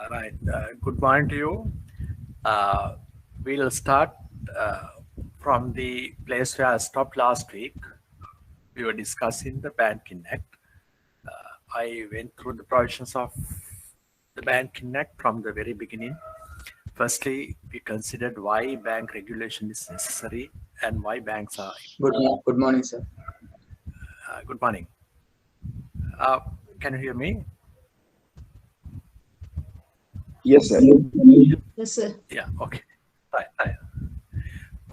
Right. Good morning to you. Uh, we'll start uh, from the place where I stopped last week. We were discussing the Bank Connect. I went through the provisions of the Bank Connect from the very beginning. Firstly, we considered why bank regulation is necessary and why banks are. Good morning, sir. Good morning. Uh, can you hear me? Yes, sir. Yes, sir. Yeah. Okay. Right.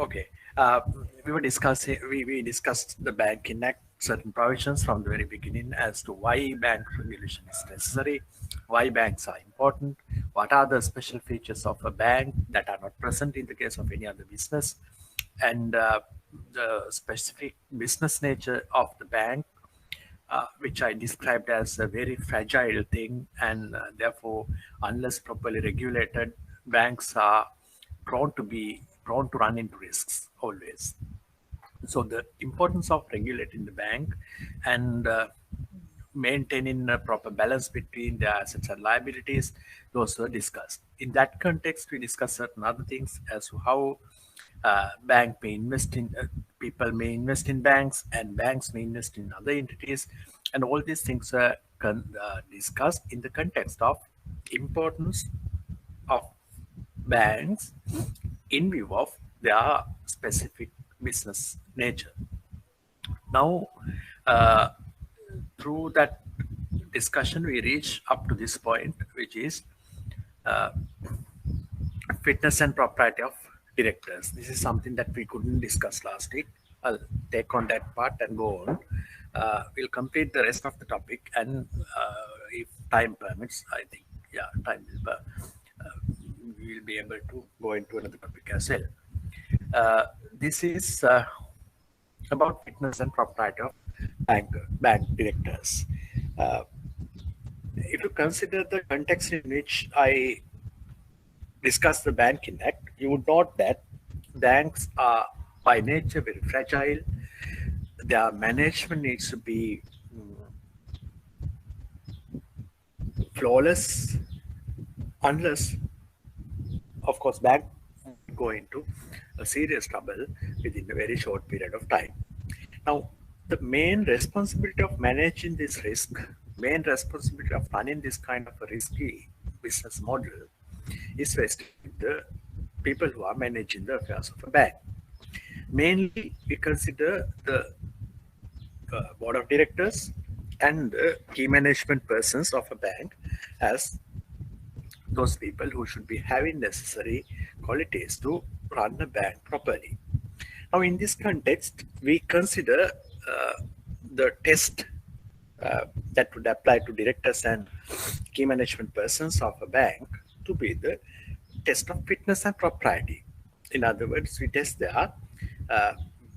Okay. We were discussing. We discussed the Bank Connect certain provisions from the very beginning as to why bank regulation is necessary, why banks are important, what are the special features of a bank that are not present in the case of any other business, and the specific business nature of the bank, which I described as a very fragile thing, and therefore, unless properly regulated, banks are prone to run into risks always. So the importance of regulating the bank and maintaining a proper balance between the assets and liabilities, those were discussed. In that context, we discussed certain other things as to how bank may invest in people may invest in banks and banks may invest in other entities, and all these things were discussed in the context of importance of banks in view of their specific business nature. Now, uh, through that discussion, we reach up to this point, which is uh, fitness and propriety of directors. This is something that we couldn't discuss last week. I'll take on that part and go on. We'll complete the rest of the topic, and if time permits, I think, yeah, time will, we will be able to go into another topic as well. This is about fitness and propriety of bank directors. Uh, if you consider the context in which I discuss the Banking Act, you would note that banks are by nature very fragile. Their management needs to be flawless, unless, of course, bank go into a serious trouble within a very short period of time. Now, the main responsibility of managing this risk, main responsibility of running this kind of a risky business model is vested with the people who are managing the affairs of a bank. Mainly, we consider the board of directors and the key management persons of a bank as those people who should be having necessary qualities to run a bank properly. Now, in this context, we consider the test that would apply to directors and key management persons of a bank to be the test of fitness and propriety. In other words, we test their, uh,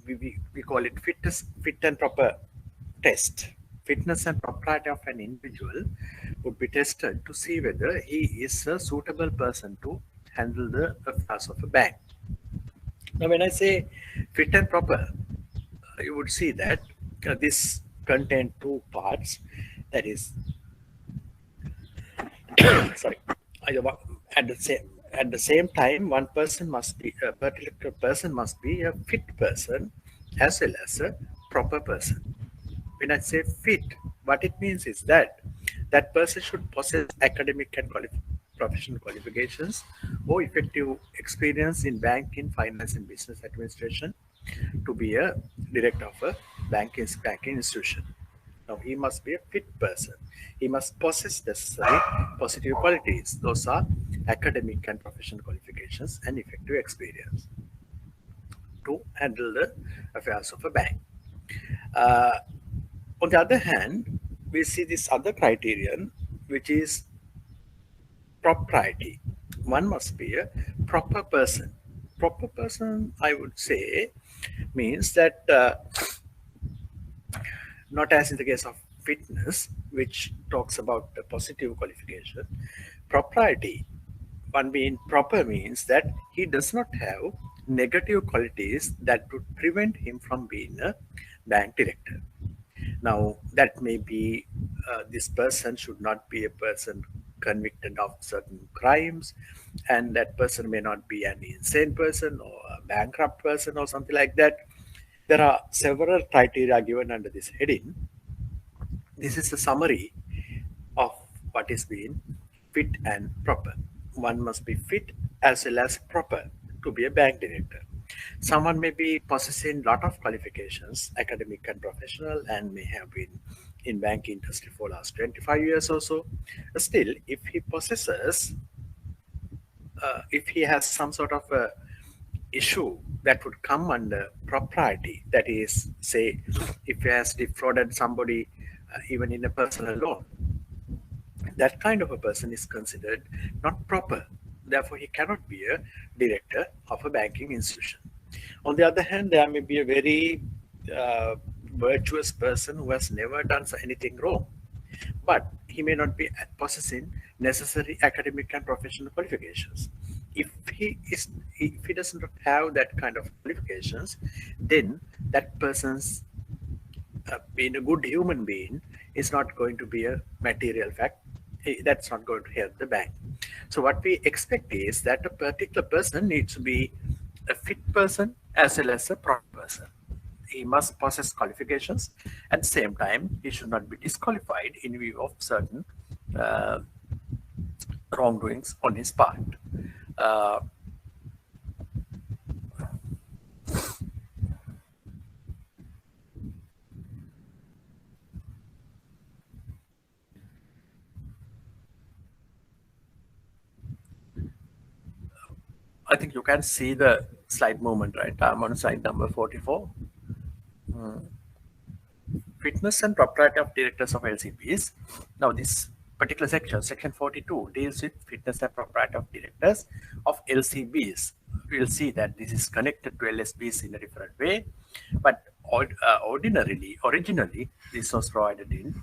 we call it fit and proper test. Fitness and propriety of an individual would be tested to see whether he is a suitable person to handle the affairs of a bank. Now, when I say fit and proper, you would see that this contains two parts. That is, sorry, at the same time, one person must be a particular person must be a fit person as well as a proper person. When I say fit, what it means is that that person should possess academic and professional qualifications or effective experience in banking, finance, and business administration to be a director of a banking institution. Now, he must be a fit person. He must possess necessary positive qualities. Those are academic and professional qualifications and effective experience to handle the affairs of a bank. Uh, on the other hand, we see this other criterion, which is propriety. One must be a proper person. Proper person, I would say, means that not as in the case of fitness, which talks about the positive qualification. Propriety, one being proper, means that he does not have negative qualities that would prevent him from being a bank director. Now, that may be this person should not be a person convicted of certain crimes, and that person may not be an insane person or a bankrupt person or something like that. There are several criteria given under this heading. This is a summary of what is being fit and proper. One must be fit as well as proper to be a bank director. Someone may be possessing lot of qualifications, academic and professional, and may have been in banking industry for last 25 years or so. Still, if he has some sort of a issue that would come under propriety, that is, say, if he has defrauded somebody even in a personal loan, that kind of a person is considered not proper. Therefore, he cannot be a director of a banking institution. On the other hand, there may be a very virtuous person who has never done anything wrong, but he may not be possessing necessary academic and professional qualifications. If he does not have that kind of qualifications, then that person's being a good human being is not going to be a material fact. That's not going to help the bank. So what we expect is that a particular person needs to be a fit person as well as a proper person. He must possess qualifications. At the same time, he should not be disqualified in view of certain uh, wrongdoings on his part. Uh, I think you can see the slide movement, right? I'm on slide number 44. Fitness and propriety of directors of LCPs. Now, this particular section, section 42, deals with fitness and propriety of directors of LCBs. We'll see that this is connected to LSBs in a different way, but originally, this was provided in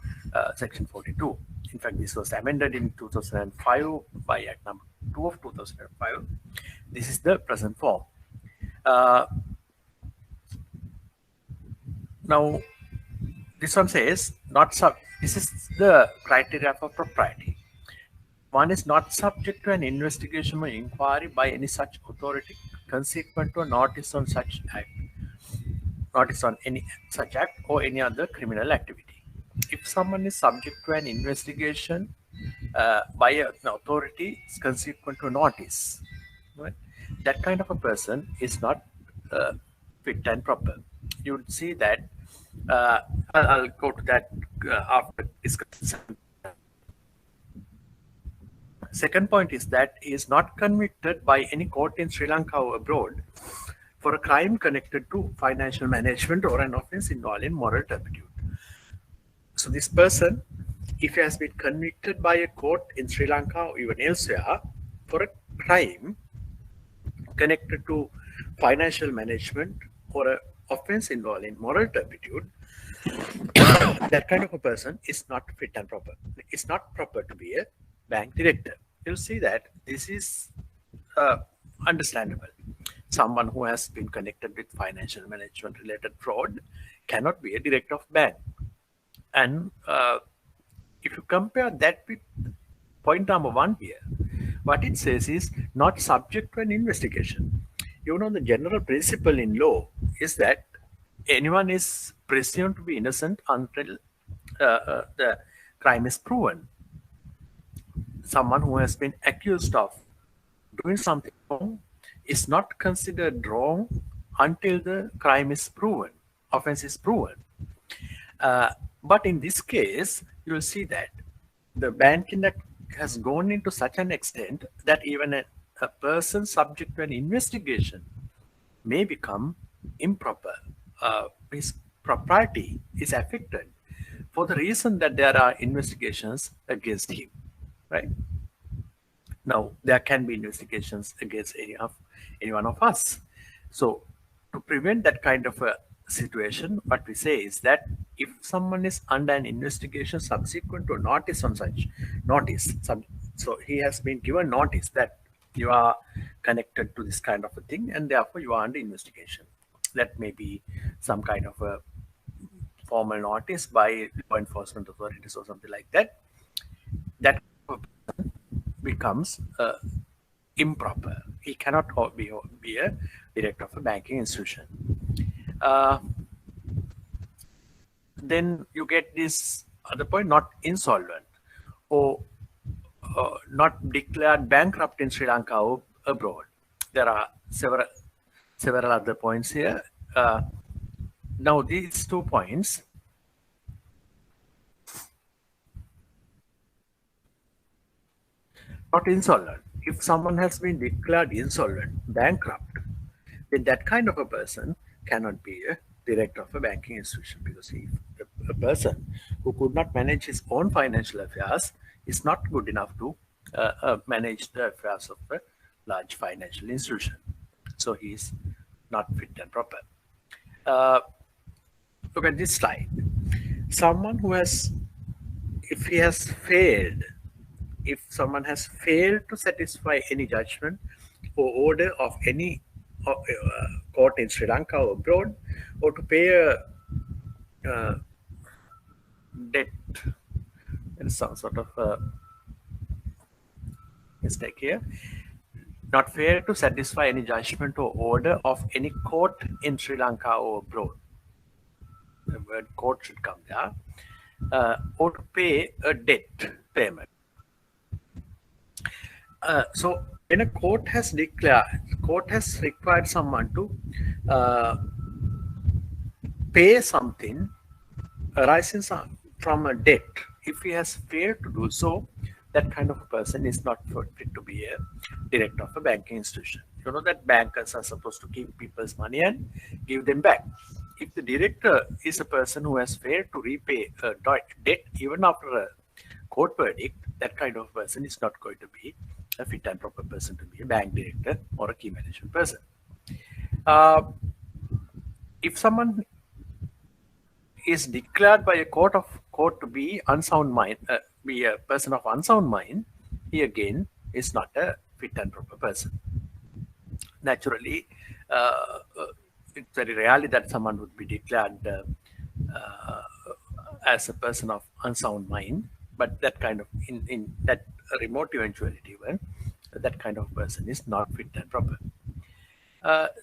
section 42. In fact, this was amended in 2005 by Act number 2 of 2005. This is the present form. Now, this one says not sub. This is the criteria for propriety. One is not subject to an investigation or inquiry by any such authority consequent to a notice on any such act or any other criminal activity. If someone is subject to an investigation by an authority consequent to notice, right, that kind of a person is not fit and proper. You would see that. I'll go to that after discussing. Second point is that he is not convicted by any court in Sri Lanka or abroad for a crime connected to financial management or an offense involving moral turpitude. So this person, if he has been convicted by a court in Sri Lanka or even elsewhere for a crime connected to financial management or an offense involving moral turpitude, that kind of a person is not fit and proper. It's not proper to be a bank director. You'll see that this is understandable. Someone who has been connected with financial management related fraud cannot be a director of bank. And if you compare that with point number 1 here, what it says is not subject to an investigation. You know, the general principle in law is that anyone is presumed to be innocent until the crime is proven. Someone who has been accused of doing something wrong is not considered wrong until the crime is proven, offense is proven. But in this case, you will see that the banking act has gone into such an extent that even a person subject to an investigation may become improper. His propriety is affected for the reason that there are investigations against him, right? Now, there can be investigations against any one of us. So, to prevent that kind of a situation, what we say is that if someone is under an investigation subsequent to a notice on such notice, so he has been given notice that you are connected to this kind of a thing and therefore you are under investigation. That may be some kind of a formal notice by law enforcement authorities or something like that. That becomes improper. He cannot be a director of a banking institution. Uh, then you get this other point, not insolvent or not declared bankrupt in Sri Lanka or abroad. There are several other points here. Now these 2 points, not insolvent. If someone has been declared insolvent, bankrupt, then that kind of a person cannot be a director of a banking institution, because if a person who could not manage his own financial affairs is not good enough to manage the affairs of a large financial institution. So he is not fit and proper. Uh, Look at this slide. Someone who has, if he has failed, if someone has failed to satisfy any judgment or order of any court in Sri Lanka or abroad, or to pay a debt, there is some sort of mistake here, not fail to satisfy any judgment or order of any court in Sri Lanka or abroad. The word court should come there. Or to pay a debt payment. So when a court has required someone to pay something arising from a debt, if he has failed to do so, that kind of a person is not fit to be a director of a banking institution. You know that bankers are supposed to keep people's money and give them back. If the director is a person who has failed to repay a debt even after a court verdict, that kind of person is not going to be a fit and proper person to be a bank director or a key management person. If someone is declared by a court to be unsound mind, be a person of unsound mind, he again is not a fit and proper person. Naturally, it's very rarely that someone would be declared as a person of unsound mind, but that kind of in that remote eventuality when that kind of person is not fit and proper.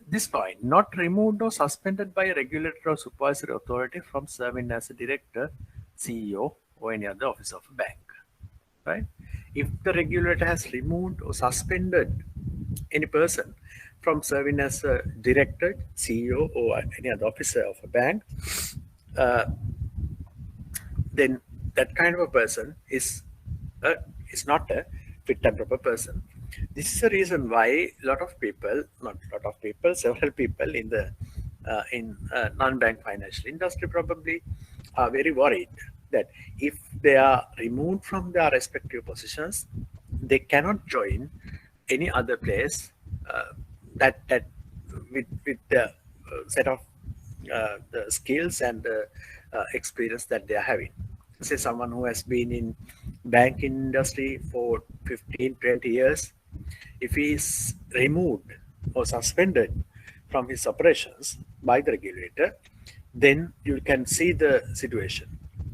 This point, not removed or suspended by a regulator or supervisory authority from serving as a director, CEO, or any other officer of a bank. Right? If the regulator has removed or suspended any person from serving as a director, CEO, or any other officer of a bank, then that kind of a person is not a fit and proper person. This is the reason why several people in the non-bank financial industry probably are very worried that if they are removed from their respective positions, they cannot join any other place that with the set of the skills and the experience that they are having. Say someone who has been in banking industry for 15-20 years, if he is removed or suspended from his operations by the regulator, then you can see the situation.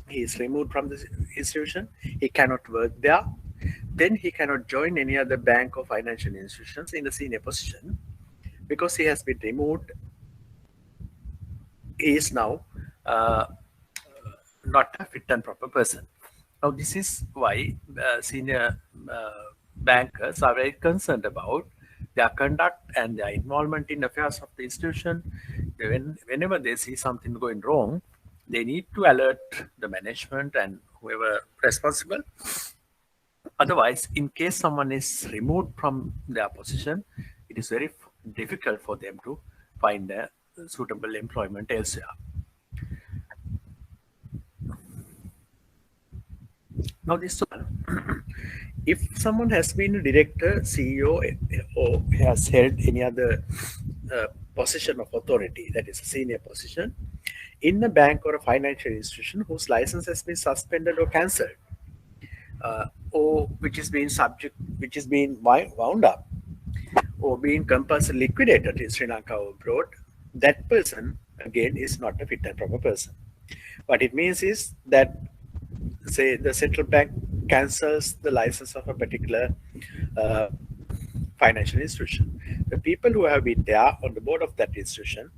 He is removed from the institution, he cannot work there, then he cannot join any other bank or financial institutions in a senior position because he has been removed. He is now not a fit and proper person. Now, this is why senior bankers are very concerned about their conduct and their involvement in affairs of the institution. Whenever they see something going wrong, they need to alert the management and whoever responsible. Otherwise, in case someone is removed from their position, it is very difficult for them to find a suitable employment elsewhere. Now, this one, if someone has been a director, CEO, or has held any other position of authority, that is a senior position, in a bank or a financial institution whose license has been suspended or cancelled, or which is being wound up, or being compulsory liquidated in Sri Lanka or abroad, that person again is not a fit and proper person. What it means is that, say, the central bank cancels the license of a particular uh, financial institution. The people who have been there on the board of that institution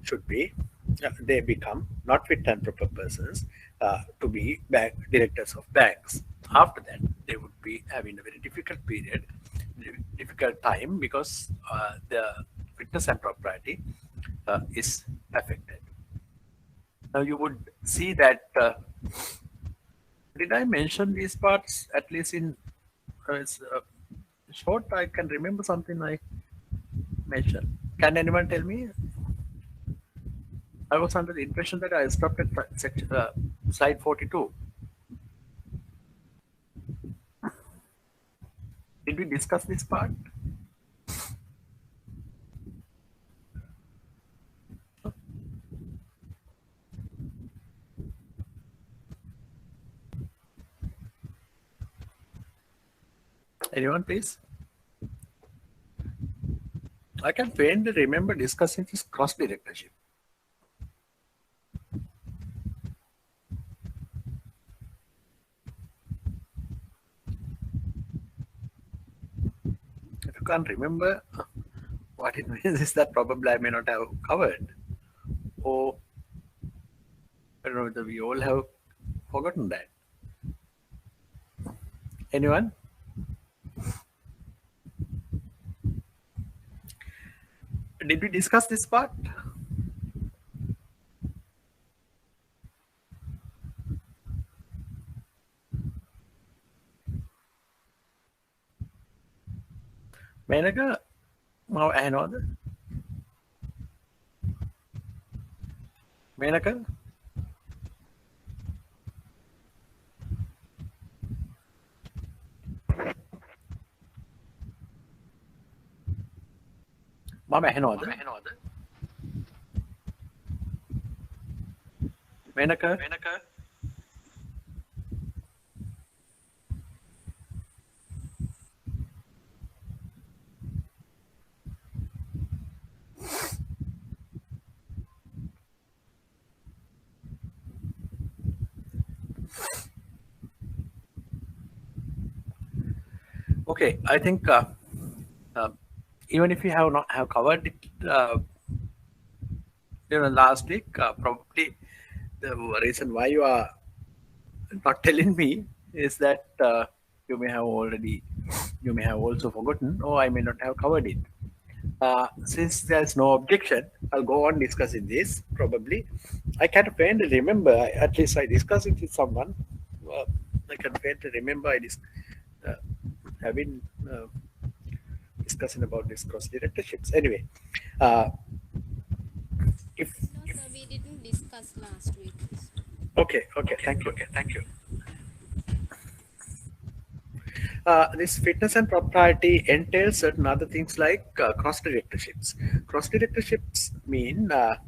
should be they become not fit and proper persons to be bank directors of banks. After that, they would be having a very difficult period, difficult time because the fitness and propriety is affected. Now you would see that. Did I mention these parts at least in short? I can remember something I mentioned. Can anyone tell me? I was under the impression that I stopped at section, slide 42. Did we discuss this part? Anyone, please? I can faintly remember discussing this cross directorship. If you can't remember what it means, is that probably I may not have covered. Or I don't know whether we all have forgotten that. Anyone? Did we discuss this part? Menaka, mau ඇහෙනවද? Menaka? මම ඇහෙනවද? Menaka? Okay, I think uh, even if you have not have covered it last week, probably the reason why you are not telling me is that you may have already, you may have also forgotten, or I may not have covered it. Since there's no objection, I'll go on discussing this. Probably, I can faintly remember. At least I discussed it with someone. Uh, I can faintly remember uh, having discussing about this cross directorships. Anyway, uh, if No, sir, we didn't discuss last week. okay, thank you. This fitness and propriety entails certain other things like cross directorships. Cross directorships mean that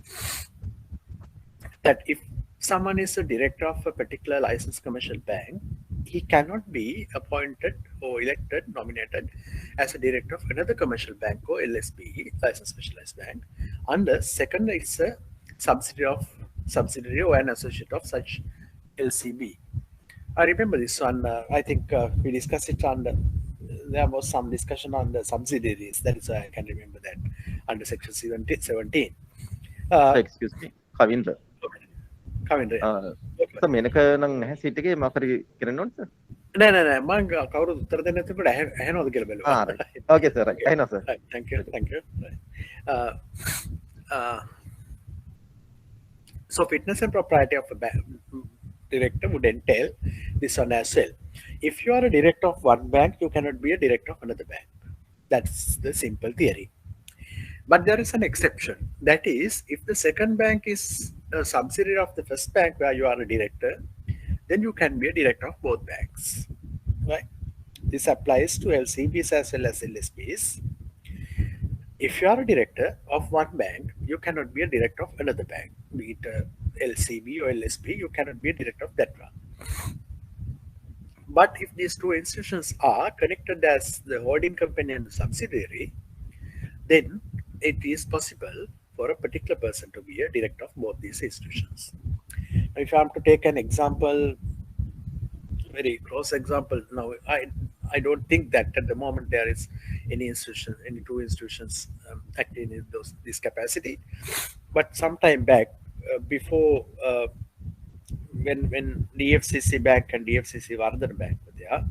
if someone is a director of a particular licensed commercial bank, he cannot be appointed or elected, nominated as a director of another commercial bank or LSB, licensed specialized bank, unless second is a subsidiary or an associate of such LCB. I remember this one. I think we discussed it on there was some discussion on the subsidiaries. That is why I can remember that under section 17. excuse me, Kavindra. Kavindra. So menaka nang seat එකේ මොකද කරන්න ඕනද sir? නෑ මම කවුරුත් උත්තර දෙන්න තිබුණා ඇහෙනවද කියලා බැලුවා. Okay sir, right. ඇහෙනවා sir. Right, thank you. So fitness and propriety of a director would entail this one as well. If you are a director of one bank, you cannot be a director of another bank. That's the simple theory. But there is an exception. That is, if the second bank is a subsidiary of the first bank where you are a director, then you can be a director of both banks. Right? This applies to LCBs as well as LSBs. If you are a director of one bank, you cannot be a director of another bank, be it LCB or LSB, you cannot be a director of that one. But if these two institutions are connected as the holding company and the subsidiary, then it is possible for a particular person to be a director of both these institutions. Now, if I am to take an example, very close example, now I don't think that at the moment there is any institution, any two institutions acting in this capacity. But sometime back, before when DFCC Bank and DFCC Vardhan Bank were there,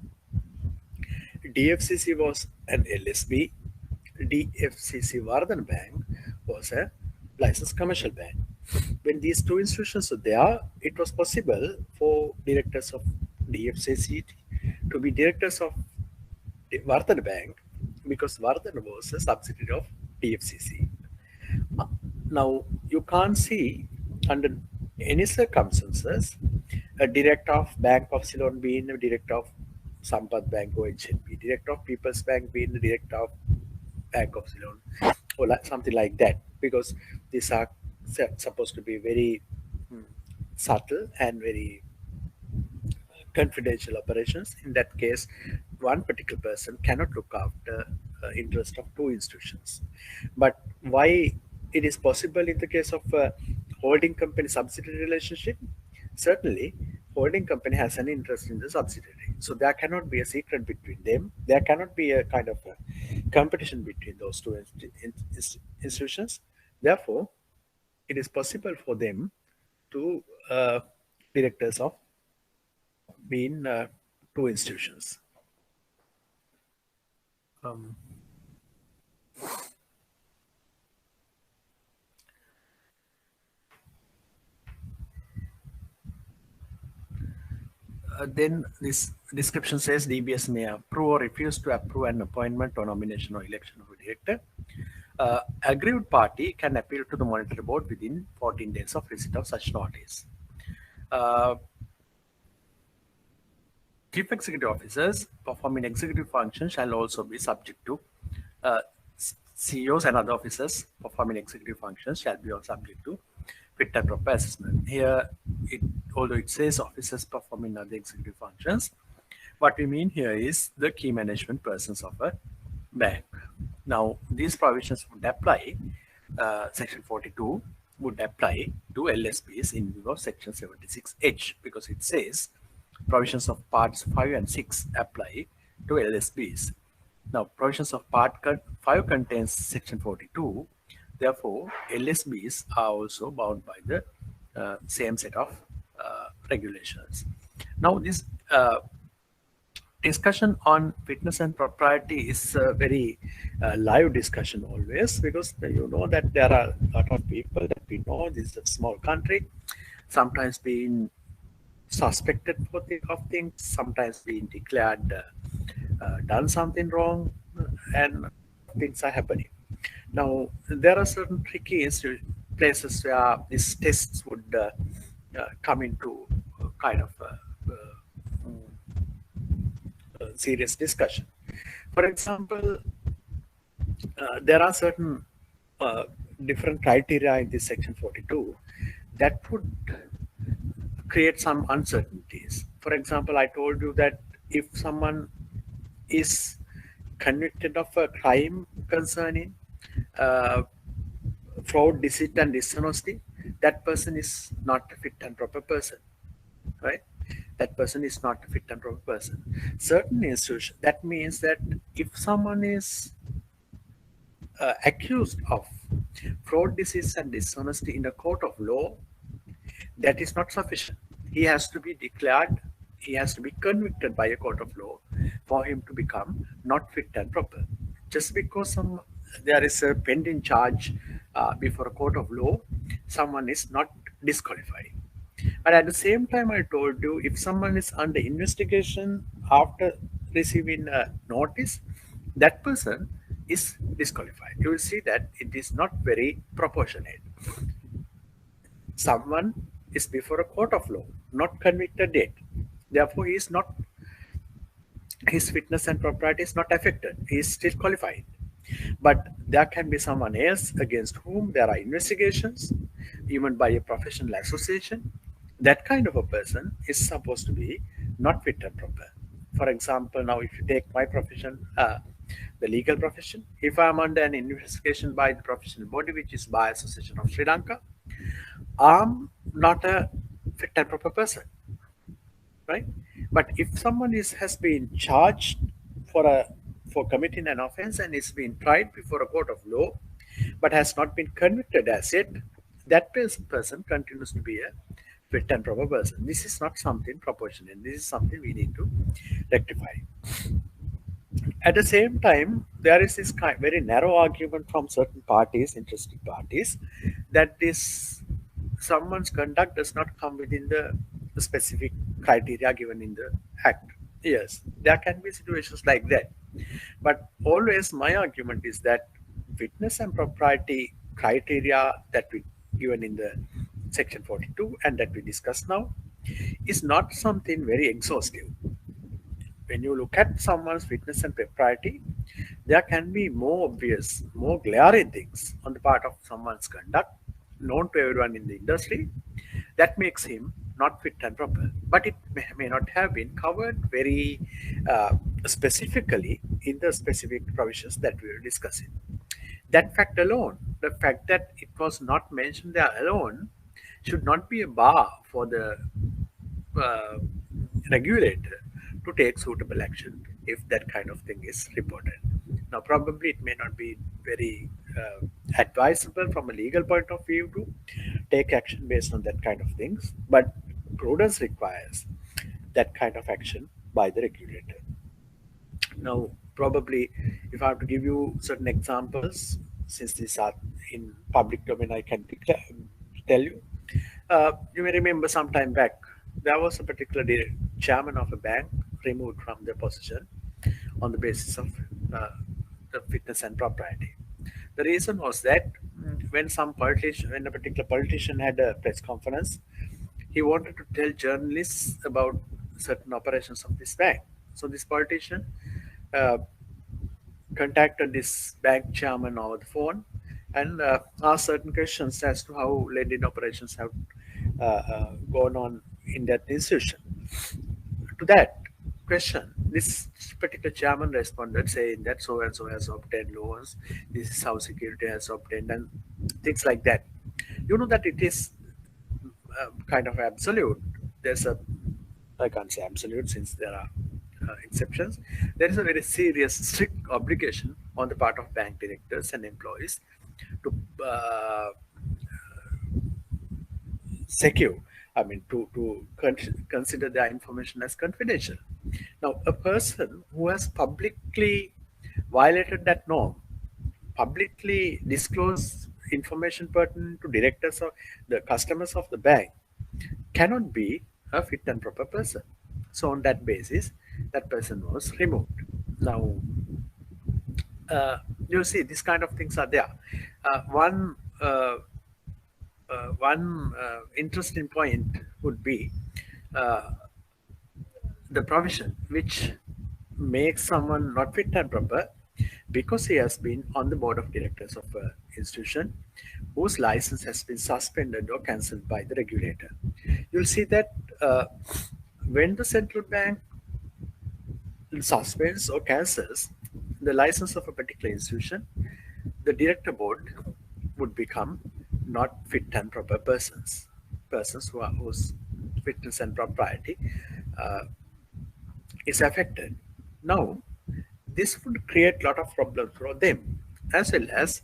DFCC was an LSB. DFCC Vardhan Bank was a licensed commercial bank. When these two institutions were there, it was possible for directors of DFCC to be directors of Vardhan Bank because Vardhan was a subsidiary of DFCC. Uh, Now, you can't see under any circumstances a director of Bank of Ceylon being a director of Sampath Bank or HNB, director of People's Bank being the director of Bank of Ceylon, or like, something like that, because these are supposed to be very subtle and very confidential operations. In that case, one particular person cannot look after interest of two institutions. But why it is possible in the case of holding company subsidiary relationship? Certainly, holding company has an interest in the subsidiary, so there cannot be a secret between them. There cannot be a kind of a competition between those two institutions. Therefore, it is possible for them to directors of being two institutions. Um, then this description says DBS may approve or refuse to approve an appointment or nomination or election of a director. Aggrieved party can appeal to the monetary board within 14 days of receipt of such notice. Uh, Chief executive officers performing executive functions shall also be subject to uh, CEOs and other officers performing executive functions shall be also subject to fit and proper assessment. Here, although it says officers performing other executive functions, what we mean here is the key management persons of a bank. Now, these provisions would apply, Section 42 would apply to LSPs in view of Section 76H, because it says provisions of parts 5 and 6 apply to LSPs. Now, provisions of part 5 contains Section 42. Therefore, LSBs are also bound by the same set of regulations. Now, this discussion on fitness and propriety is a very live discussion always, because you know that there are a lot of people that we know. This is a small country, sometimes being suspected of things, sometimes being declared done something wrong, and things are happening. Now, there are certain tricky places where these tests would come into kind of serious discussion. For example, there are certain different criteria in this Section 42 that would create some uncertainties. For example, I told you that if someone is convicted of a crime concerning uh, fraud, deceit, and dishonesty, that person is not a fit and proper person, right? That person is not a fit and proper person. Certain institution, that means that if someone is accused of fraud, deceit, and dishonesty in a court of law, that is not sufficient. He has to be declared, he has to be convicted by a court of law for him to become not fit and proper. Just because there is a pending charge before a court of law, someone is not disqualified. But at the same time, I told you, if someone is under investigation after receiving a notice, that person is disqualified. You will see that it is not very proportionate. Someone is before a court of law, not convicted yet. Therefore, he is not, his fitness and propriety is not affected. He is still qualified. But there can be someone else against whom there are investigations, even by a professional association. That kind of a person is supposed to be not fit and proper. For example, now if you take my profession, the legal profession, if I'm under an investigation by the professional body, which is Bar Association of Sri Lanka, I'm not a fit and proper person, right? But if someone has been charged for committing an offense and is being tried before a court of law, but has not been convicted as yet, that person continues to be a fit and proper person. This is not something proportionate. This is something we need to rectify. At the same time, there is this very narrow argument from certain parties, interested parties, that this someone's conduct does not come within the specific criteria given in the act. Yes, there can be situations like that, but always my argument is that fitness and propriety criteria that we given in the section 42 and that we discuss now is not something very exhaustive. When you look at someone's fitness and propriety, there can be more obvious, more glaring things on the part of someone's conduct known to everyone in the industry that makes him not fit and proper. But it may not have been covered very specifically in the specific provisions that we were discussing. That fact alone, the fact that it was not mentioned there alone, should not be a bar for the uh, regulator to take suitable action if that kind of thing is reported. Now, probably it may not be very advisable from a legal point of view to take action based on that kind of things, but prudence requires that kind of action by the regulator. Now, probably if I have to give you certain examples, since these are in public domain, I can tell you. You may remember some time back, there was a particular chairman of a bank removed from their position on the basis of the fitness and propriety. The reason was that when a particular politician had a press conference, he wanted to tell journalists about certain operations of this bank. So this politician uh, contacted this bank chairman over the phone and asked certain questions as to how lending operations have gone on in that institution. To that question, this particular chairman responded saying that so and so has obtained loans, this is how security has obtained, and things like that. You know that it is kind of absolute. There's a, I can't say absolute since there are exceptions. There is a very serious, strict obligation on the part of bank directors and employees to secure, I mean, to consider their information as confidential. Now, a person who has publicly violated that norm, publicly disclosed information pertinent to directors or the customers of the bank, cannot be a fit and proper person. So, on that basis, that person was removed. Now, you see, these kind of things are there. One interesting point would be uh, the provision which makes someone not fit and proper because he has been on the board of directors of an institution whose license has been suspended or cancelled by the regulator. You'll see that when the central bank suspends or cancels the license of a particular institution, the director board would become not fit and proper persons whose fitness and propriety uh, is affected. Now, this would create a lot of problems for them, as well as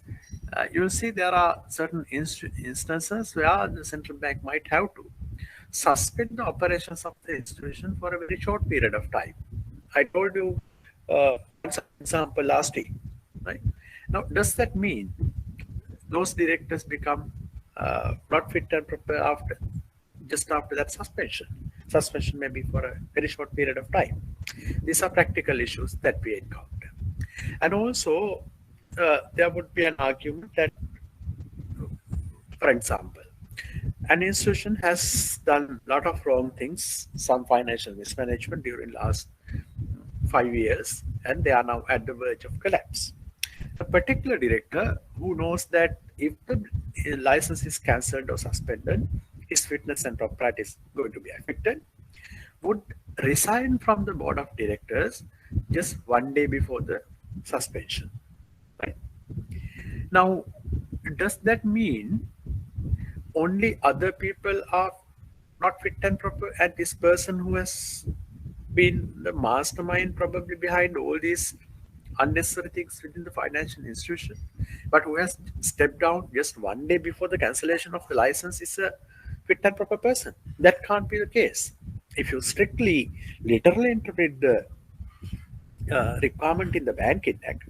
you'll see there are certain instances where the central bank might have to suspend the operations of the institution for a very short period of time. I told you one such example last week, right? Now, does that mean those directors become not fit and proper after just after that suspension? Suspension may be for a very short period of time. These are practical issues that we encounter. And also, there would be an argument that, for example, an institution has done a lot of wrong things, some financial mismanagement during last 5 years, and they are now at the verge of collapse. A particular director who knows that if the license is cancelled or suspended, his fitness and propriety is going to be affected, would resign from the board of directors just one day before the suspension. Right? Now, does that mean only other people are not fit and proper, and this person who has been the mastermind probably behind all these unnecessary things within the financial institution, but who has stepped down just one day before the cancellation of the license is a fit and proper person. That can't be the case. If you strictly, literally interpret the requirement in the Banking Act,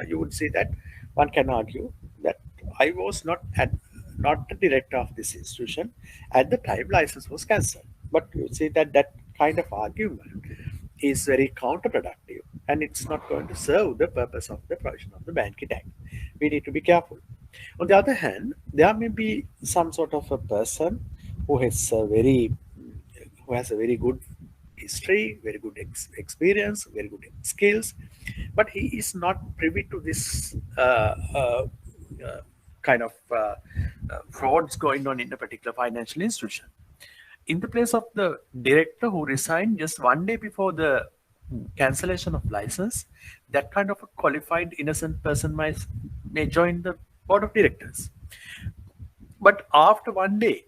you would see that one can argue that I was not the director of this institution at the time license was cancelled. But you see that that kind of argument is very counterproductive, and it's not going to serve the purpose of the provision of the Banking Act. We need to be careful. On the other hand, there may be some sort of a person who has a very good history, very good experience, very good skills, but he is not privy to this kind of frauds going on in a particular financial institution. In the place of the director who resigned just one day before the cancellation of license, that kind of a qualified innocent person may join the board of directors. But after one day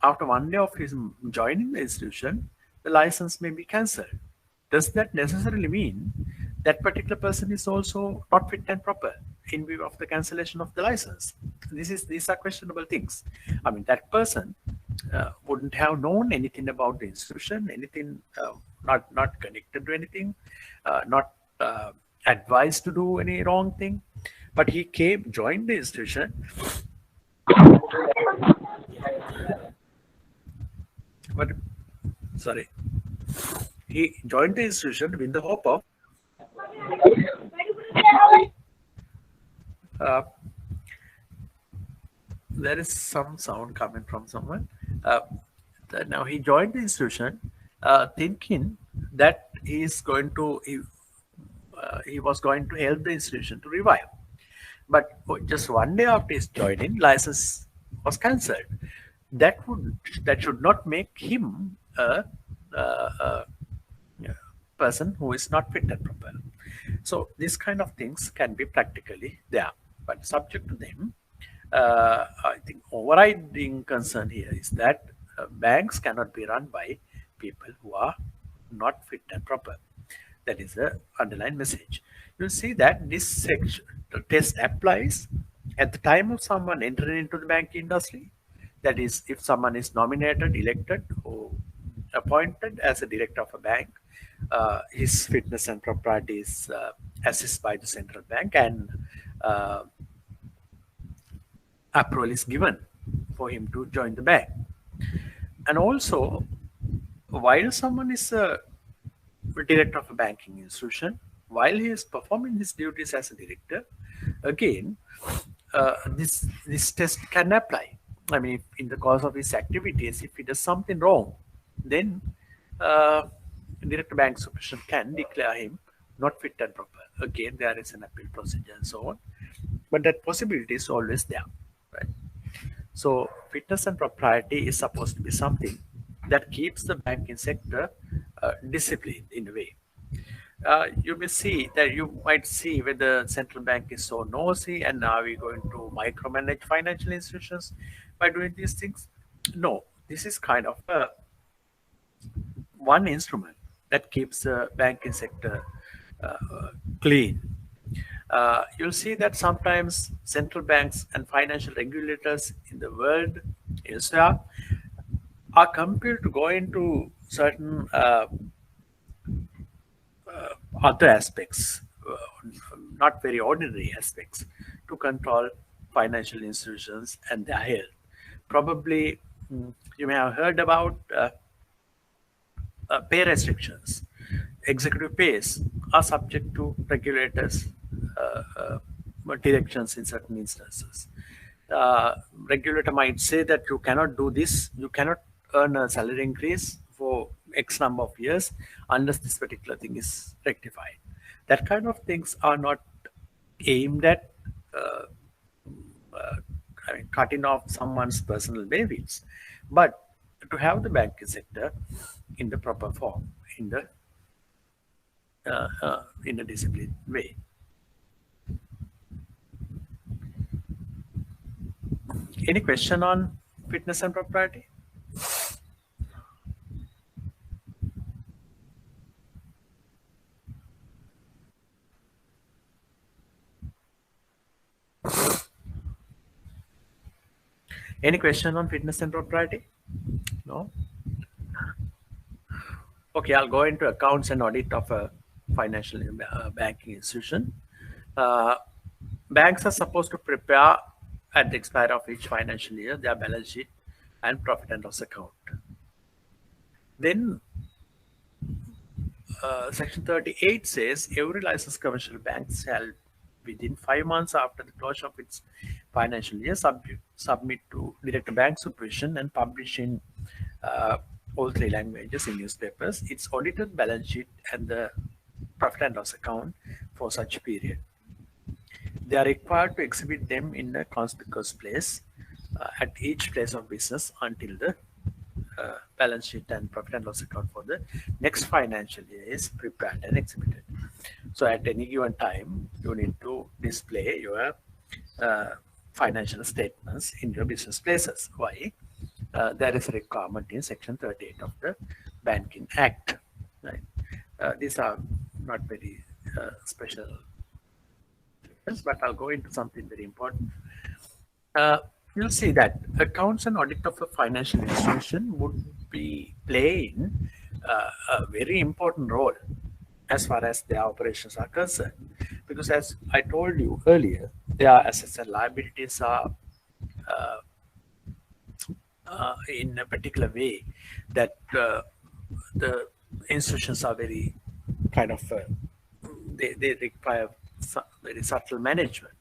of his joining the institution, the license may be cancelled. Does that necessarily mean that particular person is also not fit and proper in view of the cancellation of the license? These are questionable things. I mean, that person wouldn't have known anything about the institution, anything not connected to anything, not advised to do any wrong thing, but he joined the institution. But sorry, he joined the institution with the hope of uh, there is some sound coming from someone. Now he joined the institution thinking that he was going to help the institution to revive. But just one day after his joining, license was cancelled. That should not make him a person who is not fit and proper. So these kind of things can be practically there, but subject to them. I think overriding concern here is that banks cannot be run by people who are not fit and proper. That is the underlying message. You'll see that this section, the test applies at the time of someone entering into the banking industry. That is, if someone is nominated, elected, or appointed as a director of a bank, his fitness and propriety is assessed by the central bank, and approval is given for him to join the bank. And also, while someone is a director of a banking institution, while he is performing his duties as a director, again, this test can apply. I mean, if in the course of his activities, if he does something wrong, then director bank supervision can declare him not fit and proper. Again, there is an appeal procedure and so on, but that possibility is always there, right? So fitness and propriety is supposed to be something that keeps the banking sector disciplined in a way. You might see whether central bank is so nosy and are we going to micromanage financial institutions by doing these things? No, this is kind of one instrument that keeps the banking sector clean. You'll see that sometimes central banks and financial regulators in the world elsewhere are compelled to go into certain other aspects, not very ordinary aspects, to control financial institutions and their health. Probably you may have heard about pay restrictions. Executive pays are subject to regulators' directions in certain instances. Regulator might say that you cannot do this, you cannot earn a salary increase for X number of years unless this particular thing is rectified. That kind of things are not aimed at cutting off someone's personal benefits, but to have the banking sector in the proper form, in a disciplined way. Any question on fitness and propriety? Any question on fitness and propriety? No? Okay, I'll go into accounts and audit of a financial banking institution. Uh, Banks are supposed to prepare at the expiry of each financial year their balance sheet and profit and loss account. Then Section 38 says every licensed commercial bank shall, within 5 months after the close of its financial year, submit to direct bank supervision and publish in uh, all three languages in newspapers its audited balance sheet and the profit and loss account for such period. They are required to exhibit them in a conspicuous place at each place of business until the balance sheet and profit and loss account for the next financial year is prepared and exhibited. So at any given time, you need to display your uh, financial statements in your business places. Why? There is a requirement in Section 38 of the Banking Act. Right? These are not very special, but I'll go into something very important. uh, you'll see that accounts and audit of a financial institution would be playing a very important role as far as their operations are concerned. Because as I told you earlier, their assets and liabilities are uh, in a particular way that the institutions are very kind of they require very subtle management.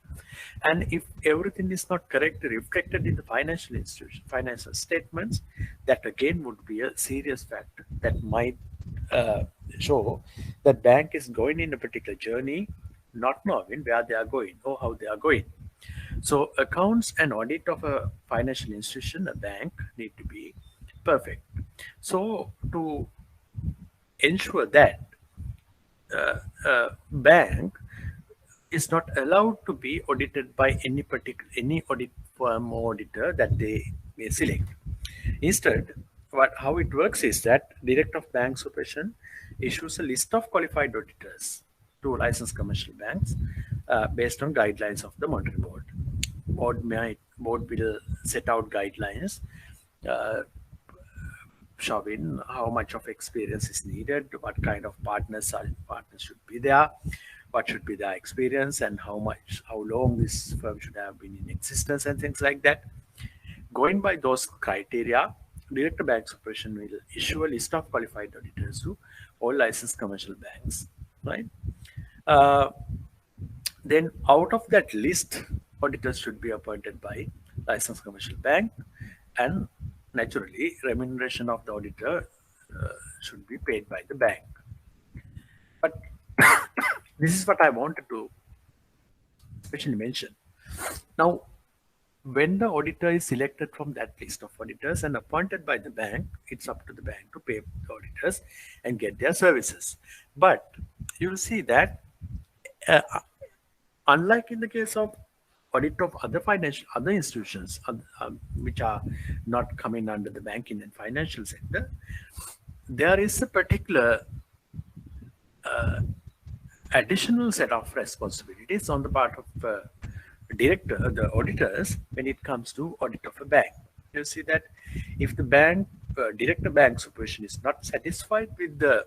And if everything is not correctly reflected in the financial institution financial statements, that again would be a serious factor that might uh, show that bank is going in a particular journey not knowing where they are going or how they are going. So accounts and audit of a financial institution, a bank, need to be perfect. So to ensure that bank is not allowed to be audited by any audit firm or auditor that they may select. Instead, how it works is that Director of Bank Supervision issues a list of qualified auditors to licensed commercial banks based on guidelines of the Monetary Board. Board will set out guidelines uh, showing how much of experience is needed, what kind of partners should be there, what should be their experience, and how long this firm should have been in existence, and things like that. Going by those criteria, Director Bank Supervision will issue a list of qualified auditors to all licensed commercial banks, right? Uh, then out of that list, auditors should be appointed by licensed commercial bank, and naturally, remuneration of the auditor should be paid by the bank. But this is what I wanted to especially mention. Now, when the auditor is selected from that list of auditors and appointed by the bank, it's up to the bank to pay the auditors and get their services. But you'll see that uh, unlike in the case of audit of other institutions which are not coming under the banking and financial sector, there is a particular additional set of responsibilities on the part of the auditors when it comes to audit of a bank. You see that if the director bank supervision is not satisfied with the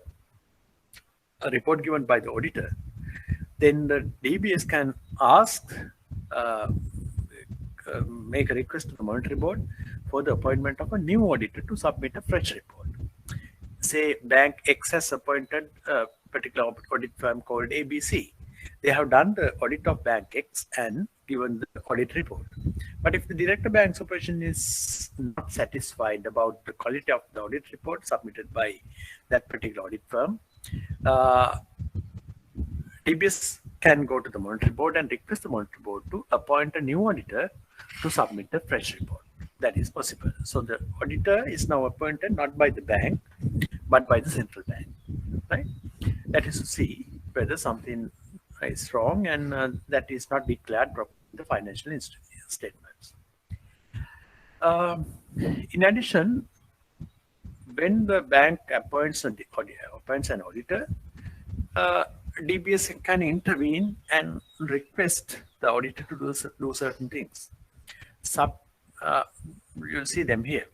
report given by the auditor, then the DBS can ask, make a request to the monetary board for the appointment of a new auditor to submit a fresh report. Say Bank X has appointed a particular audit firm called ABC. They have done the audit of Bank X and given the audit report. But if the director bank supervision is not satisfied about the quality of the audit report submitted by that particular audit firm, DBS can go to the monetary board and request the monetary board to appoint a new auditor to submit a fresh report. That is possible. So the auditor is now appointed not by the bank, but by the central bank, right? That is to see whether something is wrong and that is not declared properly in the financial statements. In addition, when the bank appoints an auditor, DBS can intervene and request the auditor to do certain things. you'll see them here.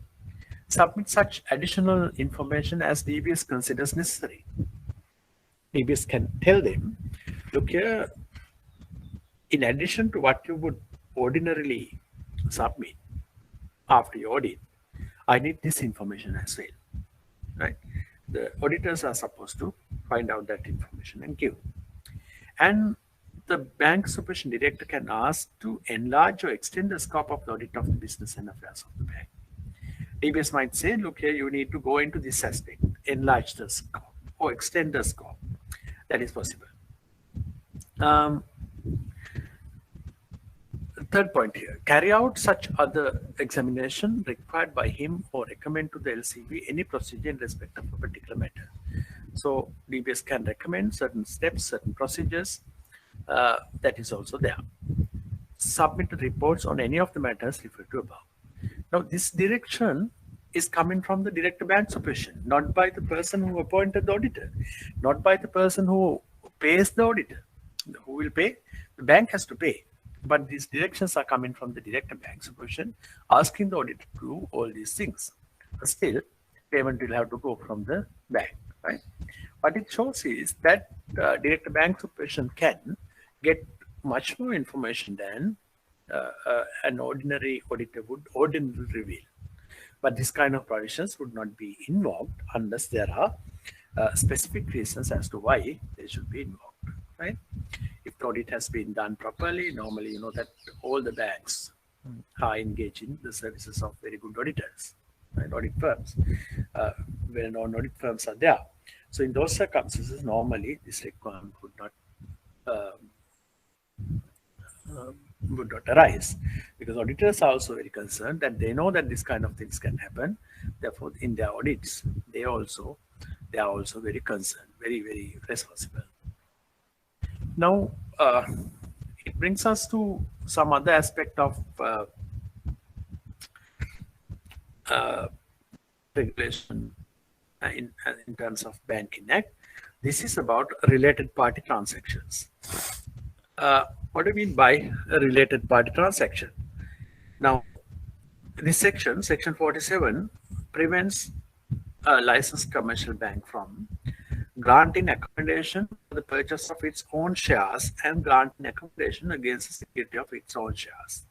Submit such additional information as DBS considers necessary. DBS can tell them, look here, in addition to what you would ordinarily submit after your audit, I need this information as well, right? The auditors are supposed to find out that information and give. And the bank supervision director can ask to enlarge or extend the scope of the audit of the business and affairs of the bank. DBS might say, look here, you need to go into this aspect, enlarge the scope or extend the scope. That is possible. Third point here, carry out such other examination required by him or recommend to the LCB any procedure in respect of a particular matter. So DBS can recommend certain steps, certain procedures, that is also there. Submit reports on any of the matters referred to above. Now, this direction is coming from the director bank supervision, not by the person who appointed the auditor, not by the person who pays the auditor. Who will pay? The bank has to pay. But these directions are coming from the director bank supervision, asking the auditor to do all these things. But still, payment will have to go from the bank, right? What it shows is that director bank supervision can get much more information than an ordinary auditor would ordinarily reveal. But this kind of provisions would not be invoked unless there are specific reasons as to why they should be invoked, right? If the audit has been done properly, normally you know that all the banks are engaging the services of very good auditors, right? Audit firms, well-known audit firms are there. So in those circumstances, normally this requirement would not arise, because auditors are also very concerned that they know that this kind of things can happen. Therefore, in their audits, they are also very concerned, very responsible. Now, it brings us to some other aspect of regulation in terms of Banking Act. This is about related party transactions. What do you mean by a related party transaction? Now, this section 47, prevents a licensed commercial bank from granting accommodation for the purchase of its own shares and granting accommodation against the security of its own shares,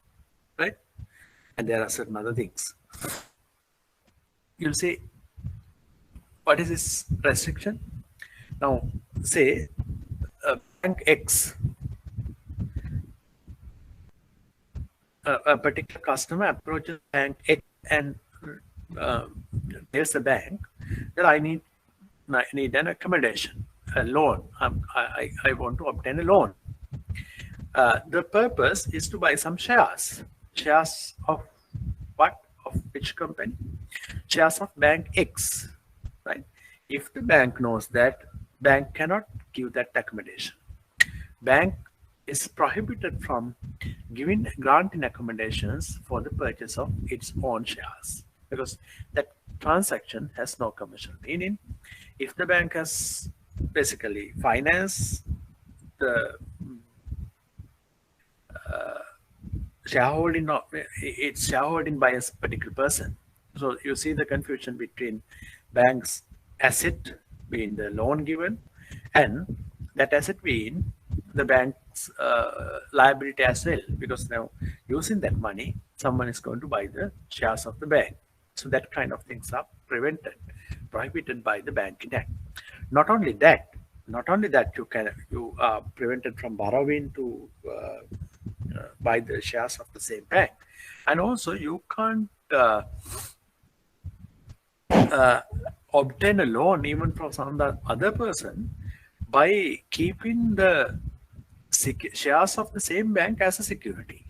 right? And there are certain other things. You'll say, what is this restriction? Now, say bank X, a particular customer approaches bank X and tells the bank that I need an accommodation, a loan. I want to obtain a loan. The purpose is to buy some shares. Shares of what? Of which company? Shares of bank X, right? If the bank knows that, bank cannot give that accommodation. Bank is prohibited from granting accommodations for the purchase of its own shares, because that transaction has no commercial meaning. If the bank has basically financed the shareholding of its shareholding by a particular person, so you see the confusion between bank's asset being the loan given and that asset being the bank's liability as well, because now using that money, someone is going to buy the shares of the bank. So that kind of things are prohibited by the Banking Act. Not only that, you are prevented from borrowing to buy the shares of the same bank, and also you can't obtain a loan even from some other person by keeping the shares of the same bank as a security.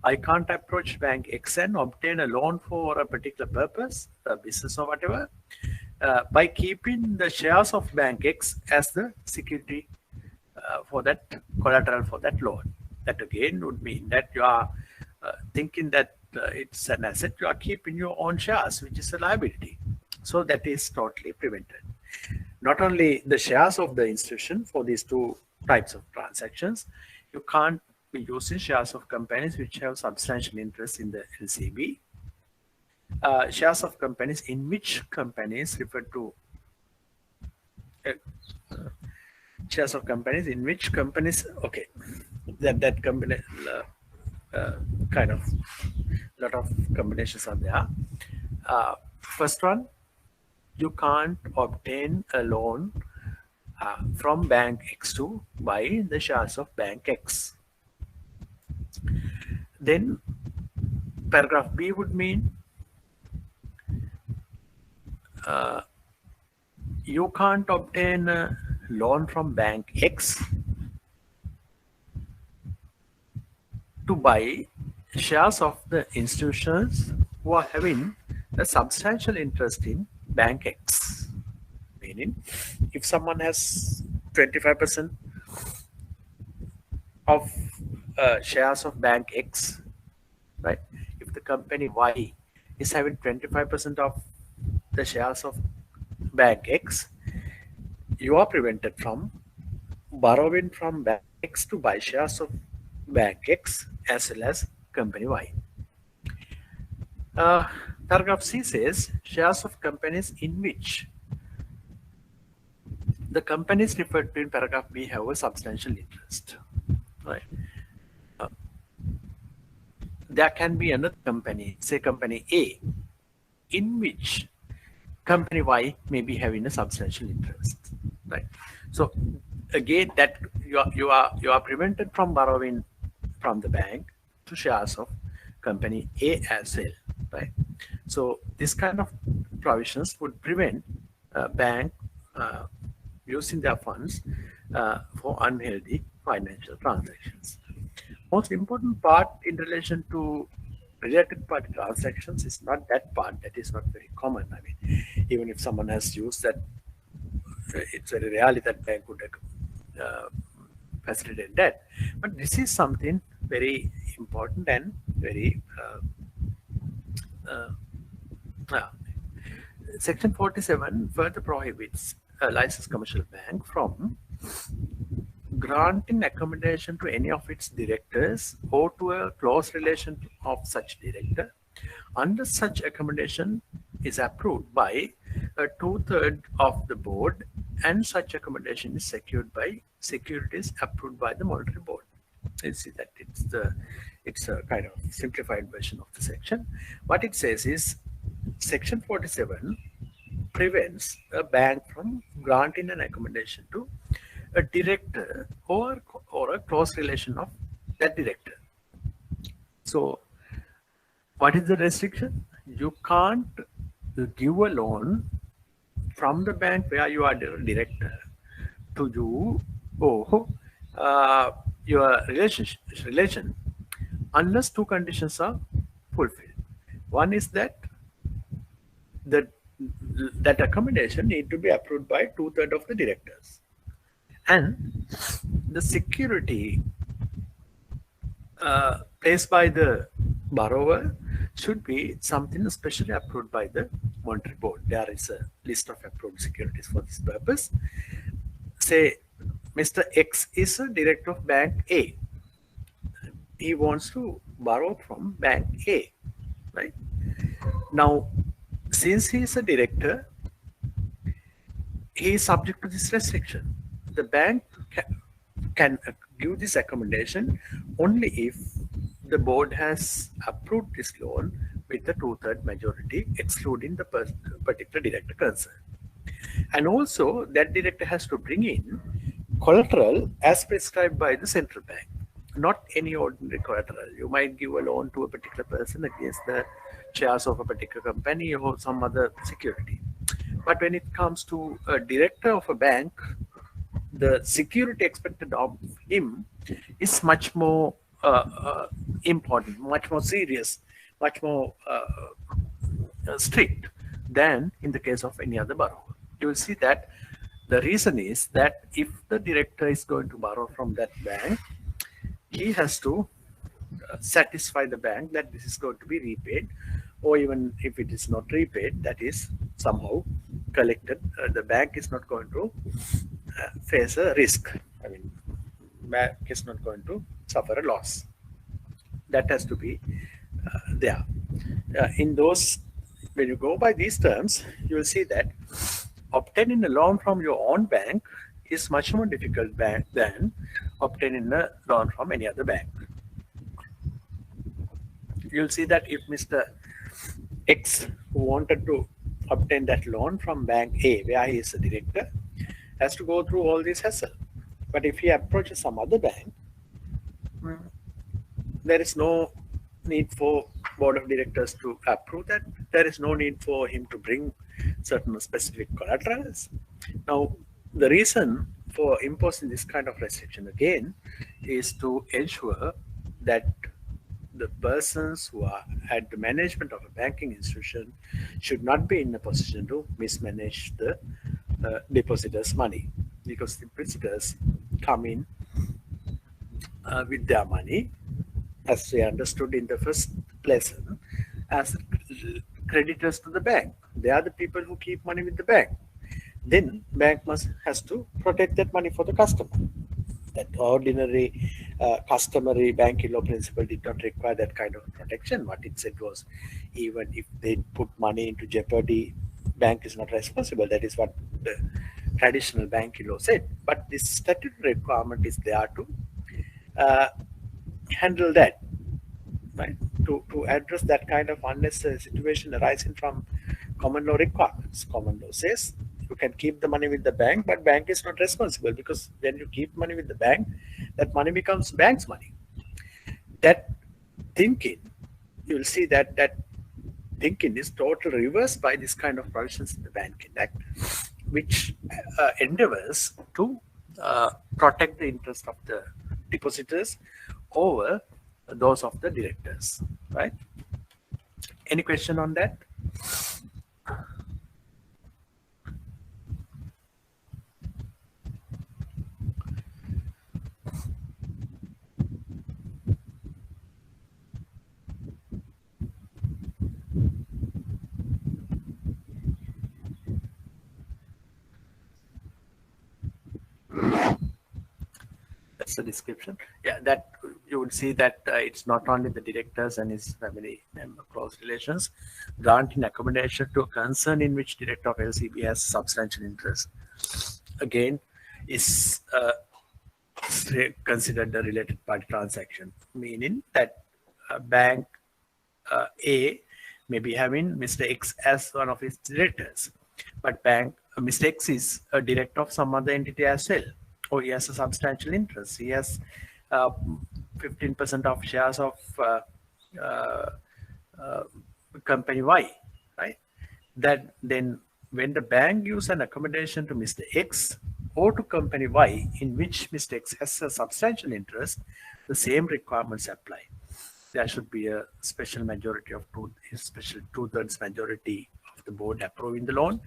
I can't approach bank X and obtain a loan for a particular purpose, a business or whatever, by keeping the shares of bank X as the security for that collateral for that loan. That again would mean that you are thinking that it's an asset, you are keeping your own shares, which is a liability. So that is totally prevented. Not only the shares of the institution for these two types of transactions, you can't be using shares of companies which have substantial interest in the LCB, shares of companies in which companies refer to uh, shares of companies in which companies, okay, that company, uh, kind of lot of combinations are there. First one, you can't obtain a loan from bank X to buy the shares of bank X. Then paragraph B would mean you can't obtain a loan from bank X to buy shares of the institutions who are having a substantial interest in bank X. Meaning, if someone has 25% of shares of bank X, right? If the company Y is having 25% of the shares of bank X, you are prevented from borrowing from bank X to buy shares of bank X as well as company Y. Uh, Paragraph C says shares of companies in which the companies referred to in paragraph B have a substantial interest. Right. There can be another company, say company A, in which company Y may be having a substantial interest. Right. So again, that you are prevented from borrowing from the bank to shares of company A as well. Right. So this kind of provisions would prevent bank using their funds for unhealthy financial transactions. Most important part in relation to related party transactions is not that part. That is not very common. I mean, even if someone has used that, it's very rarely that bank would uh, facilitate that. But this is something very important and very uh, uh, Section 47 further prohibits a licensed commercial bank from granting accommodation to any of its directors or to a close relation of such director unless such accommodation is approved by a two-thirds of the board and such accommodation is secured by securities approved by the monetary board. You see that it's a kind of simplified version of the section. What it says is Section 47 prevents a bank from granting an accommodation to a director or a close relation of that director. So what is the restriction? You can't give a loan from the bank where you are the director to you or your relation unless two conditions are fulfilled. One is that the that accommodation need to be approved by two-thirds of the directors, and the security placed by the borrower should be something especially approved by the monetary board. There is a list of approved securities for this purpose. Say Mr. X is a director of bank A. He wants to borrow from bank A, right? Now, since he is a director, he is subject to this restriction. The bank can give this accommodation only if the board has approved this loan with a two-thirds majority, excluding the particular director concerned. And also, that director has to bring in collateral as prescribed by the central bank, not any ordinary collateral. You might give a loan to a particular person against the shares of a particular company or some other security. But when it comes to a director of a bank, the security expected of him is much more important, much more serious, much more strict than in the case of any other borrower. You will see that the reason is that if the director is going to borrow from that bank, he has to satisfy the bank that this is going to be repaid, or even if it is not repaid, that is somehow collected. The bank is not going to face a risk. I mean, bank is not going to suffer a loss. That has to be there. In those when you go by these terms, you will see that obtaining a loan from your own bank is much more difficult than obtaining a loan from any other bank. You'll see that if Mr. X wanted to obtain that loan from bank A, where he is a director, has to go through all this hassle. But if he approaches some other bank, there is no need for board of directors to approve that. There is no need for him to bring certain specific collaterals. Now, the reason for imposing this kind of restriction again is to ensure that the persons who are at the management of a banking institution should not be in a position to mismanage the depositors' money, because the depositors come in with their money, as we understood in the first lesson, as creditors to the bank. They are the people who keep money with the bank. Then bank has to protect that money for the customer. That ordinary customary banking law principle did not require that kind of protection. What it said was, even if they put money into jeopardy, bank is not responsible. That is what the traditional banking law said. But this statutory requirement is there to handle that, right? To address that kind of unnecessary situation arising from common law requirements. Common law says you can keep the money with the bank, but bank is not responsible, because when you keep money with the bank, that money becomes bank's money. That thinking, you will see that that thinking is totally reversed by this kind of provisions in the Banking Act, which endeavors to protect the interest of the depositors over those of the directors, right? Any question on that? That's the description. Yeah, that you would see that it's not only the directors and his family member close relations. Granting accommodation to a concern in which director of LCB has substantial interest, again, is considered a related party transaction, meaning that bank A may be having Mr. X as one of its directors, but bank Mr. X is a director of some other entity as well, or he has a substantial interest. He has 15% of shares of company Y, right? That then when the bank gives an accommodation to Mr. X or to company Y in which Mr. X has a substantial interest, the same requirements apply. There should be a special majority of special two-thirds majority of the board approving the loan,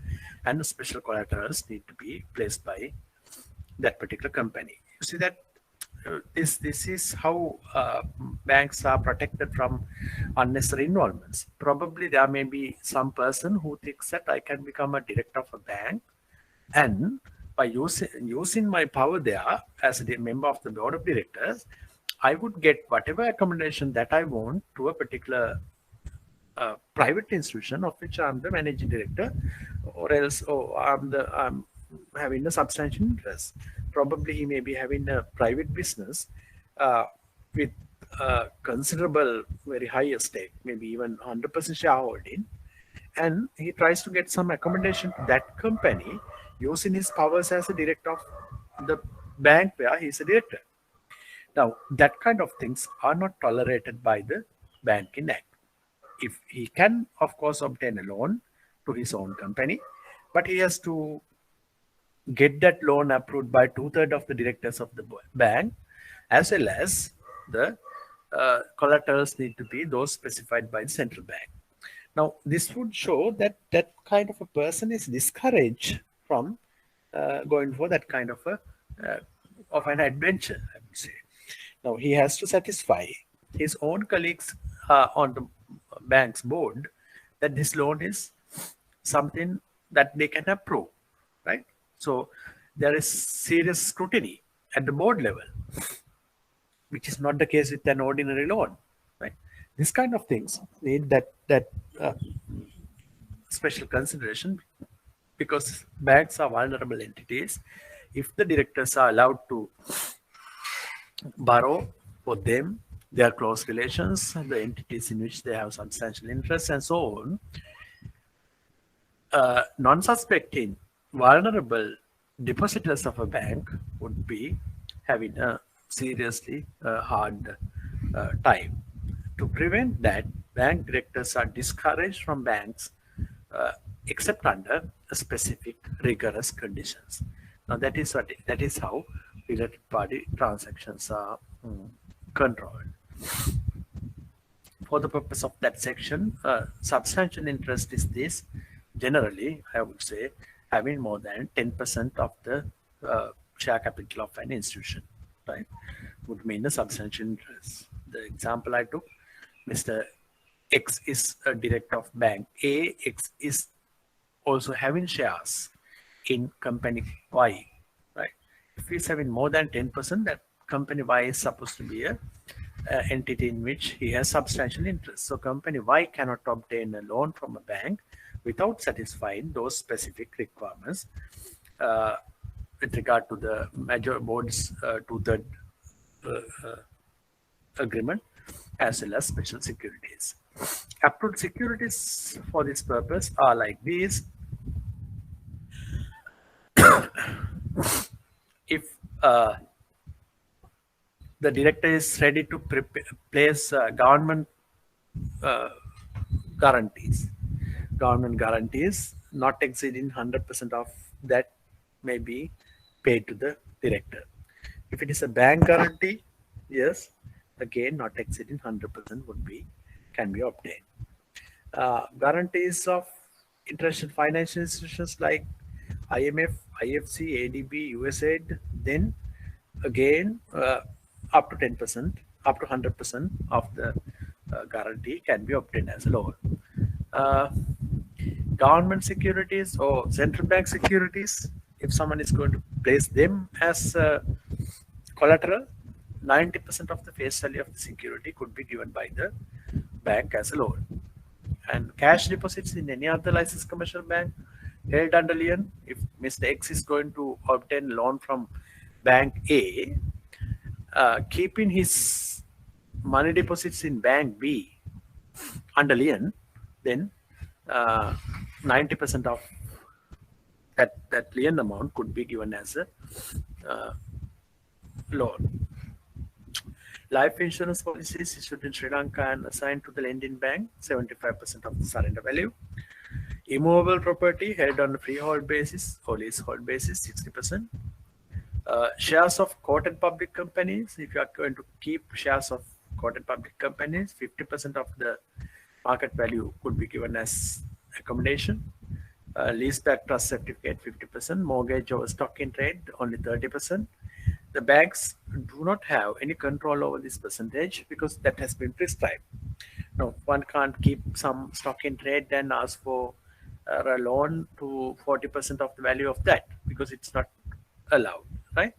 and the special collaterals need to be placed by that particular company. You see that this is how banks are protected from unnecessary involvements. Probably there may be some person who thinks that I can become a director of a bank, and by using my power there as a member of the board of directors, I would get whatever accommodation that I want to a particular private institution of which I'm the managing director, or else I'm having a substantial interest. Probably he may be having a private business with considerable, very high stake, maybe even 100% shareholding, and he tries to get some accommodation to that company using his powers as a director of the bank where he's a director. Now, that kind of things are not tolerated by the Banking Act. If he can, of course, obtain a loan to his own company, but he has to get that loan approved by two-thirds of the directors of the bank, as well as the collaterals need to be those specified by the central bank. Now, this would show that that kind of a person is discouraged from going for that kind of an adventure, I would say. Now, he has to satisfy his own colleagues on the bank's board that this loan is something that they can approve, right? So there is serious scrutiny at the board level, which is not the case with an ordinary loan, right? This kind of things need that special consideration because banks are vulnerable entities. If the directors are allowed to borrow for them, their close relations, the entities in which they have substantial interest, and so on, non-suspecting vulnerable depositors of a bank would be having a seriously hard time. To prevent that, bank directors are discouraged from banks uh, except under specific rigorous conditions. Now that is how related party transactions are controlled. For the purpose of that section, substantial interest is this. Generally, I would say having more than 10% of the share capital of an institution, right, would mean a substantial interest. The example I took, Mr. X is a director of bank A. X is also having shares in company Y, right? If he's having more than 10%, that company Y is supposed to be a entity in which he has substantial interest. So company Y cannot obtain a loan from a bank without satisfying those specific requirements uh, with regard to the major board's two-third agreement as well as special securities. Approved securities for this purpose are like these. If the director is ready to place government uh, guarantees, government guarantees not exceeding 100% of that may be paid to the director. If it is a bank guarantee, yes, again not exceeding 100% would be can be obtained. Guarantees of international financial institutions like IMF, IFC, ADB, USAID, then again up to 10%, up to 100% of the guarantee can be obtained as a loan. Uh, Government securities or central bank securities, if someone is going to place them as collateral, 90% of the face value of the security could be given by the bank as a loan. And cash deposits in any other licensed commercial bank held under lien, if Mr. X is going to obtain loan from bank A, keeping his money deposits in bank B under lien, then 90% of that lien amount could be given as a loan. Life insurance policies issued in Sri Lanka and assigned to the lending bank, 75% of the surrender value. Immovable property held on a freehold basis or leasehold basis, 60%. Shares of quoted public companies, if you are going to keep shares of quoted public companies, 50% of the market value could be given as accommodation. Leaseback trust certificate, 50%. Mortgage over stock in trade, only 30%. The banks do not have any control over this percentage because that has been prescribed. No, one can't keep some stock in trade and ask for a loan to 40% of the value of that because it's not allowed, right?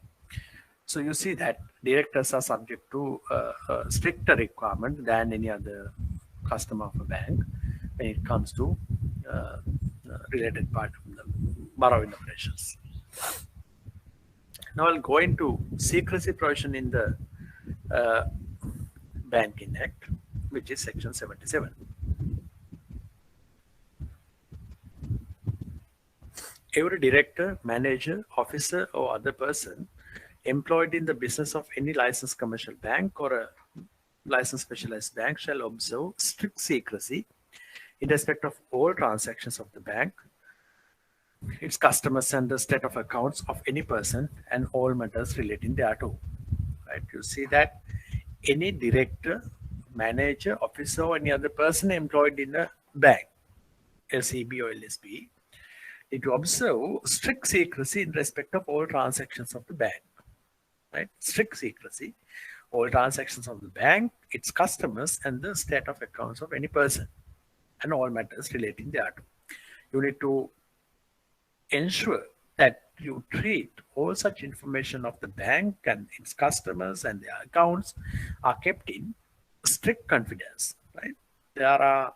So you see that directors are subject to a stricter requirement than any other customer of a bank when it comes to related part of the borrowing operations. Now I'll go into secrecy provision in the Banking Act, which is section 77. Every director, manager, officer, or other person employed in the business of any licensed commercial bank or a licensed specialized bank shall observe strict secrecy in respect of all transactions of the bank, its customers, and the state of accounts of any person and all matters relating thereto. Right? You see that any director, manager, officer, or any other person employed in a bank, LCB or LSB, need to observe strict secrecy in respect of all transactions of the bank. Right? Strict secrecy, all transactions of the bank, its customers, and the state of accounts of any person, and all matters relating thereto. You need to ensure that you treat all such information of the bank and its customers and their accounts are kept in strict confidence. Right? There are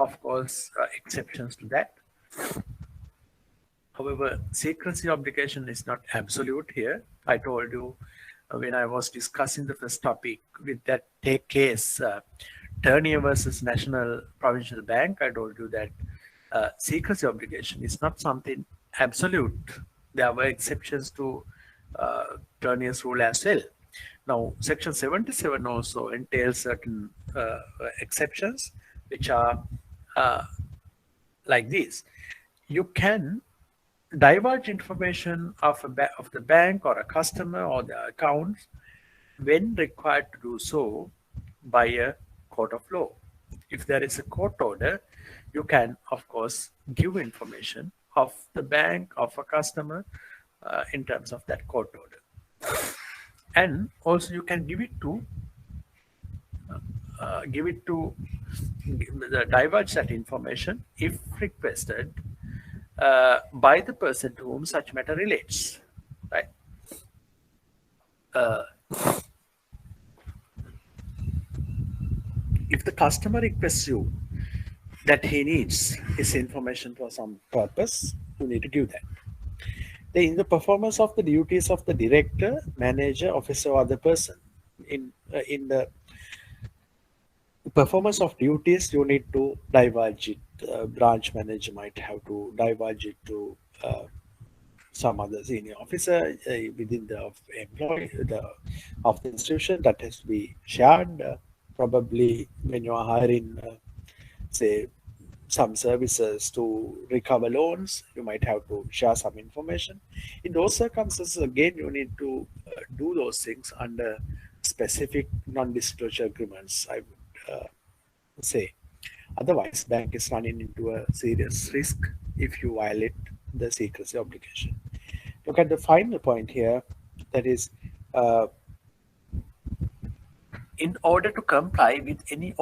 of course, exceptions to that. However, secrecy obligation is not absolute here. I told you when I was discussing the first topic with that take case, Turnier versus National Provincial Bank, I told you that secrecy obligation is not something absolute. There were exceptions to Turnier's rule as well. Now, Section 77 also entails certain exceptions, which are uh, like this. You can divulge information of of the bank or a customer or the accounts when required to do so by a court of law. If there is a court order, you can, of course, give information of the bank of a customer in terms of that court order, and also you can give it to divulge that information if requested by the person to whom such matter relates, right? Uh, if the customer requests you that he needs his information for some purpose, you need to give that. Then in the performance of the duties of the director, manager, officer, or other person, in the performance of duties, you need to divulge it. Branch manager might have to divulge it to some other senior officer within the employee of the institution. That has to be shared. Probably when you are hiring, say, some services to recover loans, you might have to share some information. In those circumstances, again, you need to do those things under specific non-disclosure agreements, I would say. Otherwise, bank is running into a serious risk if you violate the secrecy obligation. Look at the final point here, that is, in order to comply with any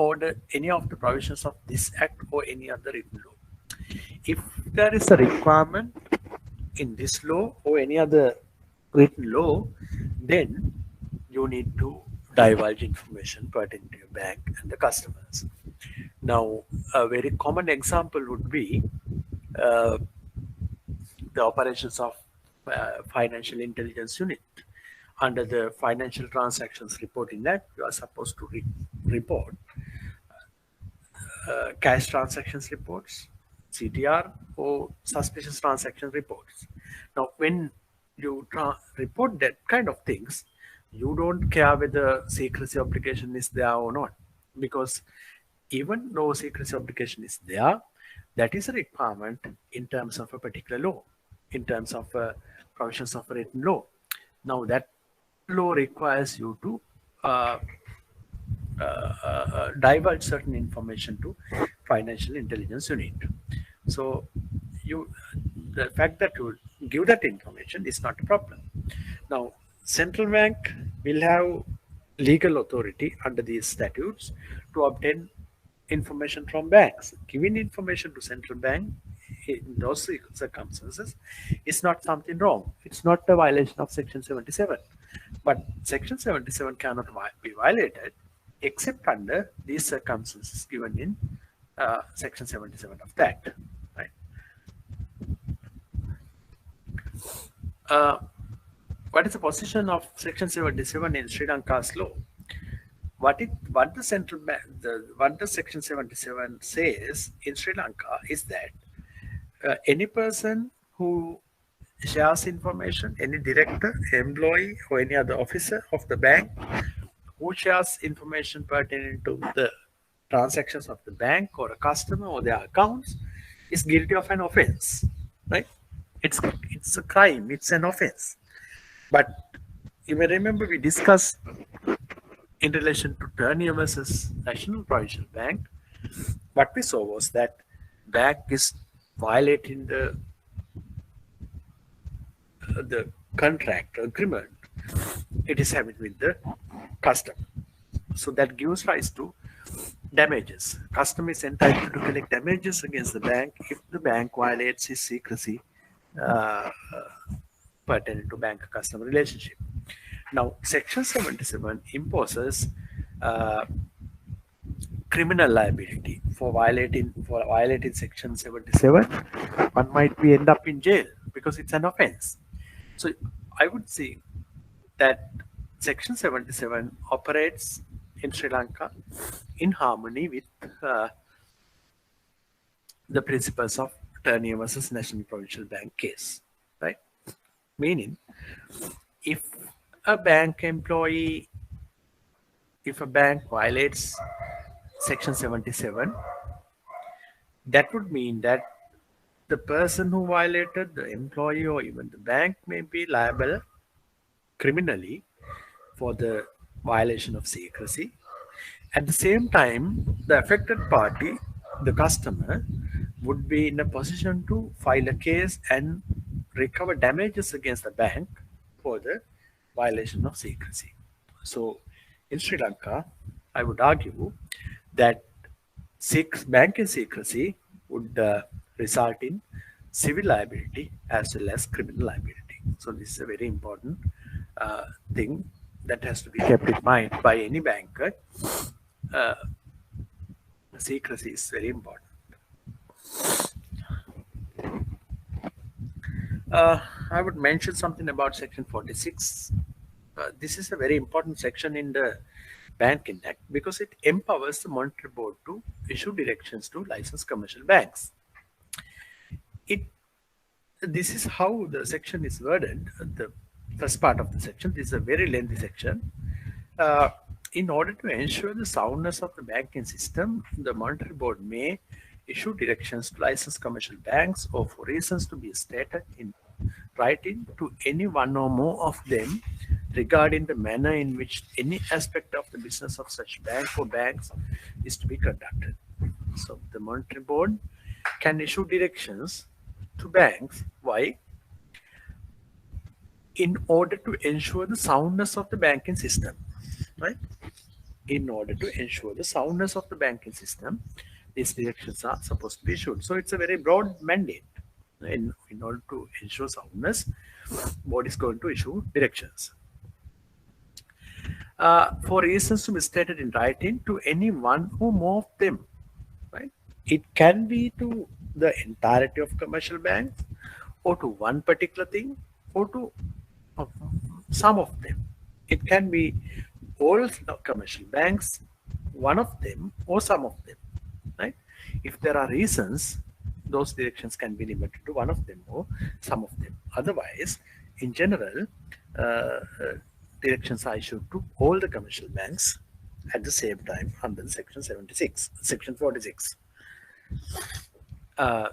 of the provisions of this act or any other written law, if there is a requirement in this law or any other written law, then you need to divulge information pertaining to your bank and the customers. Now, a very common example would be uh, the operations of financial intelligence unit. Under the Financial Transactions Reporting Act, you are supposed to report cash transactions reports, CTR, or suspicious transaction reports. Now, when you report that kind of things, you don't care whether secrecy obligation is there or not, because even though secrecy obligation is there, that is a requirement in terms of a particular law, in terms of provisions of a written law. Now, that law requires you to divulge certain information to financial intelligence unit. So you, the fact that you give that information is not a problem. Now, central bank will have legal authority under these statutes to obtain information from banks. Giving information to central bank in those circumstances is not something wrong. It's not a violation of Section 77. But Section 77 cannot be violated except under these circumstances given in Section 77 of the Act. Right? What is the position of Section 77 in Sri Lanka's law? What the central bank, what the Section 77 says in Sri Lanka is that any person who shares information, any director, employee, or any other officer of the bank who shares information pertaining to the transactions of the bank or a customer or their accounts is guilty of an offense, right? It's a crime, it's an offense. But you may remember we discussed in relation to Turnier versus National Provincial Bank, what we saw was that bank is violating the contract agreement it is having with the customer. So that gives rise to damages. Customer is entitled to collect damages against the bank if the bank violates his secrecy uh, pertaining to bank-customer relationship. Now, Section 77 imposes criminal liability for violating section 77. One might be end up in jail because it's an offense. So I would say that section 77 operates in Sri Lanka in harmony with uh, the principles of Turner versus National Provincial Bank case, right? Meaning, if a bank employee, if a bank violates section 77, that would mean that the person who violated, the employee or even the bank, may be liable criminally for the violation of secrecy. At the same time, the affected party, the customer, would be in a position to file a case and recover damages against the bank for the violation of secrecy. So, in Sri Lanka, I would argue that banking secrecy would result in civil liability as well as criminal liability. So, this is a very important thing that has to be kept in mind by any banker. uh, Secrecy is very important. I would mention something about section 46. This is a very important section in the Banking Act because it empowers the monetary board to issue directions to licensed commercial banks. It This is how the section is worded. The first part of the section, this is a very lengthy section. Uh, in order to ensure the soundness of the banking system, the monetary board may issue directions to licensed commercial banks or for reasons to be stated in writing to any one or more of them regarding the manner in which any aspect of the business of such bank or banks is to be conducted. So the monetary board can issue directions to banks. Why? In order to ensure the soundness of the banking system, right? In order to ensure the soundness of the banking system, these directions are supposed to be issued. So it's a very broad mandate. In order to ensure soundness, board is going to issue directions. For reasons to be stated in writing to any one or more of them, right? It can be to the entirety of commercial banks, or to one particular thing, or to uh, some of them. It can be all commercial banks, one of them, or some of them, right? If there are reasons, those directions can be limited to one of them or some of them. Otherwise, in general, uh, uh, directions are issued to all the commercial banks at the same time under section 76, section 46. Uh,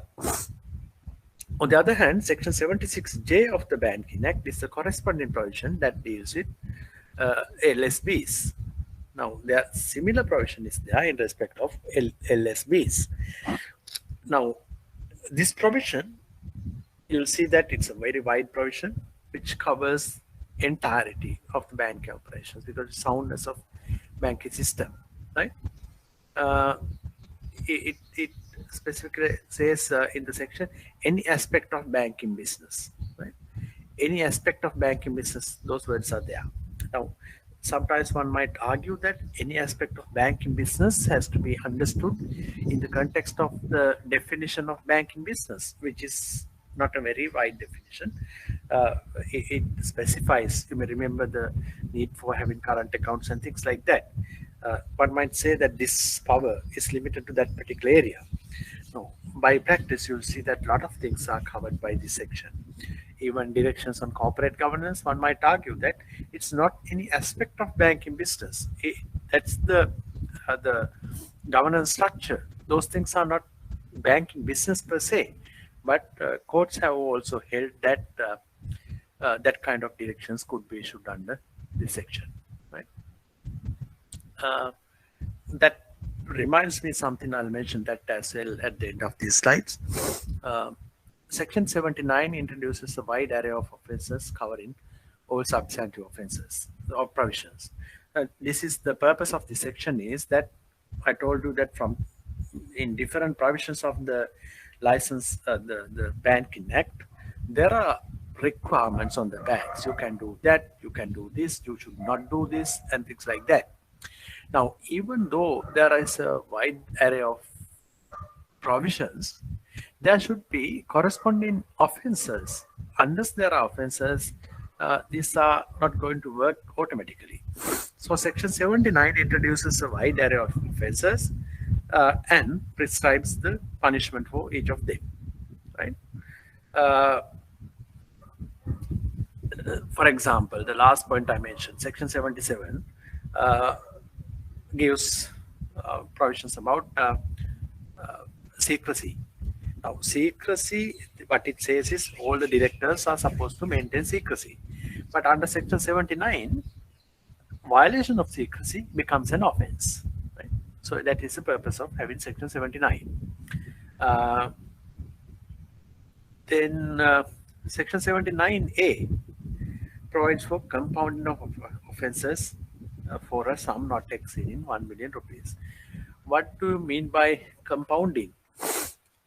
on the other hand, section 76J of the Banking Act is the corresponding provision that deals with LSBs. Now, there are similar provision is there in respect of LSBs. Now, this provision, you'll see that it's a very wide provision which covers entirety of the banking operations because the soundness of banking system, right? Uh, it specifically says in the section any aspect of banking business, right? Any aspect of banking business, those words are there. Now, sometimes one might argue that any aspect of banking business has to be understood in the context of the definition of banking business, which is not a very wide definition. It specifies, you may remember the need for having current accounts and things like that. One might say that this power is limited to that particular area. No, by practice, you'll see that a lot of things are covered by this section. Even directions on corporate governance, one might argue that it's not any aspect of banking business. That's the governance structure. Those things are not banking business per se, but courts have also held that that kind of directions could be issued under this section, right? Uh, that reminds me something. I'll mention that as well at the end of these slides. Uh, Section 79 introduces a wide array of offences covering all substantive offences or provisions. This is the purpose of this section is that I told you that from in different provisions of the license, the Banking Act, there are requirements on the banks. You can do that, you can do this, you should not do this, and things like that. Now, even though there is a wide array of provisions, there should be corresponding offenses. Unless there are offenses, these are not going to work automatically. So, Section 79 introduces a wide array of offenses and prescribes the punishment for each of them. Right? Uh, for example, the last point I mentioned, Section 77, uh, gives provisions about secrecy. Now, secrecy, what it says is all the directors are supposed to maintain secrecy. But under Section 79, violation of secrecy becomes an offense. Right? So that is the purpose of having Section 79. Uh, then Section 79A provides for compounding of offenses for a sum not exceeding 1 million rupees. What do you mean by compounding?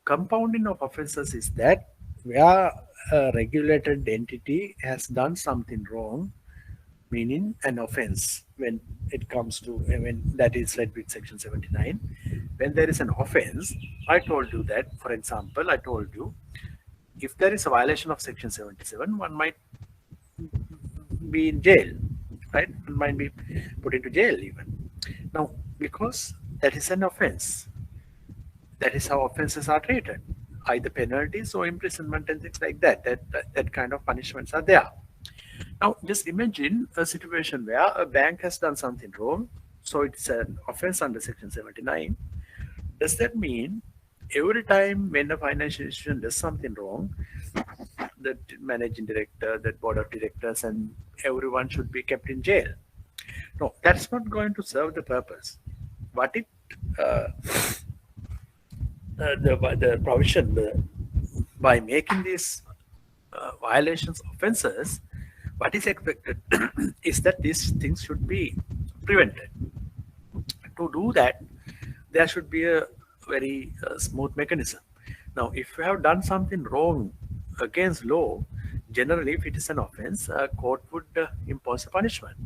Compounding of offenses is that where a regulated entity has done something wrong, meaning an offense, when it comes to, when that is said with Section 79, when there is an offense, I told you that, for example, I told you, if there is a violation of Section 77, one might be in jail, right? One might be put into jail even. Now, because that is an offense, that is how offenses are treated, either penalties or imprisonment and things like that. That kind of punishments are there. Now, just imagine a situation where a bank has done something wrong, so it's an offense under Section 79. Does that mean every time when a financial institution does something wrong, the managing director, the board of directors, and everyone should be kept in jail? No, that's not going to serve the purpose. What it uh, the provision by making these violations offenses, what is expected is that these things should be prevented. To do that, there should be a very smooth mechanism. Now, if you have done something wrong against law, generally, if it is an offense, a court would impose a punishment.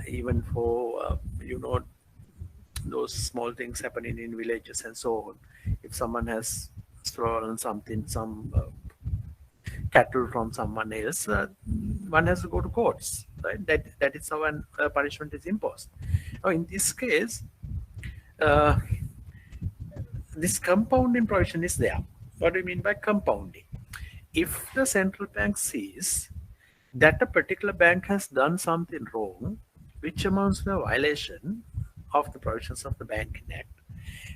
Even for those small things happening in villages and so on. If someone has stolen something, some cattle from someone else, one has to go to courts, right? That is how an punishment is imposed. Now, in this case, uh, this compounding provision is there. What do you mean by compounding? If the central bank sees that a particular bank has done something wrong, which amounts to a violation of the provisions of the Banking Act,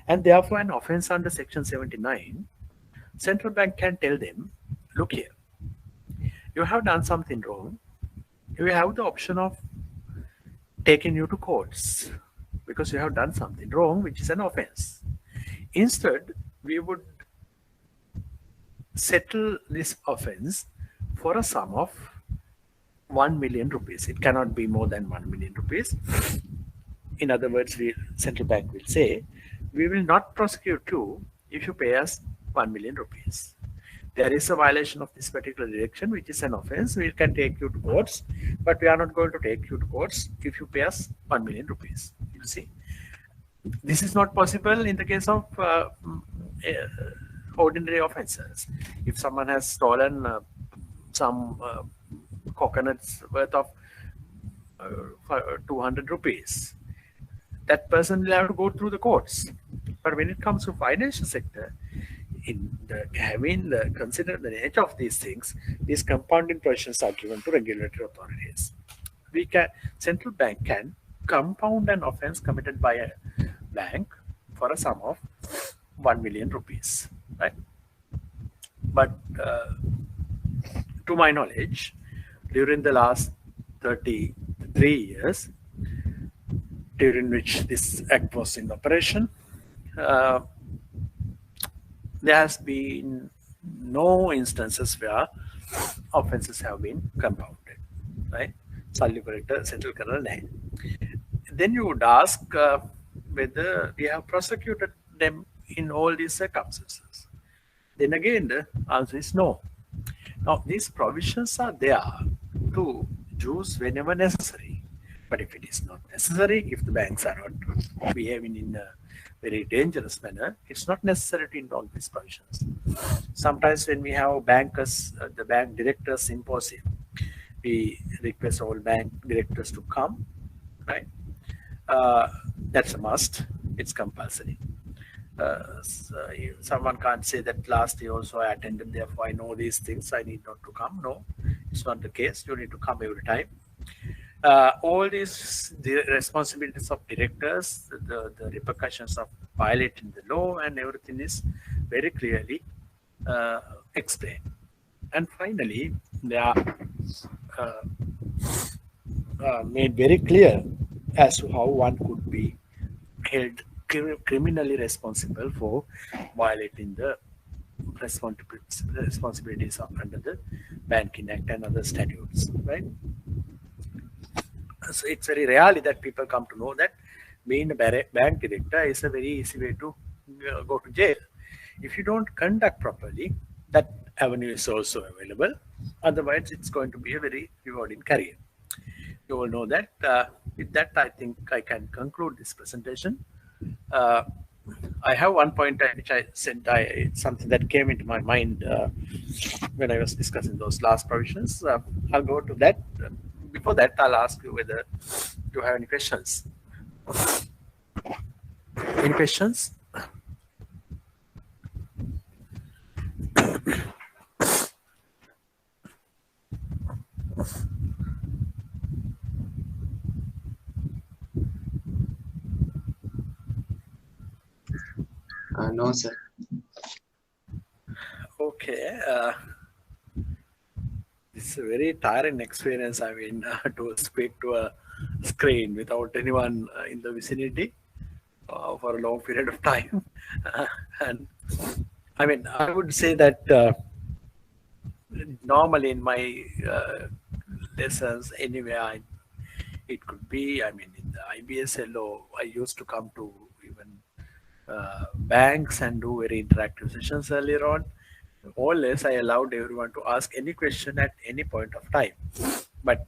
and therefore an offense under Section 79, central bank can tell them, look here, you have done something wrong. You have the option of taking you to courts because you have done something wrong, which is an offense. Instead, we would settle this offense for a sum of 1 million rupees. It cannot be more than 1 million rupees. In other words, central bank will say, we will not prosecute you if you pay us 1 million rupees. There is a violation of this particular direction, which is an offense. We can take you to courts, but we are not going to take you to courts if you pay us 1 million rupees. You see, this is not possible in the case of ordinary offenses. If someone has stolen some coconuts worth of 200 rupees, that person will have to go through the courts. But when it comes to financial sector, consider the nature of these things, these compounding provisions are given to regulatory authorities. Central bank can compound an offense committed by a bank for a sum of 1 million rupees, right? But to my knowledge, during the last 33 years, during which this act was in operation, there has been no instances where offenses have been compounded, right? Central kernel 9. Then you would ask whether we have prosecuted them in all these circumstances. Then again, the answer is no. Now, these provisions are there to use whenever necessary. But if it is not necessary, if the banks are not behaving in a very dangerous manner, it's not necessary to involve these provisions. Sometimes when we have bankers, the bank directors symposium, we request all bank directors to come, right? That's a must. It's compulsory. Someone can't say that last year also I attended, therefore I know these things, I need not to come. No, it's not the case. You need to come every time. All these the responsibilities of directors, the repercussions of violating the law and everything is very clearly uh, explained. And finally, they are uh, made very clear as to how one could be held criminally responsible for violating the responsibilities of under the Banking Act and other statutes, right? So it's very rarely that people come to know that being a bank director is a very easy way to go to jail. If you don't conduct properly, that avenue is also available. Otherwise, it's going to be a very rewarding career. You will know that. With that, I think I can conclude this presentation. Uh, I have one point which I said, it's something that came into my mind when I was discussing those last provisions. I'll go to that. Before that, I'll ask you whether you have any questions. Any questions? No, sir. Okay. It's a very tiring experience. I mean, to speak to a screen without anyone in the vicinity for a long period of time. And I mean, I would say that normally in my lessons, anywhere it could be, I mean, in the IBSLO, I used to come to even banks and do very interactive sessions earlier on. More or less, I allowed everyone to ask any question at any point of time. But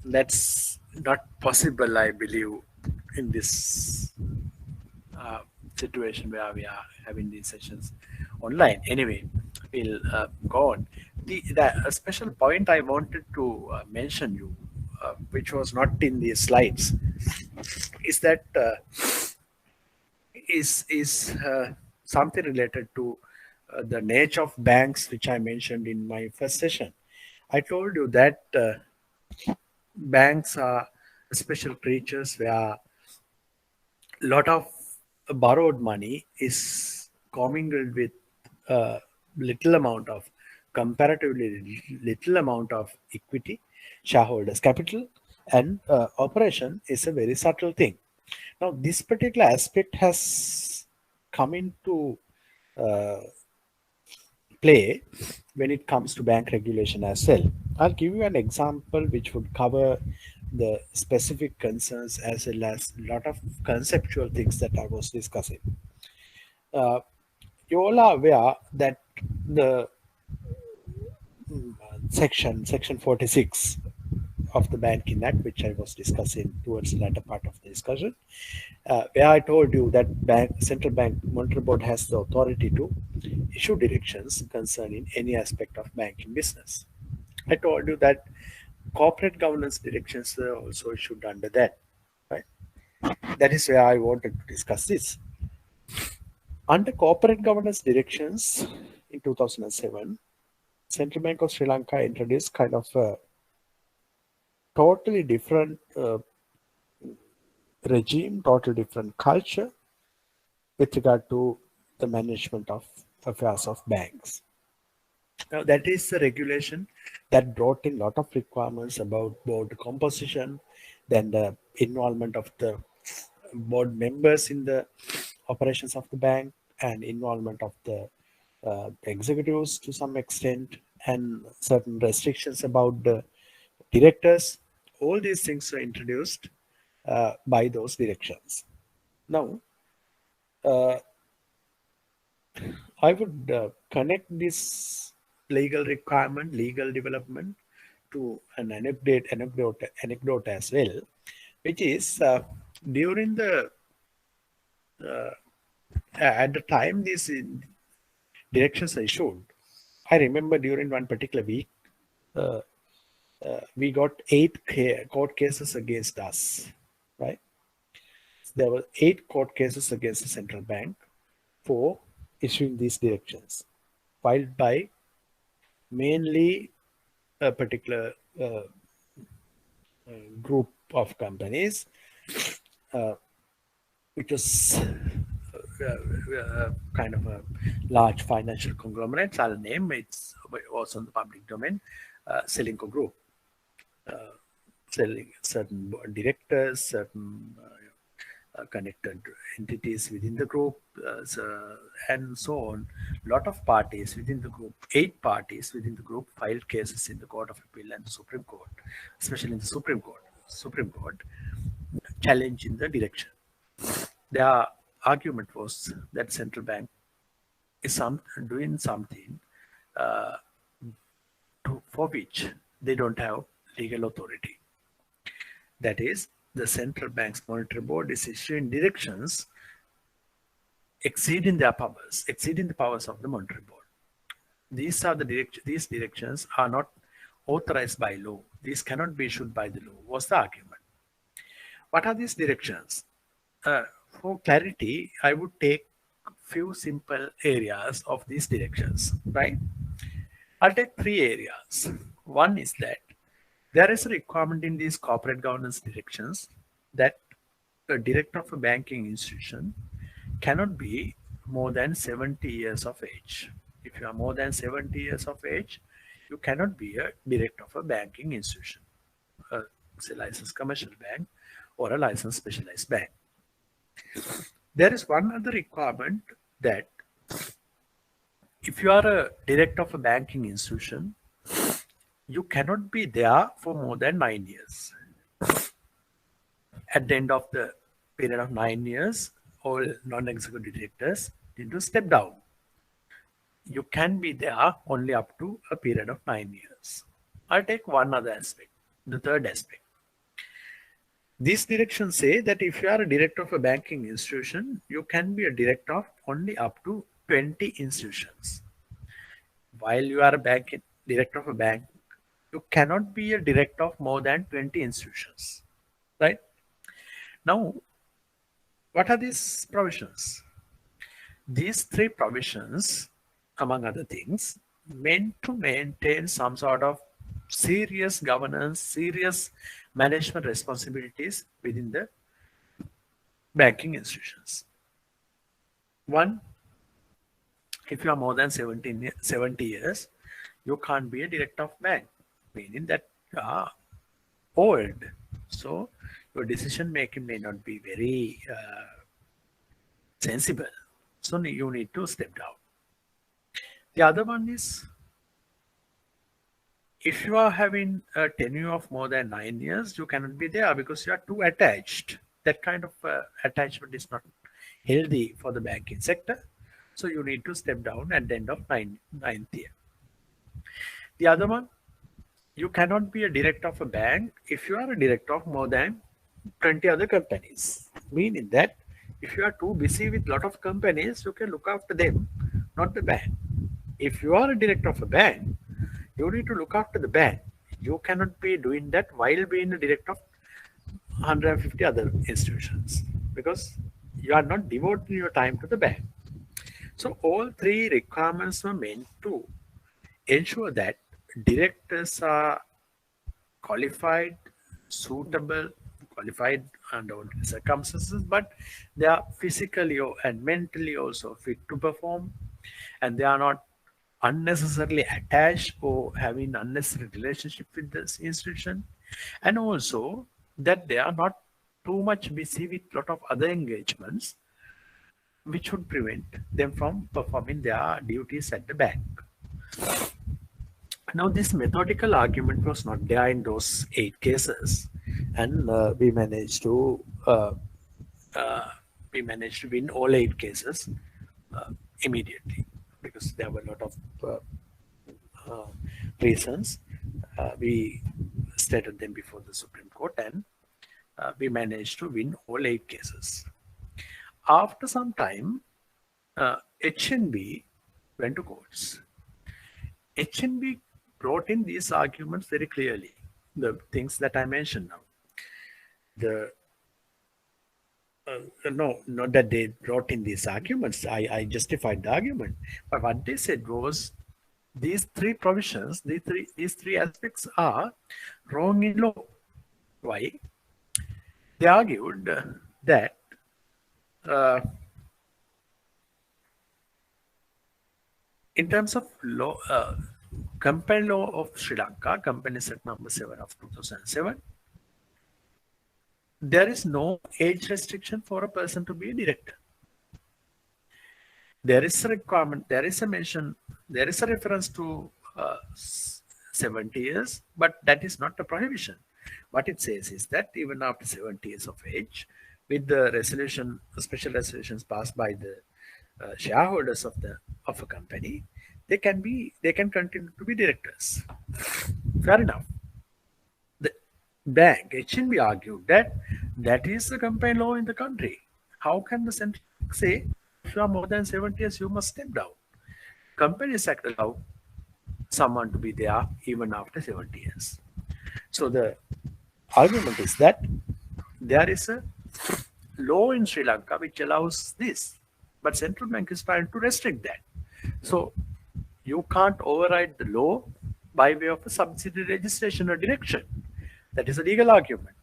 that's not possible, I believe, in this uh, situation where we are having these sessions online. Anyway, we'll go on. A special point I wanted to mention you, which was not in the slides, is that something related to the nature of banks, which I mentioned in my first session. I told you that banks are special creatures where lot of borrowed money is commingled with a little amount of comparatively little amount of equity, shareholders capital, and operation is a very subtle thing. Now this particular aspect has come into uh, play when it comes to bank regulation as well. I'll give you an example which would cover the specific concerns as well as a lot of conceptual things that I was discussing. Uh, you all are aware that the section 46 of the Banking Act, which I was discussing towards the latter part of the discussion, where I told you that central bank monetary board has the authority to issue directions concerning any aspect of banking business. I told you that corporate governance directions are also issued under that. Right? That is where I wanted to discuss this. Under corporate governance directions in 2007, Central Bank of Sri Lanka introduced kind of a totally different regime, totally different culture with regard to the management of affairs of banks. Now, that is the regulation that brought in a lot of requirements about board composition, then the involvement of the board members in the operations of the bank, and involvement of the executives to some extent, and certain restrictions about the directors. All these things are introduced by those directions. Now, uh, I would connect this legal requirement, legal development to an anecdote as well. which is during the at the time these directions are issued. I remember during one particular week, uh, we got court cases against us, right? There were 8 court cases against the central bank for issuing these directions, filed by mainly a particular group of companies, which was kind of a large financial conglomerate. I'll name it's also in the public domain, Selinco Group, selling certain directors, certain connected entities within the group, and so on. Lot of parties within the group, 8 parties within the group filed cases in the Court of Appeal and the Supreme Court, especially in the Supreme Court. Supreme Court challenging the direction. Their argument was that central bank is doing something for which they don't have legal authority. That is, the central bank's monetary board is issuing directions exceeding their powers, exceeding the powers of the monetary board. These directions are not authorized by law. These cannot be issued by the law, was the argument. What are these directions? For clarity, I would take few simple areas of these directions, right? I'll take 3 areas. One is that there is a requirement in these corporate governance directions that a director of a banking institution cannot be more than 70 years of age. If you are more than 70 years of age, you cannot be a director of a banking institution, say licensed commercial bank or a licensed specialized bank. There is one other requirement that if you are a director of a banking institution, you cannot be there for more than 9 years. At the end of the period of 9 years, all non-executive directors need to step down. You can be there only up to a period of 9 years. I'll take one other aspect, the third aspect. These directions say that if you are a director of a banking institution, you can be a director of only up to 20 institutions. While you are a director of a bank, you cannot be a director of more than 20 institutions, right? Now, what are these provisions? These 3 provisions, among other things, meant to maintain some sort of serious governance, serious management responsibilities within the banking institutions. One, if you are more than 70 years, you can't be a director of bank, meaning that you are old. So your decision making may not be very sensible. So you need to step down. The other one is if you are having a tenure of more than 9 years, you cannot be there because you are too attached. That kind of attachment is not healthy for the banking sector. So you need to step down at the end of ninth year. The other one, you cannot be a director of a bank if you are a director of more than 20 other companies. Meaning that if you are too busy with lot of companies, you can look after them, not the bank. If you are a director of a bank, you need to look after the bank. You cannot be doing that while being a director of 150 other institutions because you are not devoting your time to the bank. So all 3 requirements were meant to ensure that directors are qualified, suitable, qualified under ordinary circumstances, but they are physically and mentally also fit to perform, and they are not unnecessarily attached or having unnecessary relationship with this institution, and also that they are not too much busy with lot of other engagements which would prevent them from performing their duties at the bank. Now, this methodical argument was not there in those 8 cases, and we managed to win all 8 cases immediately because there were a lot of uh, reasons. We stated them before the Supreme Court, and we managed to win all 8 cases. After some time, HNB went to courts. HNB brought in these arguments very clearly, the things that I mentioned now. The no, not that they brought in these arguments. I justified the argument, but what they said was these three provisions, these three aspects are wrong in law. Why? They argued that uh, in terms of law, company law of Sri Lanka, Company Act number 7 of 2007, there is no age restriction for a person to be a director. There is a requirement, there is a mention, there is a reference to 70 years, but that is not a prohibition. What it says is that even after 70 years of age, with the resolution, special resolutions passed by the shareholders of a company, they can continue to be directors. Fair enough. The bank, HNB argued that that is the company law in the country. How can the central bank say if you are more than 70 years, you must step down? Companies Act allow someone to be there even after 70 years. So the argument is that there is a law in Sri Lanka which allows this, but central bank is trying to restrict that. So you can't override the law by way of a subsidiary registration or direction. That is a legal argument.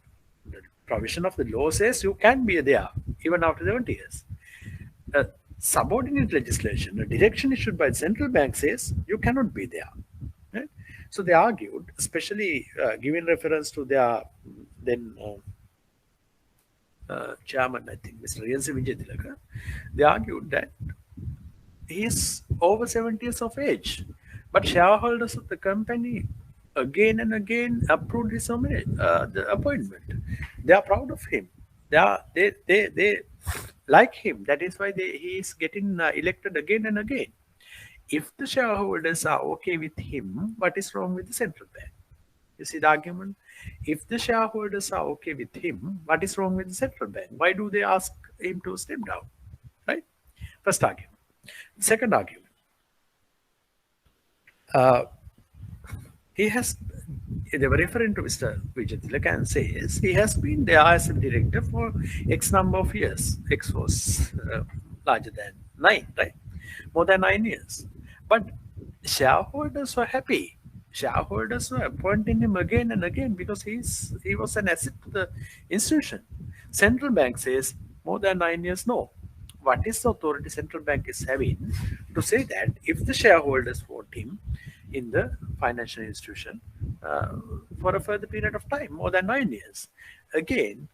The provision of the law says you can be there even after 70 years. A subordinate legislation, a direction issued by the central bank says you cannot be there. Right? So they argued, especially giving reference to their then chairman, I think, Mr. Riyansi Vijaytilaka, they argued that he is over 70 years of age, but shareholders of the company again and again approved his the appointment. They are proud of him. They like him. That is why he is getting elected again and again. If the shareholders are okay with him, what is wrong with the central bank? You see the argument? If the shareholders are okay with him, what is wrong with the central bank? Why do they ask him to step down? Right? First argument. Second argument. He has, they were referring to Mr. Vijay and says he has been there as a director for X number of years. X was larger than 9, right? More than 9 years. But shareholders were happy. Shareholders were appointing him again and again because he was an asset to the institution. Central bank says more than 9 years, no. What is the authority central bank is having to say that if the shareholders vote him in the financial institution for a further period of time, more than 9 years? Again,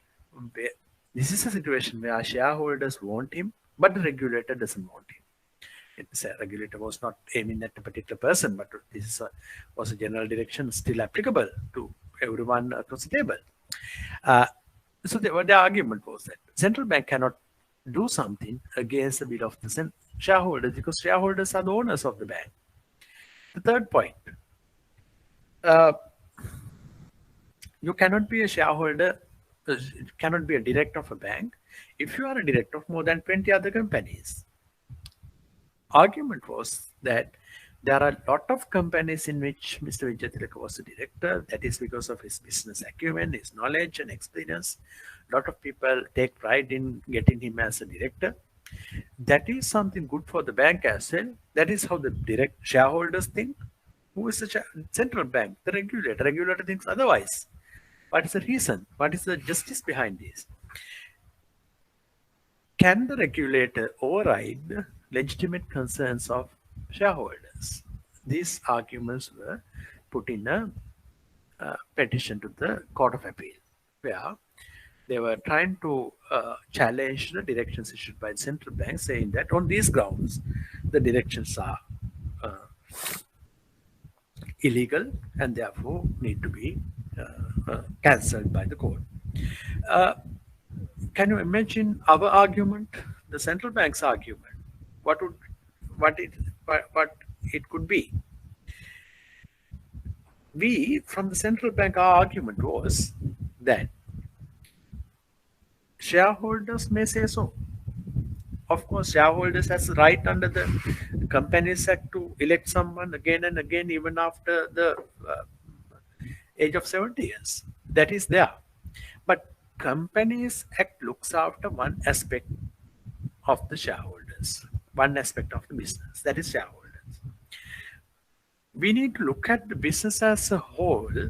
this is a situation where shareholders want him, but the regulator doesn't want him. The regulator was not aiming at a particular person, but this was a general direction still applicable to everyone across the table. So the argument was that central bank cannot do something against the will of the shareholders because shareholders are the owners of the bank. The third point, you cannot be a shareholder, cannot be a director of a bank if you are a director of more than 20 other companies. Argument was that there are a lot of companies in which Mr. Vijay was a director. That is because of his business acumen, his knowledge and experience. A lot of people take pride in getting him as a director. That is something good for the bank as well. That is how the direct shareholders think. Who is the central bank? The regulator. Regulator thinks otherwise. What is the reason? What is the justice behind this? Can the regulator override legitimate concerns of shareholders? These arguments were put in a petition to the Court of Appeal, where they were trying to challenge the directions issued by the central bank, saying that on these grounds, the directions are illegal and therefore need to be cancelled by the court. Can you imagine our argument, the central bank's argument? What it could be? We from the central bank, our argument was that shareholders may say so. Of course, shareholders has the right under the Companies Act to elect someone again and again, even after the uh, age of 70 years. That is there. But Companies Act looks after one aspect of the shareholders, one aspect of the business, that is shareholders. We need to look at the business as a whole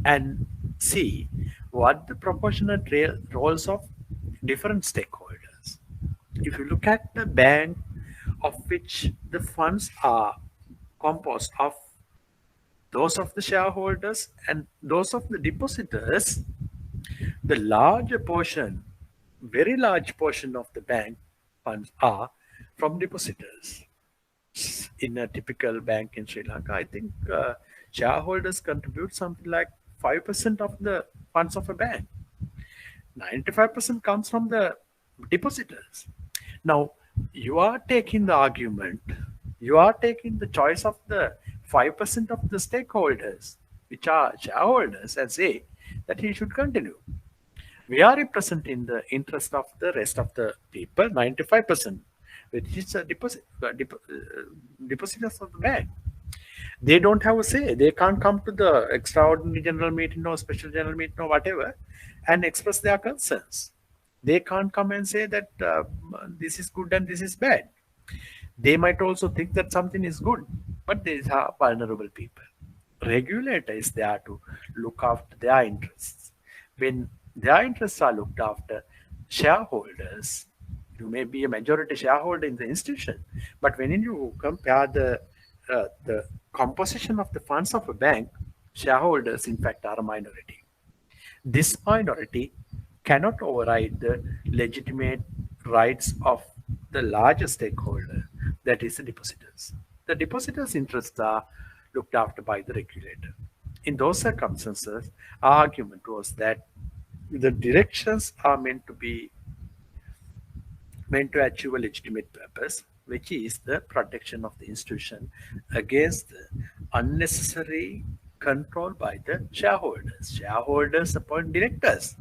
and see what the proportionate roles of different stakeholders. If you look at the bank, of which the funds are composed of those of the shareholders and those of the depositors, the larger portion, very large portion of the bank funds are from depositors. In a typical bank in Sri Lanka, I think shareholders contribute something like 5% of the funds of a bank. 95% comes from the depositors. Now, you are taking the argument, you are taking the choice of the 5% of the stakeholders, which are shareholders, and say that he should continue. We are representing the interest of the rest of the people, 95%, which is a depositors of the bank. They don't have a say. They can't come to the extraordinary general meeting or special general meeting or whatever and express their concerns. They can't come and say that this is good and this is bad. They might also think that something is good, but these are vulnerable people. Regulator is there to look after their interests. When their interests are looked after, shareholders, you may be a majority shareholder in the institution, but when you compare the composition of the funds of a bank, shareholders in fact are a minority. This minority cannot override the legitimate rights of the larger stakeholder, that is the depositors. The depositors' interests are looked after by the regulator. In those circumstances, our argument was that the directions are meant to achieve a legitimate purpose, which is the protection of the institution against the unnecessary control by the shareholders. Shareholders appoint directors.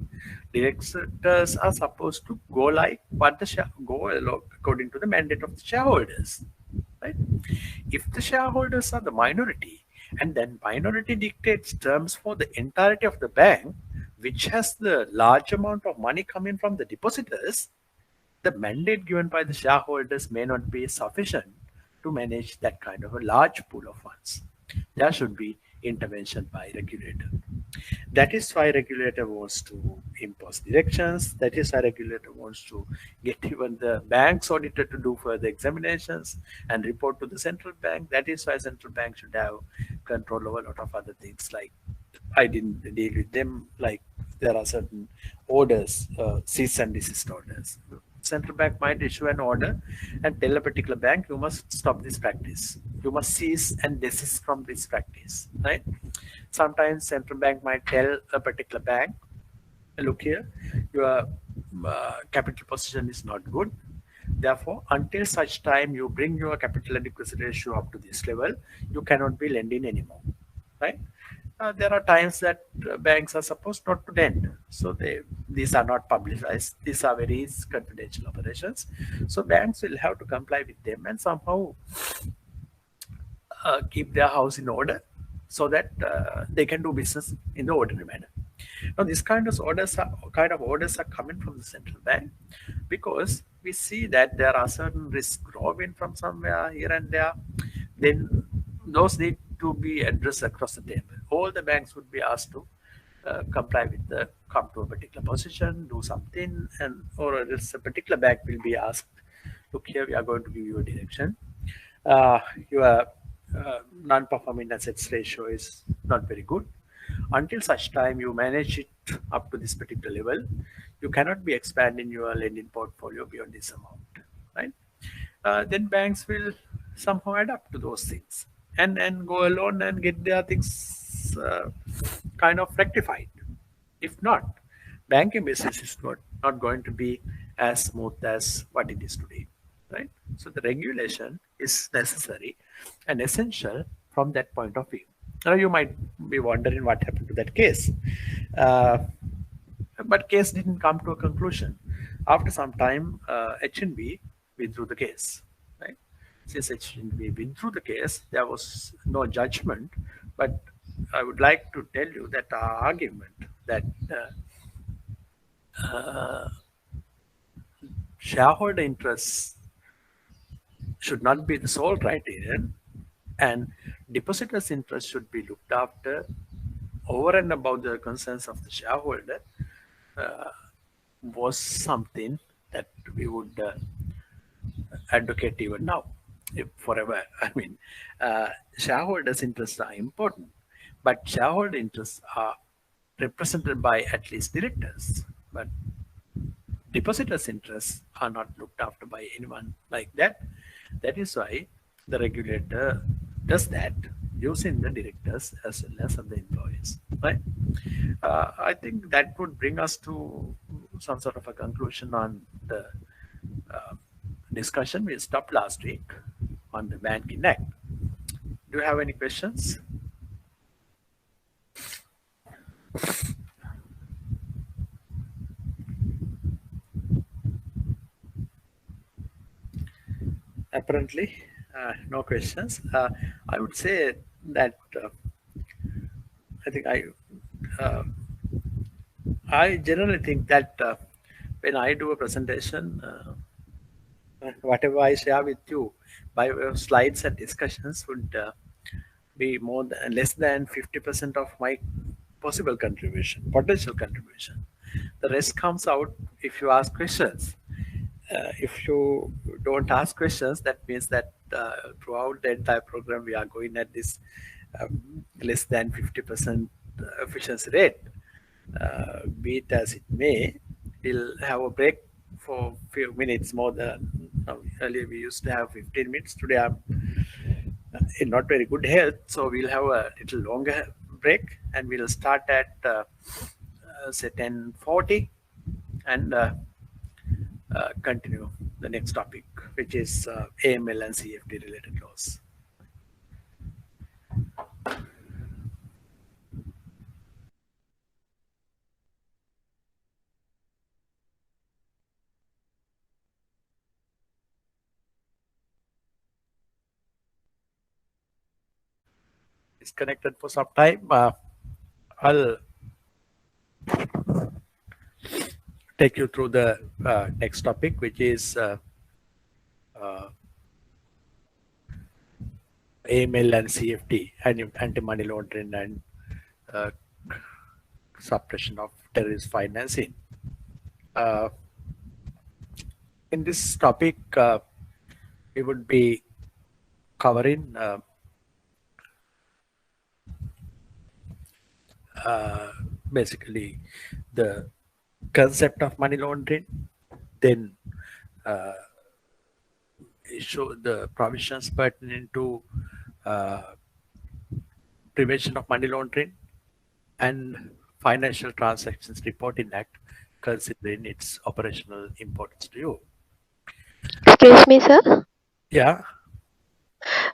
Directors are supposed to go like what go along according to the mandate of the shareholders. Right? If the shareholders are the minority, and then minority dictates terms for the entirety of the bank, which has the large amount of money coming from the depositors, the mandate given by the shareholders may not be sufficient to manage that kind of a large pool of funds. There should be intervention by regulator. That is why regulator wants to impose directions. That is why regulator wants to get even the bank's auditor to do further examinations and report to the central bank. That is why central bank should have control over a lot of other things, like I didn't deal with them. Like there are certain orders, cease and desist orders. Central bank might issue an order and tell a particular bank, you must stop this practice. You must cease and desist from this practice, right? Sometimes central bank might tell a particular bank, look here, your capital position is not good. Therefore, until such time you bring your capital adequacy ratio up to this level, you cannot be lending anymore, right? There are times that banks are supposed not to lend, so these are not publicized. These are very confidential operations. So banks will have to comply with them and somehow keep their house in order so that they can do business in the ordinary manner. Now, these kind of orders are coming from the central bank because we see that there are certain risks growing from somewhere here and there. Then those need to be addressed across the table. All the banks would be asked to comply with the come to a particular position, do something, and or else a particular bank will be asked, look here, we are going to give you a direction. Your non-performing assets ratio is not very good. Until such time you manage it up to this particular level, you cannot be expanding your lending portfolio beyond this amount, right? Then banks will somehow adapt to those things and go alone and get their things kind of rectified. If not, banking business is not going to be as smooth as what it is today, right? So the regulation is necessary and essential from that point of view. Now you might be wondering what happened to that case. Uh, but case didn't come to a conclusion. After some time, H&B withdrew the case, right? Since H&B withdrew the case, there was no judgment. But I would like to tell you that our argument that shareholder interests should not be the sole criterion, and depositors' interest should be looked after over and above the concerns of the shareholder, was something that we would advocate even now, if forever. I mean, shareholders' interests are important, but shareholder interests are represented by at least directors. But depositors' interests are not looked after by anyone like that. That is why the regulator does that using the directors as well as the employees. Right? I think that would bring us to some sort of a conclusion on the uh, discussion we stopped last week on the Banking Act. Do you have any questions? Apparently, no questions. I would say that I think uh, I generally think that when I do a presentation, whatever I share with you by way of slides and discussions would be more than less than 50% of my possible contribution, potential contribution. The rest comes out if you ask questions. If you don't ask questions, that means that throughout the entire program we are going at this less than 50% efficiency rate. Be it as it may, we'll have a break for few minutes more than earlier we used to have 15 minutes. Today I'm in not very good health, so we'll have a little longer break and we'll start at say 10:40 and continue the next topic, which is AML and CFD related laws. Disconnected for some time. I'll take you through the next topic, which is AML and CFD, and anti-money laundering and uh, suppression of terrorist financing. Uh, in this topic, we would be covering basically the concept of money laundering, then show the provisions pertinent to uh, prevention of money laundering and Financial Transactions Reporting Act, considering its operational importance to you. Excuse me, sir. Yeah.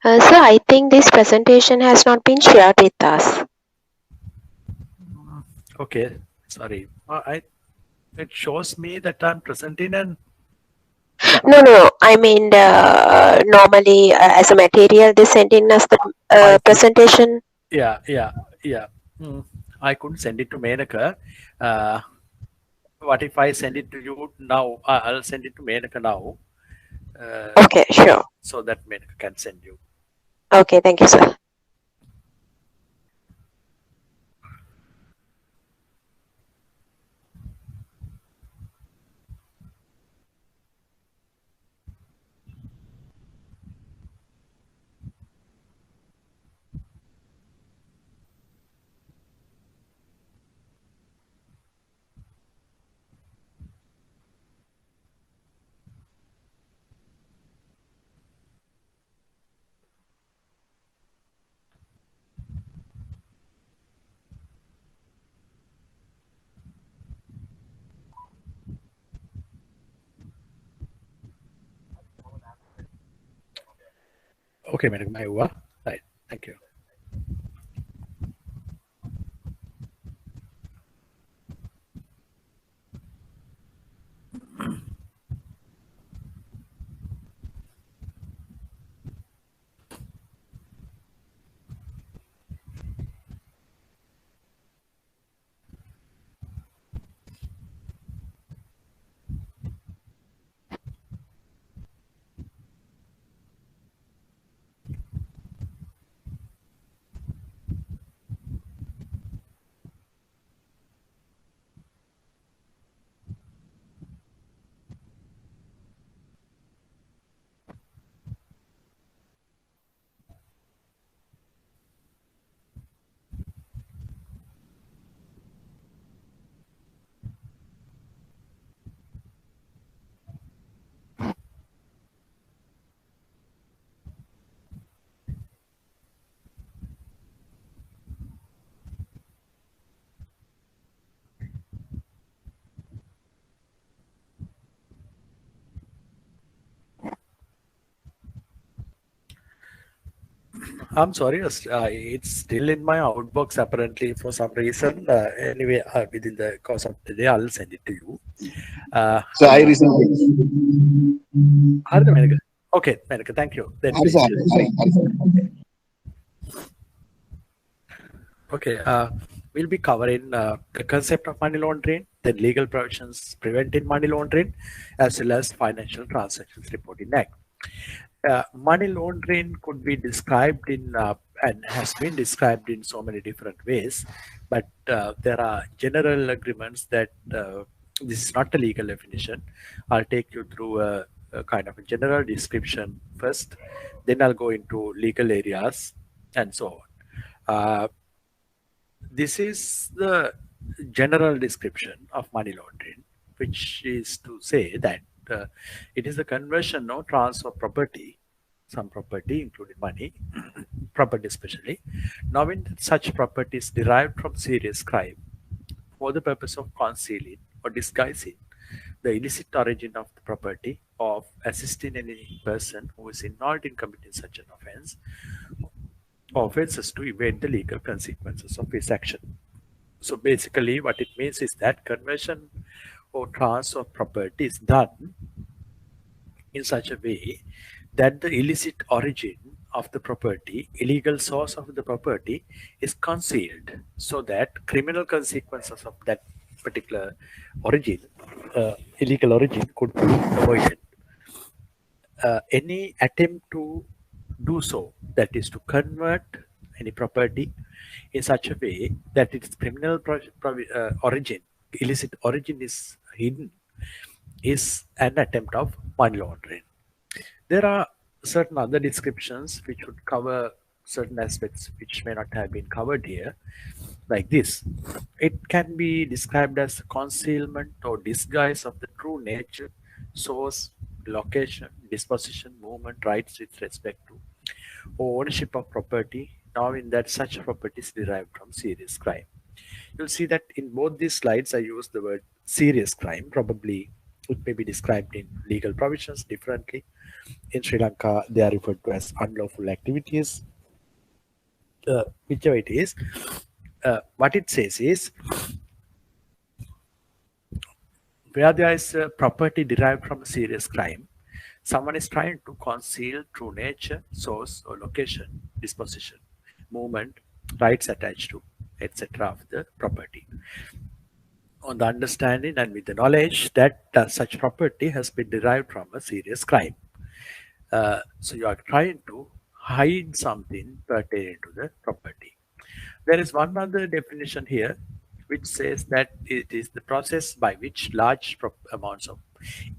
Sir, I think this presentation has not been shared with us. Okay. Sorry. It shows me that I'm presenting and yeah. No. I mean, normally as a material, they send in us the presentation. Yeah. I couldn't send it to Menaka. What if I send it to you now? I'll send it to Menaka now. Okay, sure. So that Menaka can send you. Okay, thank you, sir. Okay, Madam Iowa. Right. Thank you. I'm sorry, it's still in my outbox apparently for some reason. Anyway, within the course of the day, I'll send it to you. So I received it. Harita Menaka. Okay, Menaka, thank you. Then Harisa, please. Harisa. Okay, we'll be covering the concept of money laundering, then legal provisions preventing money laundering, as well as Financial Transactions Reporting Act. Money laundering could be described in and has been described in so many different ways, but there are general agreements that this is not a legal definition. I'll take you through a kind of a general description first, then I'll go into legal areas and so on. This is the general description of money laundering, which is to say that it is the conversion or transfer of property, some property including money, property especially, knowing that such property is derived from serious crime for the purpose of concealing or disguising the illicit origin of the property, of assisting any person who is involved in committing such an offense, offenses to evade the legal consequences of his action. So basically, what it means is that conversion or transfer of property is done in such a way that the illicit origin of the property, illegal source of the property, is concealed so that criminal consequences of that particular origin, illegal origin, could be avoided. Any attempt to do so, that is to convert any property in such a way that its criminal origin, illicit origin is hidden, is an attempt of money laundering. There are certain other descriptions which would cover certain aspects which may not have been covered here, like this. It can be described as concealment or disguise of the true nature, source, location, disposition, movement, rights with respect to ownership of property, knowing that such property is derived from serious crime. You'll see that in both these slides, I use the word serious crime. Probably it may be described in legal provisions differently. In Sri Lanka, they are referred to as unlawful activities. Whichever it is, what it says is where there is a property derived from a serious crime, someone is trying to conceal true nature, source, or location, disposition, movement, rights attached to, etc. of the property, on the understanding and with the knowledge that such property has been derived from a serious crime. So you are trying to hide something pertaining to the property. There is one other definition here which says that it is the process by which large amounts of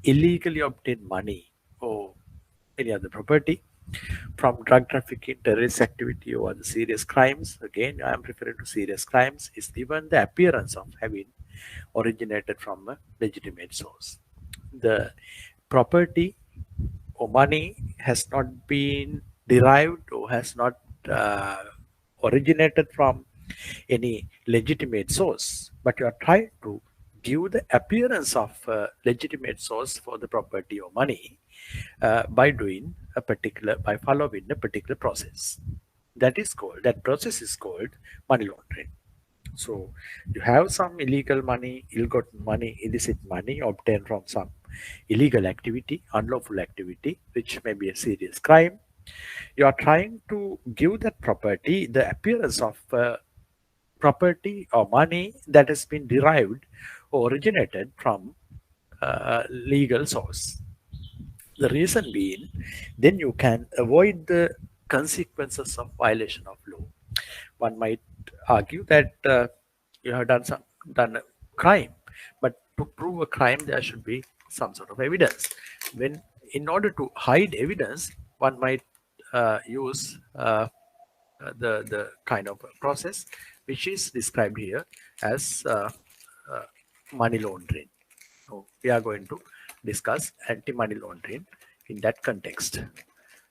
illegally obtained money or any other property from drug trafficking, terrorist activity, or other serious crimes, again I am referring to serious crimes, is given the appearance of having originated from a legitimate source. The property or money has not been derived or has not uh, originated from any legitimate source, but you are trying to give the appearance of a legitimate source for the property or money by doing a particular, by following a particular process. That process is called money laundering. So you have some illegal money, ill-gotten money, illicit money obtained from some illegal activity, unlawful activity, which may be a serious crime. You are trying to give that property the appearance of property or money that has been derived or originated from legal source. The reason being, then you can avoid the consequences of violation of law. One might argue that you have done a crime, but to prove a crime, there should be some sort of evidence. When, in order to hide evidence, one might use the kind of process which is described here as uh, money laundering. So we are going to discuss anti-money laundering in that context.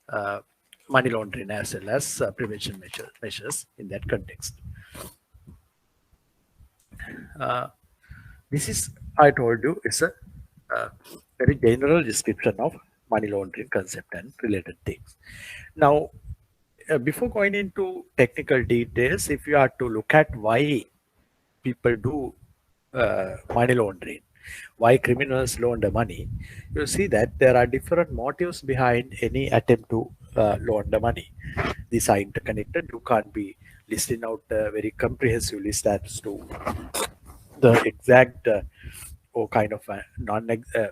Uh, Money laundering as well as prevention measures in that context. This is, I told you, is a very general description of money laundering concept and related things. Now, before going into technical details, if you are to look at why people do money laundering, why criminals launder money, you see that there are different motives behind any attempt to launder money. These are interconnected. You can't be listing out a very comprehensive list as to the exact or kind of a non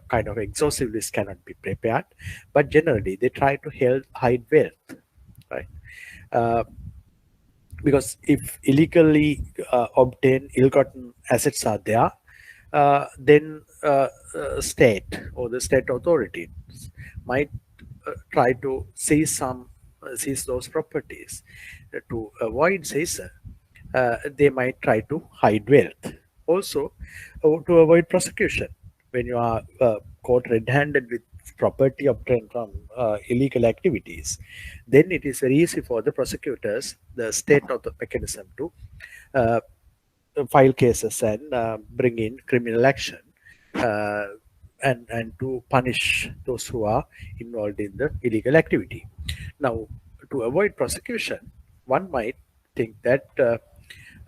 kind of exhaustive list cannot be prepared, but generally they try to hide wealth, right? Uh, because if illegally obtained ill-gotten assets are there, then state or the state authorities might try to seize those properties. To avoid seizure, they might try to hide wealth. Also, to avoid prosecution, when you are caught red-handed with property obtained from illegal activities, then it is very easy for the prosecutors, the state of the mechanism to uh, file cases and bring in criminal action, uh, and to punish those who are involved in the illegal activity. Now, to avoid prosecution, one might think that uh,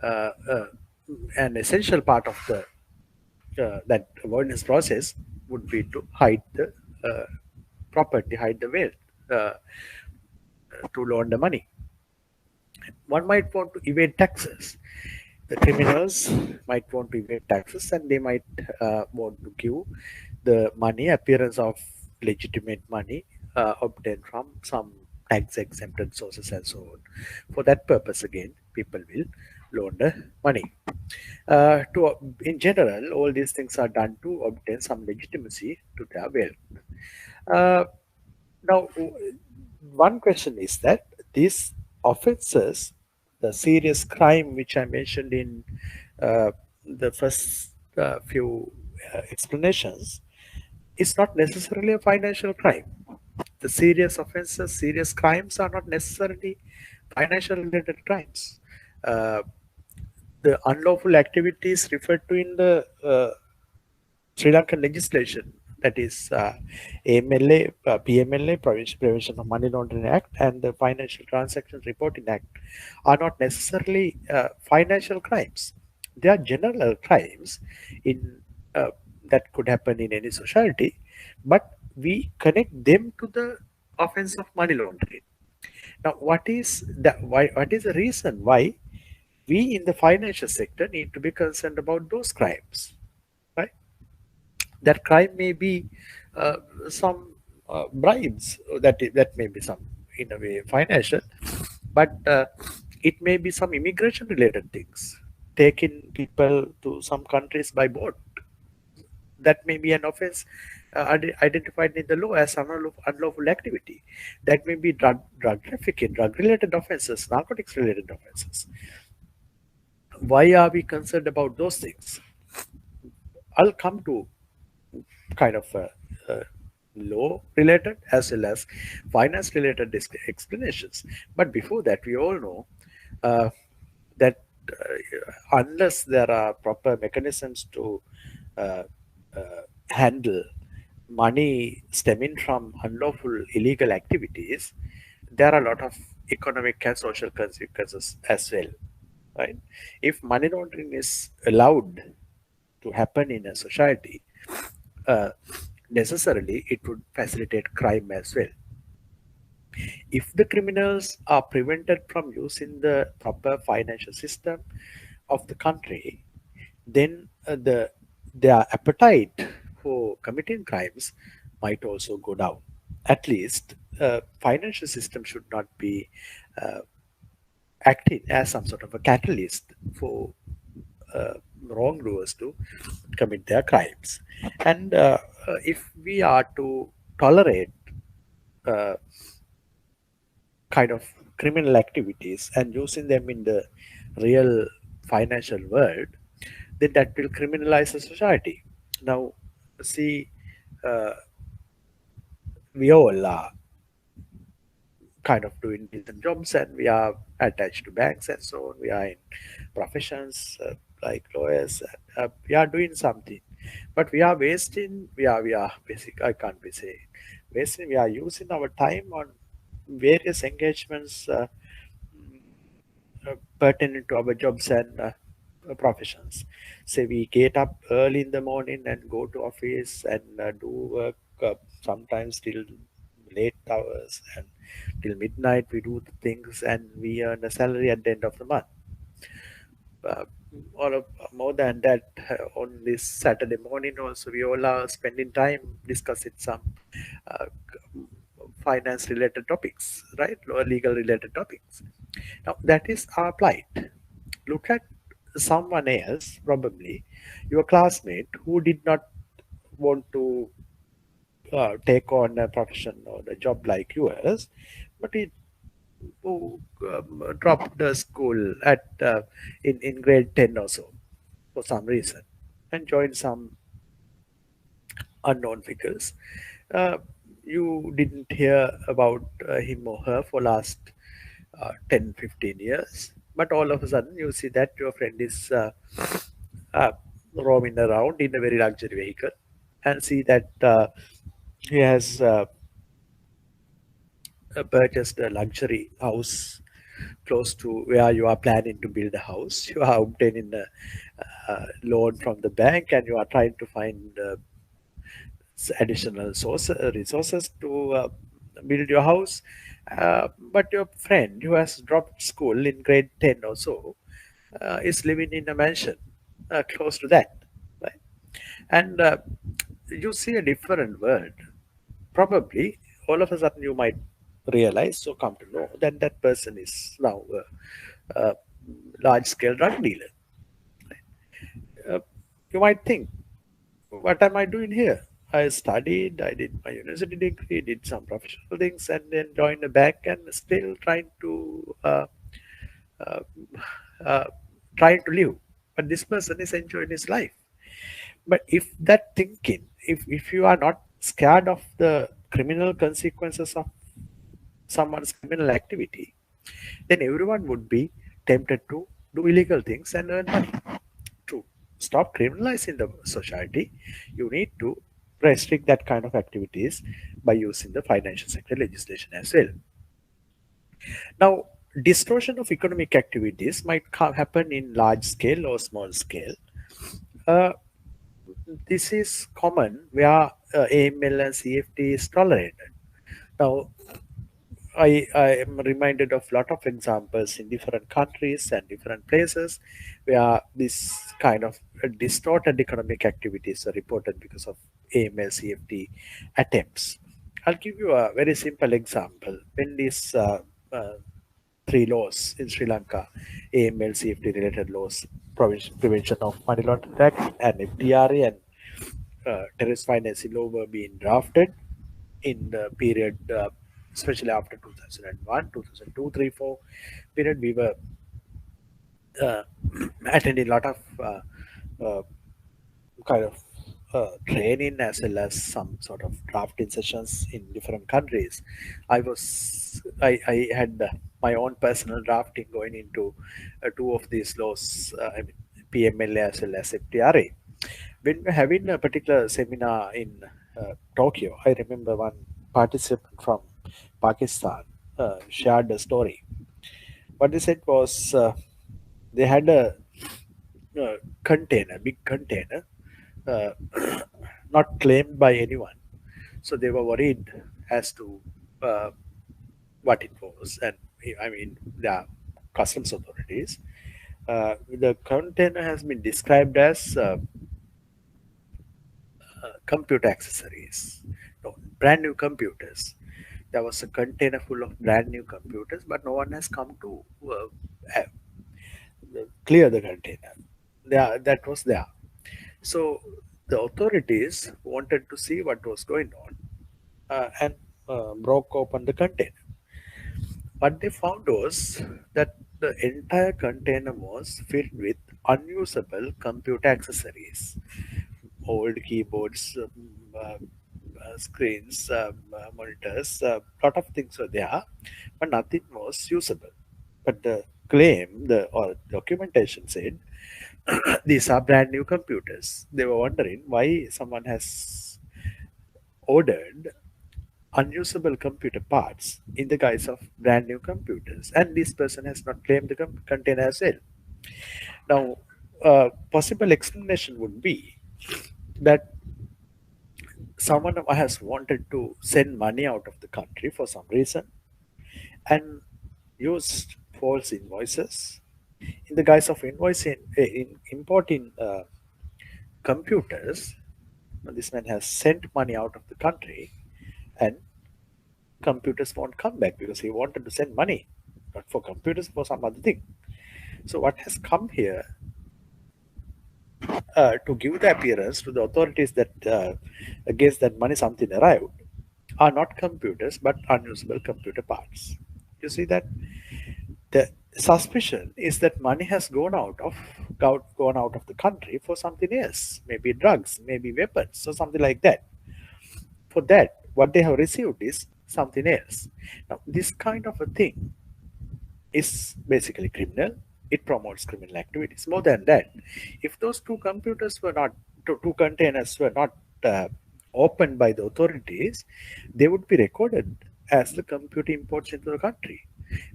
uh, an essential part of the that avoidance process would be to hide the uh, property, hide the wealth, to launder money. One might want to evade taxes. The criminals might want to evade taxes, and they might want to give the money appearance of legitimate money obtained from some tax exempted sources and so on. For that purpose, again, people will launder money. In general, all these things are done to obtain some legitimacy to their wealth. Uh, Now, one question is that these offenses, the serious crime which I mentioned in the first few explanations, is not necessarily a financial crime. The serious offenses, serious crimes are not necessarily financial related crimes. Uh, the unlawful activities referred to in the Sri Lankan legislation, that is AMLA, PMLA, Prevention of Money Laundering Act, and the Financial Transactions Reporting Act, are not necessarily financial crimes. They are general crimes in that could happen in any society, but we connect them to the offense of money laundering. Now, what is that? Why? What is the reason why we in the financial sector need to be concerned about those crimes? Right? That crime may be some bribes, that may be some in a way financial, but it may be some immigration related things, taking people to some countries by boat. That may be an offense identified in the law as unlawful activity. That may be drug trafficking, drug related offenses, narcotics related offenses. Why are we concerned about those things? I'll come to kind of law related as well as finance related explanations. But before that, we all know uh, that unless there are proper mechanisms to uh, handle money stemming from unlawful illegal activities, there are a lot of economic and social consequences as well. Right? If money laundering is allowed to happen in a society, uh, necessarily it would facilitate crime as well. If the criminals are prevented from using the proper financial system of the country, then their appetite for committing crimes might also go down. At least, financial system should not be uh, acting as some sort of a catalyst for wrongdoers to commit their crimes. And if we are to tolerate uh, kind of criminal activities and using them in the real financial world, then that will criminalize the society. Now, see, uh, we all are kind of doing decent jobs and we are attached to banks and so on. We are in professions like lawyers. We are doing something, but we are wasting. We are basic. I can't be saying wasting. We are using our time on various engagements pertinent to our jobs and professions. Say we get up early in the morning and go to office and do work sometimes till late hours and till midnight we do the things and we earn a salary at the end of the month. uh, all of more than that, on this Saturday morning also we all are spending time discussing some uh, finance related topics, right, or legal related topics. Now that is our plight. Look at someone else, probably your classmate, who did not want to take on a profession or a job like yours, but he who dropped the school at in grade 10 or so for some reason and joined some unknown figures. Uh, you didn't hear about him or her for last 10, 15 years, but all of a sudden you see that your friend is uh, roaming around in a very luxury vehicle and see that he has purchased a luxury house close to where you are planning to build a house. You are obtaining a loan from the bank and you are trying to find additional resources to build your house. But your friend who has dropped school in grade 10 or so is living in a mansion close to that, right? And you see a different world. Probably all of a sudden you might realize or come to know that that person is now a large scale drug dealer. Uh, you might think, what am I doing here? I studied, I did my university degree, did some professional things, and then joined a bank and still uh, uh, trying to live. But this person is enjoying his life. But if that thinking, if you are not scared of the criminal consequences of someone's criminal activity, then everyone would be tempted to do illegal things and earn money. To stop criminalizing the society, you need to restrict that kind of activities by using the financial sector legislation as well. Now, distortion of economic activities might happen in large scale or small scale. Uh, this is common where AML and CFT is tolerated. Now, I am reminded of a lot of examples in different countries and different places where this kind of distorted economic activities are reported because of AML CFT attempts. I'll give you a very simple example. When these uh, three laws in Sri Lanka, AML CFT related laws, Prevention of Money Laundering Act and FTRA and terrorist financing law were being drafted in the period, especially after 2001, 2002, 3, 4 period, we were uh, attending a lot of uh, kind of training as well as some sort of drafting sessions in different countries. I had my own personal drafting going into two of these laws, I mean, PMLA as well as FTRA. When we're having a particular seminar in Tokyo, I remember one participant from Pakistan shared a story. What they said was they had a container, big container, uh, not claimed by anyone. So they were worried as to uh, what it was. And I mean, the customs authorities. The container has been described as computer accessories, no, brand new computers. There was a container full of brand new computers, but no one has come to clear the container. There, that was there. So the authorities wanted to see what was going on and broke open the container. What they found was that the entire container was filled with unusable computer accessories, old keyboards, screens, monitors, a lot of things were there, but nothing was usable. But the claim, the or documentation said these are brand new computers. They were wondering why someone has ordered unusable computer parts in the guise of brand new computers, and this person has not claimed the container as well. Now, possible explanation would be that someone has wanted to send money out of the country for some reason and used false invoices in the guise of invoicing in importing computers. This man has sent money out of the country, and computers won't come back because he wanted to send money, not for computers, for some other thing. So what has come here to give the appearance to the authorities that against that money something arrived are not computers but unusable computer parts. You see that the suspicion is that money has gone out of the country for something else, maybe drugs, maybe weapons, or something like that. For that, what they have received is something else. Now, this kind of a thing is basically criminal. It promotes criminal activities. More than that, if those two containers were not opened by the authorities, they would be recorded as the computer imports into the country.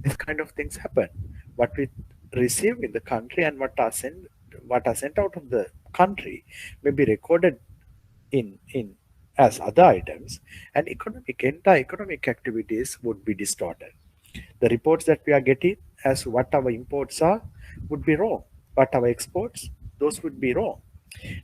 This kind of things happen. What we receive in the country and what are sent out of the country may be recorded in as other items, and entire economic activities would be distorted. The reports that we are getting as what our imports are would be wrong. What our exports, those would be wrong.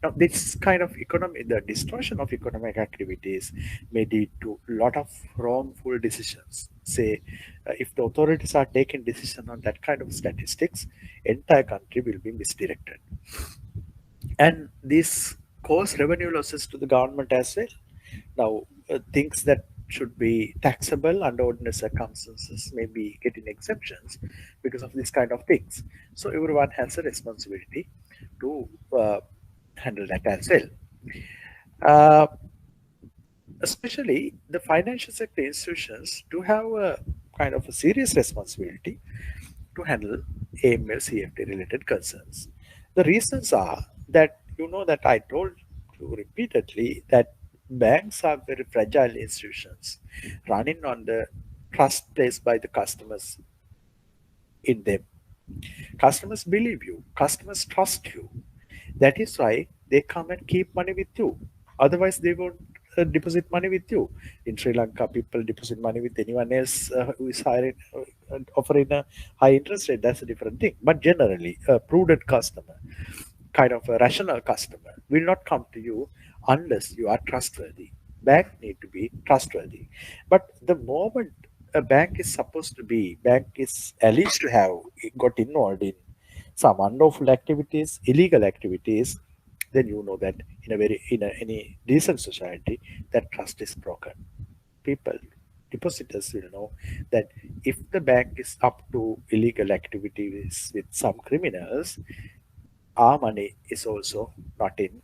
Now, this kind of the distortion of economic activities may lead to a lot of wrongful decisions. Say, if the authorities are taking decision on that kind of statistics, entire country will be misdirected. And this cause revenue losses to the government as well. Now, things that should be taxable under ordinary circumstances may be getting exemptions because of this kind of things. So everyone has a responsibility to handle that as well. Uh, Especially the financial sector institutions do have a kind of a serious responsibility to handle AML CFT related concerns. The reasons are that that I told you repeatedly that banks are very fragile institutions running on the trust placed by the customers in them. Customers believe you, customers trust you. That is why they come and keep money with you. Otherwise, they won't deposit money with you. In Sri Lanka, people deposit money with anyone else who is offering a high interest rate. That's a different thing. But generally, a prudent customer, kind of a rational customer, will not come to you unless you are trustworthy. Bank need to be trustworthy. But the moment a bank is alleged to have got involved in some unlawful activities, illegal activities, then you know that in any decent society, that trust is broken. People, depositors will know that if the bank is up to illegal activities with some criminals, our money is also not in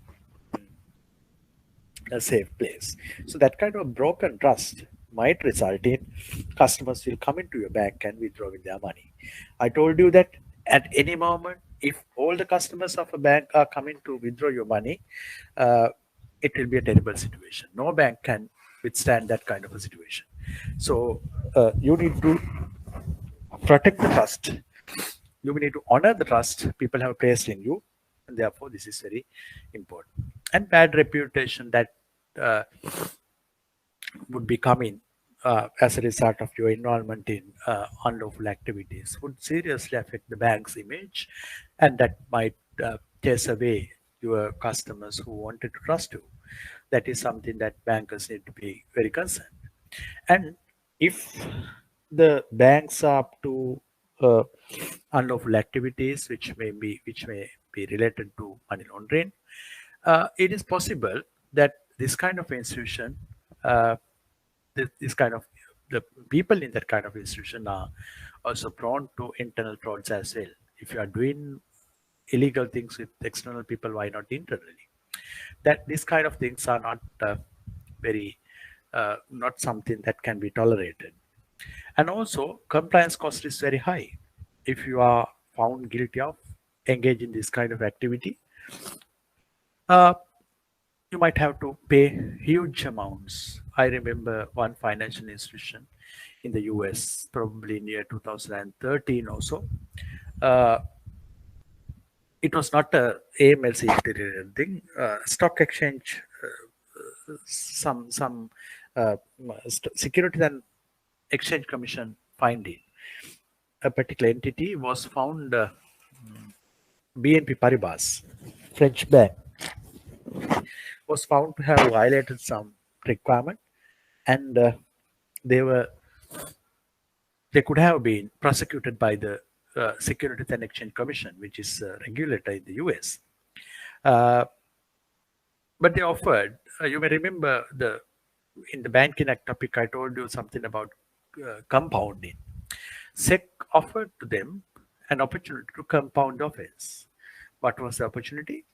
a safe place. So that kind of broken trust might result in customers will come into your bank and withdrawing their money. I told you that at any moment, if all the customers of a bank are coming to withdraw your money, uh, it will be a terrible situation. No bank can withstand that kind of a situation. So you need to protect the trust. You need to honor the trust people have placed in you, and therefore this is very important. And bad reputation that uh, would be coming as a result of your involvement in unlawful activities would seriously affect the bank's image, and that might chase away your customers who wanted to trust you. That is something that bankers need to be very concerned. And if the banks are up to uh, unlawful activities which may be related to money laundering, it is possible that this kind of institution, uh, this kind of the people in that kind of institution are also prone to internal frauds as well. If you are doing illegal things with external people, why not internally? That these kind of things are not very not something that can be tolerated. And also, compliance cost is very high. If you are found guilty of engaging in this kind of activity, uh, you might have to pay huge amounts. I remember one financial institution in the US, probably near 2013 or so. Uh, it was not a AMLC related thing. Stock exchange, some Securities and Exchange Commission finding a particular entity was found, BNP Paribas, French bank, was found to have violated some requirement, and they were they could have been prosecuted by the Securities and Exchange Commission, which is a regulator in the US. Uh, but they offered, you may remember in the Banking Act topic, I told you something about compounding. SEC offered to them an opportunity to compound the offense. What was the opportunity?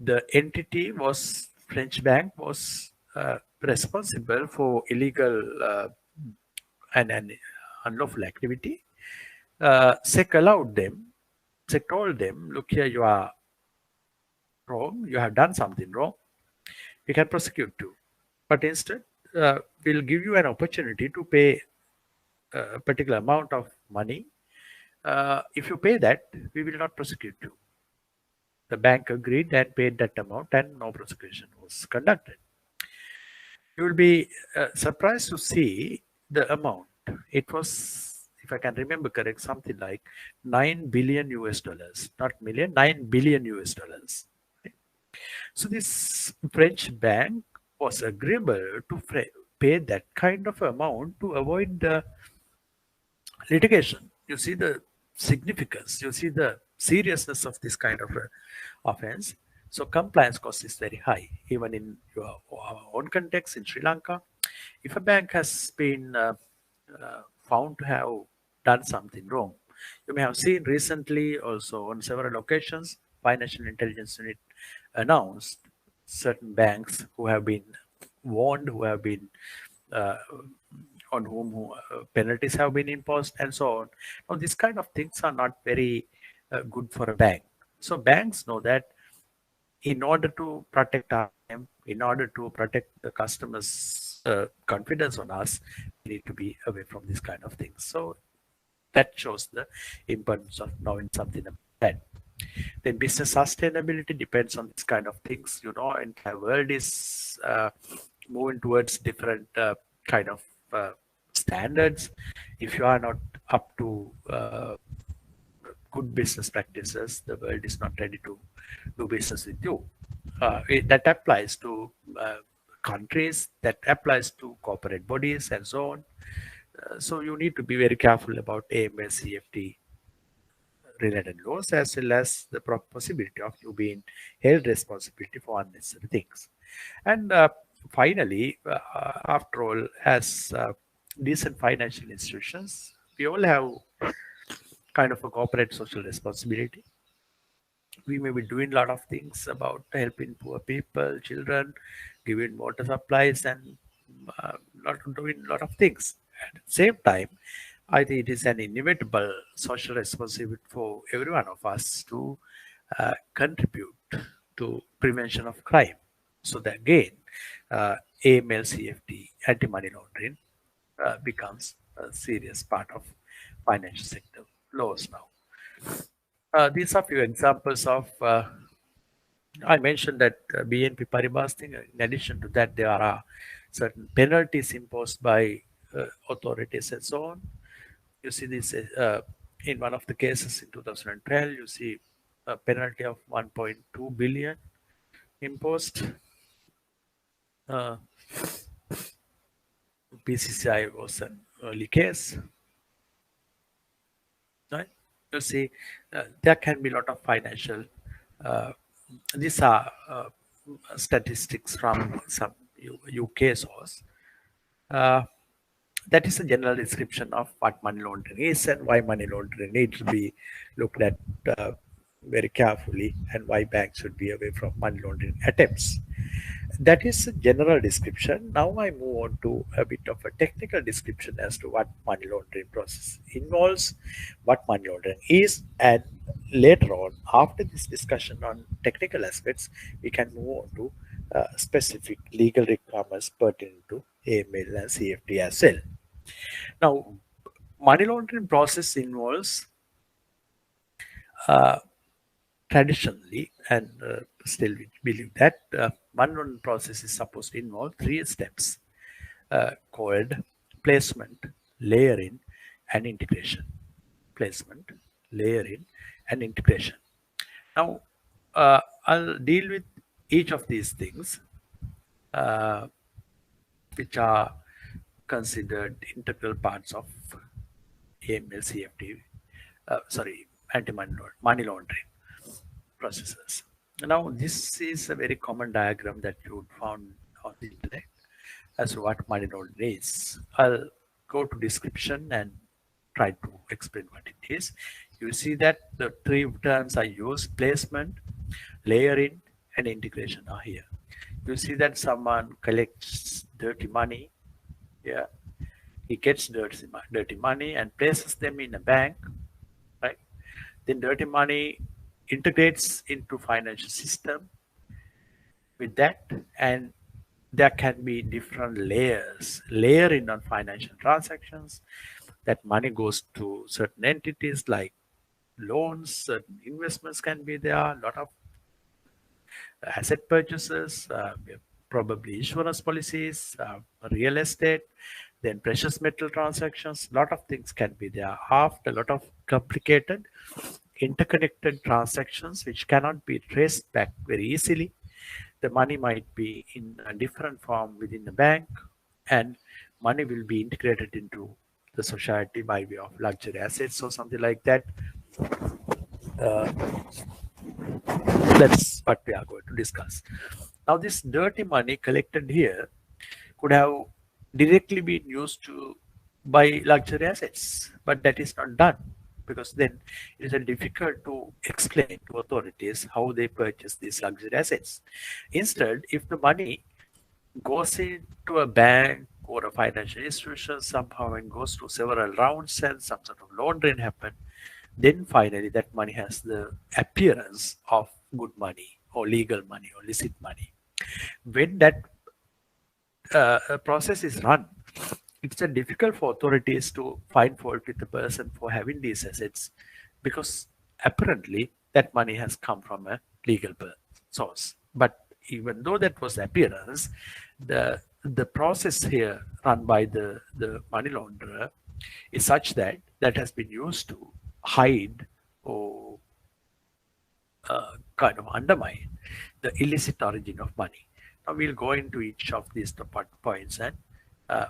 The entity was, French bank was responsible for illegal and unlawful activity. SEC allowed them, SEC told them, look here, you are wrong, you have done something wrong, we can prosecute you. But instead, we'll give you an opportunity to pay a particular amount of money. If you pay that, we will not prosecute you. The bank agreed and paid that amount, and no prosecution was conducted. You will be surprised to see the amount. It was, if I can remember correct, something like 9 billion US dollars, not million, 9 billion US dollars. So this French bank was agreeable to pay that kind of amount to avoid the litigation. You see the significance, you see the seriousness of this kind of offense. So compliance cost is very high, even in your own context in Sri Lanka. If a bank has been found to have done something wrong, you may have seen recently also on several occasions, Financial Intelligence Unit announced certain banks who have been warned, who have been uh, on whom penalties have been imposed, and so on. Now, these kind of things are not very good for a bank. So banks know that in order to protect our time, in order to protect the customers' confidence on us, we need to be away from this kind of things. So that shows the importance of knowing something about that. Then business sustainability depends on this kind of things. You know, entire world is moving towards different kind of standards. If you are not up to good business practices, the world is not ready to do business with you. That applies to countries, that applies to corporate bodies, and so on. So you need to be very careful about AML, CFT related laws, as well as the possibility of you being held responsibility for unnecessary things. And finally, after all, as decent financial institutions, we all have kind of a corporate social responsibility. We may be doing a lot of things about helping poor people, children, giving water supplies, and doing a lot of things. At the same time, I think it is an inevitable social responsibility for every one of us to contribute to prevention of crime. So that again, AML, CFT, anti-money laundering becomes a serious part of financial sector laws now. These are few examples of. I mentioned that BNP Paribas thing. In addition to that, there are certain penalties imposed by authorities and so on. You see this in one of the cases in 2012. You see a penalty of 1.2 billion imposed. PCCI was an early case. Right? You see, there can be a lot of financial. These are statistics from some UK source. That is a general description of what money laundering is and why money laundering needs to be looked at very carefully, and why banks should be away from money laundering attempts. That is a general description. Now I move on to a bit of a technical description as to what money laundering process involves, what money laundering is, and later on, after this discussion on technical aspects, we can move on to specific legal requirements pertaining to AML and CFT as well. Now, money laundering process involves uh, traditionally, and still we believe that money laundering process is supposed to involve three steps called placement, layering, and integration. Placement, layering, and integration. Now, I'll deal with each of these things, uh, which are considered integral parts of AML, CFT, sorry, money laundering processes. Now, this is a very common diagram that you would find on the internet as to what money laundering is. I'll go to description and try to explain what it is. You see that the three terms I use: placement, layering, and integration are here. You see that someone collects dirty money. Yeah, he gets dirty money and places them in a bank, right? Then dirty money integrates into financial system with that, and there can be different layering on financial transactions. That money goes to certain entities like loans, certain investments can be there, a lot of asset purchases, probably insurance policies, real estate, then precious metal transactions. A lot of things can be there. After a lot of complicated, interconnected transactions which cannot be traced back very easily, the money might be in a different form within the bank, and money will be integrated into the society by way of luxury assets or something like that. Uh, That's what we are going to discuss. Now, this dirty money collected here could have directly been used to buy luxury assets, but that is not done, because then it is difficult to explain to authorities how they purchase these luxury assets. Instead, if the money goes into a bank or a financial institution somehow and goes through several rounds and some sort of laundering happen, then finally that money has the appearance of good money or legal money or licit money. When that process is run, it's a difficult for authorities to find fault with the person for having these assets, because apparently that money has come from a legal source. But even though that was the appearance, the process here run by the money launderer is such that that has been used to hide or kind of undermine the illicit origin of money. Now we'll go into each of these points and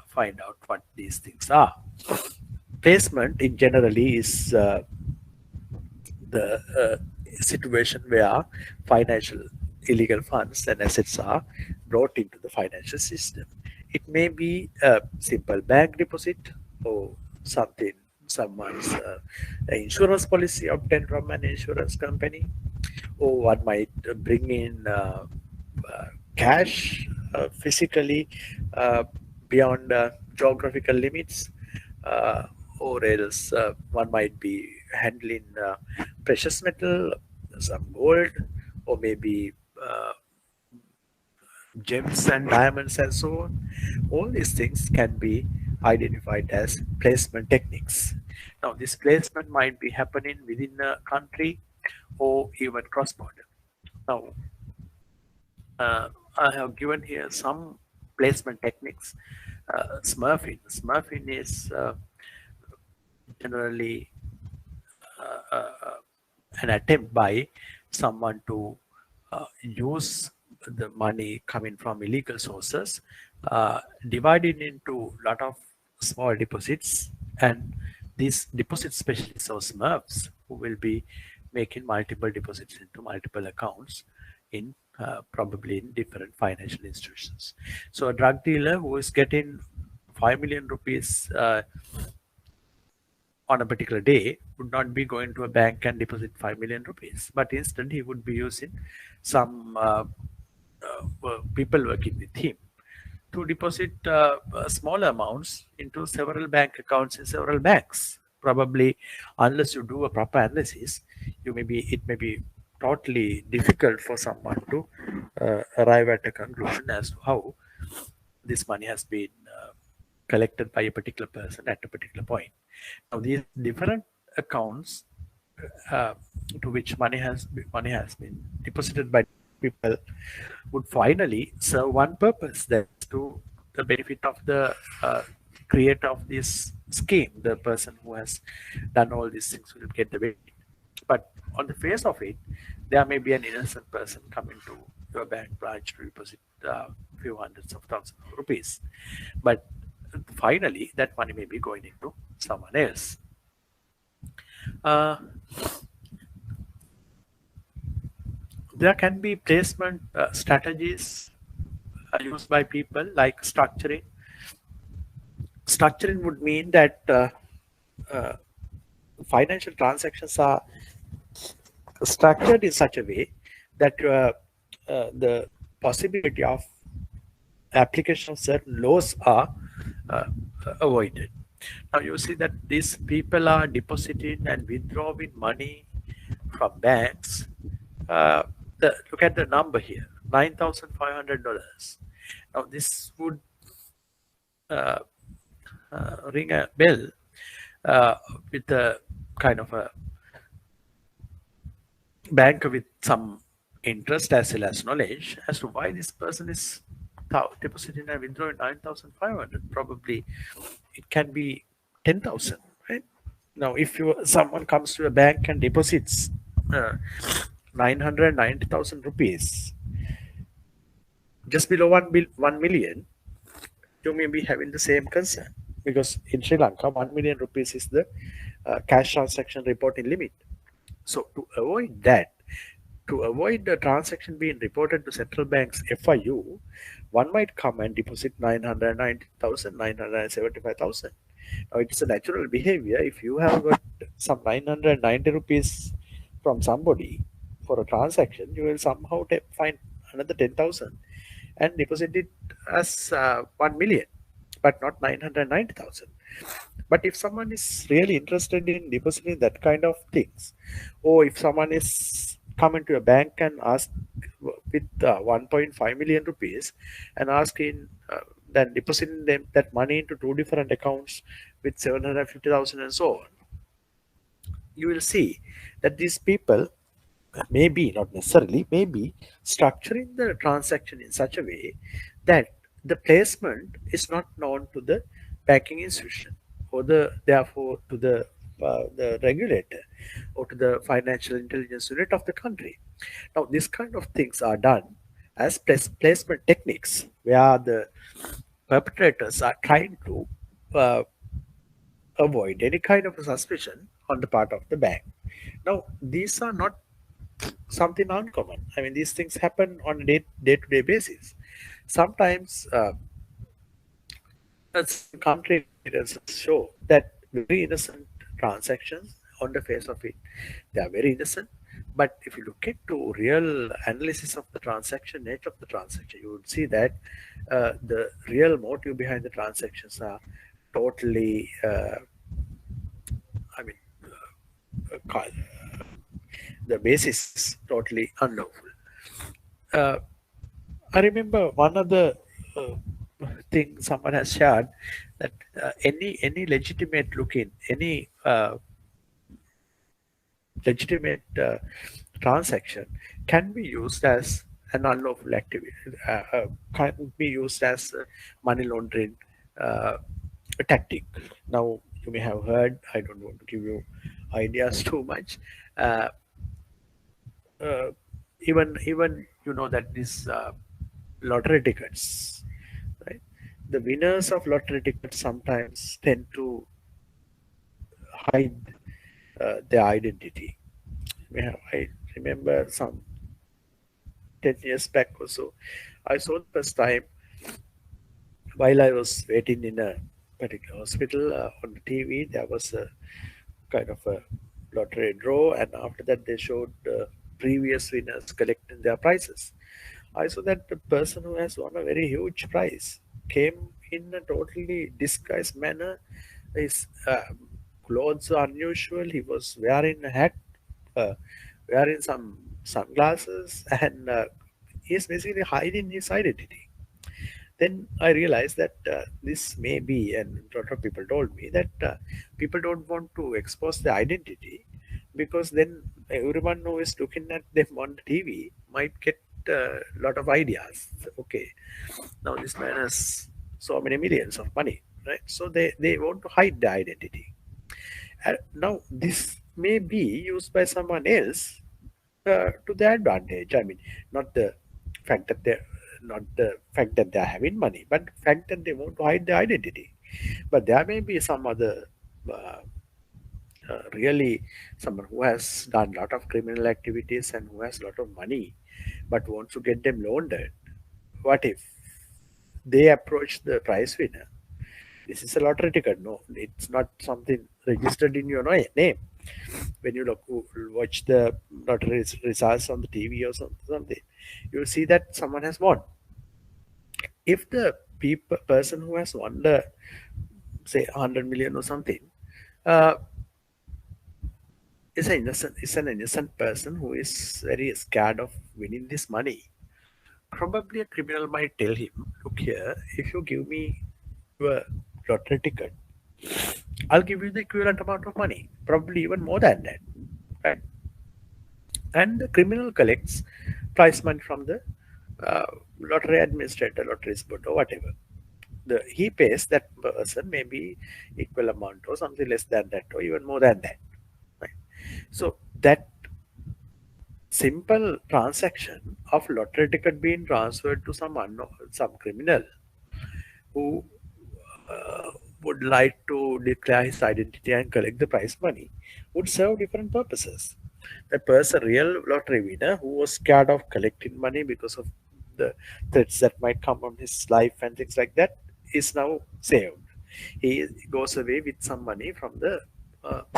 find out what these things are. Placement in generally is the situation where financial illegal funds and assets are brought into the financial system. It may be a simple bank deposit or something, someone's insurance policy obtained from an insurance company, or one might bring in cash physically beyond geographical limits, or else one might be handling precious metal, some gold, or maybe gems and diamonds and so on. All these things can be identified as placement techniques. Now, this placement might be happening within a country or even cross-border. Now, I have given here some placement techniques. Smurfing. Smurfing is generally an attempt by someone to use the money coming from illegal sources, divided into a lot of small deposits, and these deposit specialists or smurfs who will be making multiple deposits into multiple accounts in probably in different financial institutions. So a drug dealer who is getting 5 million rupees on a particular day would not be going to a bank and deposit 5 million rupees, but instead he would be using some people working with him to deposit small amounts into several bank accounts in several banks. Probably, unless you do a proper analysis, it may be totally difficult for someone to arrive at a conclusion as to how this money has been collected by a particular person at a particular point. Now, these different accounts uh, to which money has been deposited by people would finally serve one purpose, that's to the benefit of the creator of this scheme. The person who has done all these things will get the benefit. But on the face of it, there may be an innocent person coming to your bank branch to deposit a few hundreds of thousands of rupees. But finally, that money may be going into someone else. Uh, there can be placement strategies used by people like structuring. Structuring would mean that uh, financial transactions are structured in such a way that the possibility of application of certain laws are uh, avoided. Now you see that these people are depositing and withdrawing money from banks. Uh, Look at the number here, $9,500. Now this would uh, ring a bell uh, with a kind of a bank with some interest as well as knowledge as to why this person is depositing and withdrawing 9,500. Probably it can be 10,000, right? Now, if someone comes to a bank and deposits 990,000 rupees, just below 1 million, you may be having the same concern, because in Sri Lanka, 1 million rupees is the cash transaction reporting limit. So to avoid that, to avoid the transaction being reported to central bank's FIU, one might come and deposit 990,000, 975,000. Now it's a natural behavior. If you have got some 990 rupees from somebody for a transaction, you will somehow find another 10,000 and deposit it as 1 million, but not 990,000. But if someone is really interested in depositing that kind of things, or if someone is coming to a bank and ask with 1.5 million rupees and asking then depositing them that money into two different accounts with 750,000 and so on, you will see that these people maybe, not necessarily, maybe structuring the transaction in such a way that the placement is not known to the banking institution, or therefore to the regulator, or to the financial intelligence unit of the country. Now these kind of things are done as placement techniques, where the perpetrators are trying to uh, avoid any kind of a suspicion on the part of the bank. Now these are not something uncommon. I mean, these things happen on a day-to-day basis. Sometimes some country leaders show that very innocent transactions on the face of it, they are very innocent. But if you look into real analysis of the transaction, nature of the transaction, you would see that the real motive behind the transactions are totally, I mean, the basis is totally unlawful. Uh, I remember one other uh, thing someone has shared, that any legitimate looking, any legitimate transaction can be used as an unlawful activity, can be used as a money laundering uh, tactic. Now you may have heard, I don't want to give you ideas too much. Uh, uh, even you know that these lottery tickets, right? The winners of lottery tickets sometimes tend to hide their identity. I remember some 10 years back or so, I saw the first time while I was waiting in a particular hospital on the TV. There was a kind of a lottery draw, and after that they showed previous winners collecting their prizes. I saw that the person who has won a very huge prize came in a totally disguised manner. His clothes are unusual. He was wearing a hat, uh, wearing some sunglasses, and he's basically hiding his identity. Then I realized that this may be, and a lot of people told me that people don't want to expose their identity because then everyone who is looking at them on the TV might get a lot of ideas. Okay, now this man has so many millions of money, right? So they want to hide the identity. And now this may be used by someone else to their advantage. I mean, not the fact that they're not the fact that they're having money, but the fact that they want to hide their identity. But there may be some other uh, really someone who has done a lot of criminal activities and who has a lot of money, but wants to get them laundered. What if they approach the prize winner? This is a lottery ticket. No, it's not something registered in your name. When you watch the lottery results on the TV or something, you will see that someone has won. If the person who has won the say 100 million or something uh, is an innocent person who is very scared of winning this money, probably a criminal might tell him, "Look here, if you give me your lottery ticket, I'll give you the equivalent amount of money, probably even more than that." Right? And the criminal collects prize money from the uh, lottery administrator, lottery board, or whatever. He pays that person maybe equal amount or something less than that, or even more than that. Right? So that simple transaction of lottery ticket being transferred to some criminal who uh, would like to declare his identity and collect the prize money would serve different purposes. The person, real lottery winner, who was scared of collecting money because of the threats that might come on his life and things like that, is now saved. He goes away with some money from the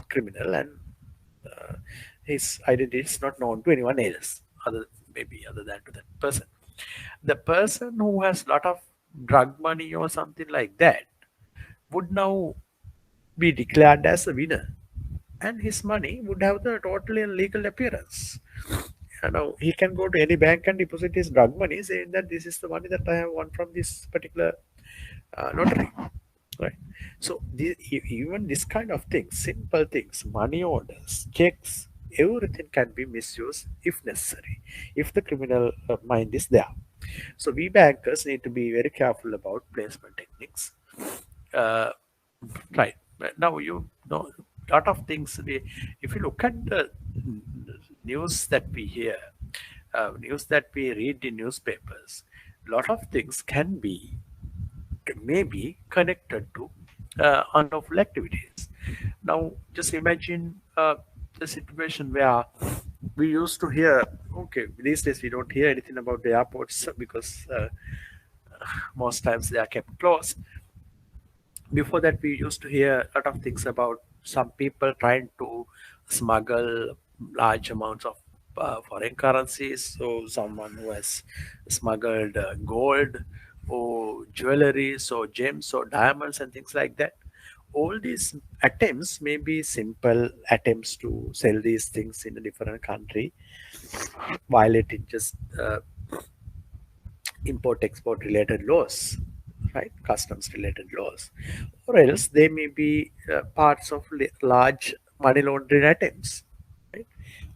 criminal, and uh, his identity is not known to anyone else, other than to that person. The person who has lot of drug money or something like that would now be declared as a winner, and his money would have the totally legal appearance. Now he can go to any bank and deposit his drug money, saying that this is the money that I have won from this particular lottery. Right. So even this kind of things, simple things, money orders, checks, everything can be misused if necessary, if the criminal mind is there. So we bankers need to be very careful about placement techniques. Uh, right. Now you know a lot of things. If you look at the news that we hear, news that we read in newspapers, a lot of things can be maybe connected to unlawful activities. Now, just imagine the situation where we used to hear, okay, these days we don't hear anything about the airports because most times they are kept closed. Before that, we used to hear a lot of things about some people trying to smuggle large amounts of foreign currencies. So someone who has smuggled gold or jewelry, so gems or diamonds and things like that. All these attempts may be simple attempts to sell these things in a different country, violating just import export related laws, right? Customs related laws, or else they may be parts of large money laundering attempts, right?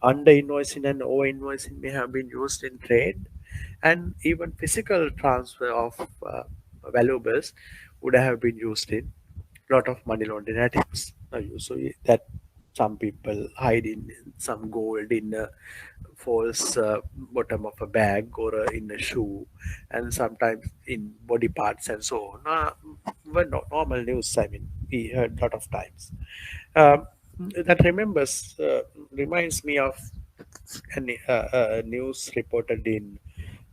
Under invoicing and over invoicing may have been used in trade, and even physical transfer of valuables would have been used in lot of money laundering attempts. Now, you see that some people hide in some gold in a false bottom of a bag or in a shoe, and sometimes in body parts and so on. Well, normal news. I mean, we heard a lot of times. Um, that reminds me of a news reported in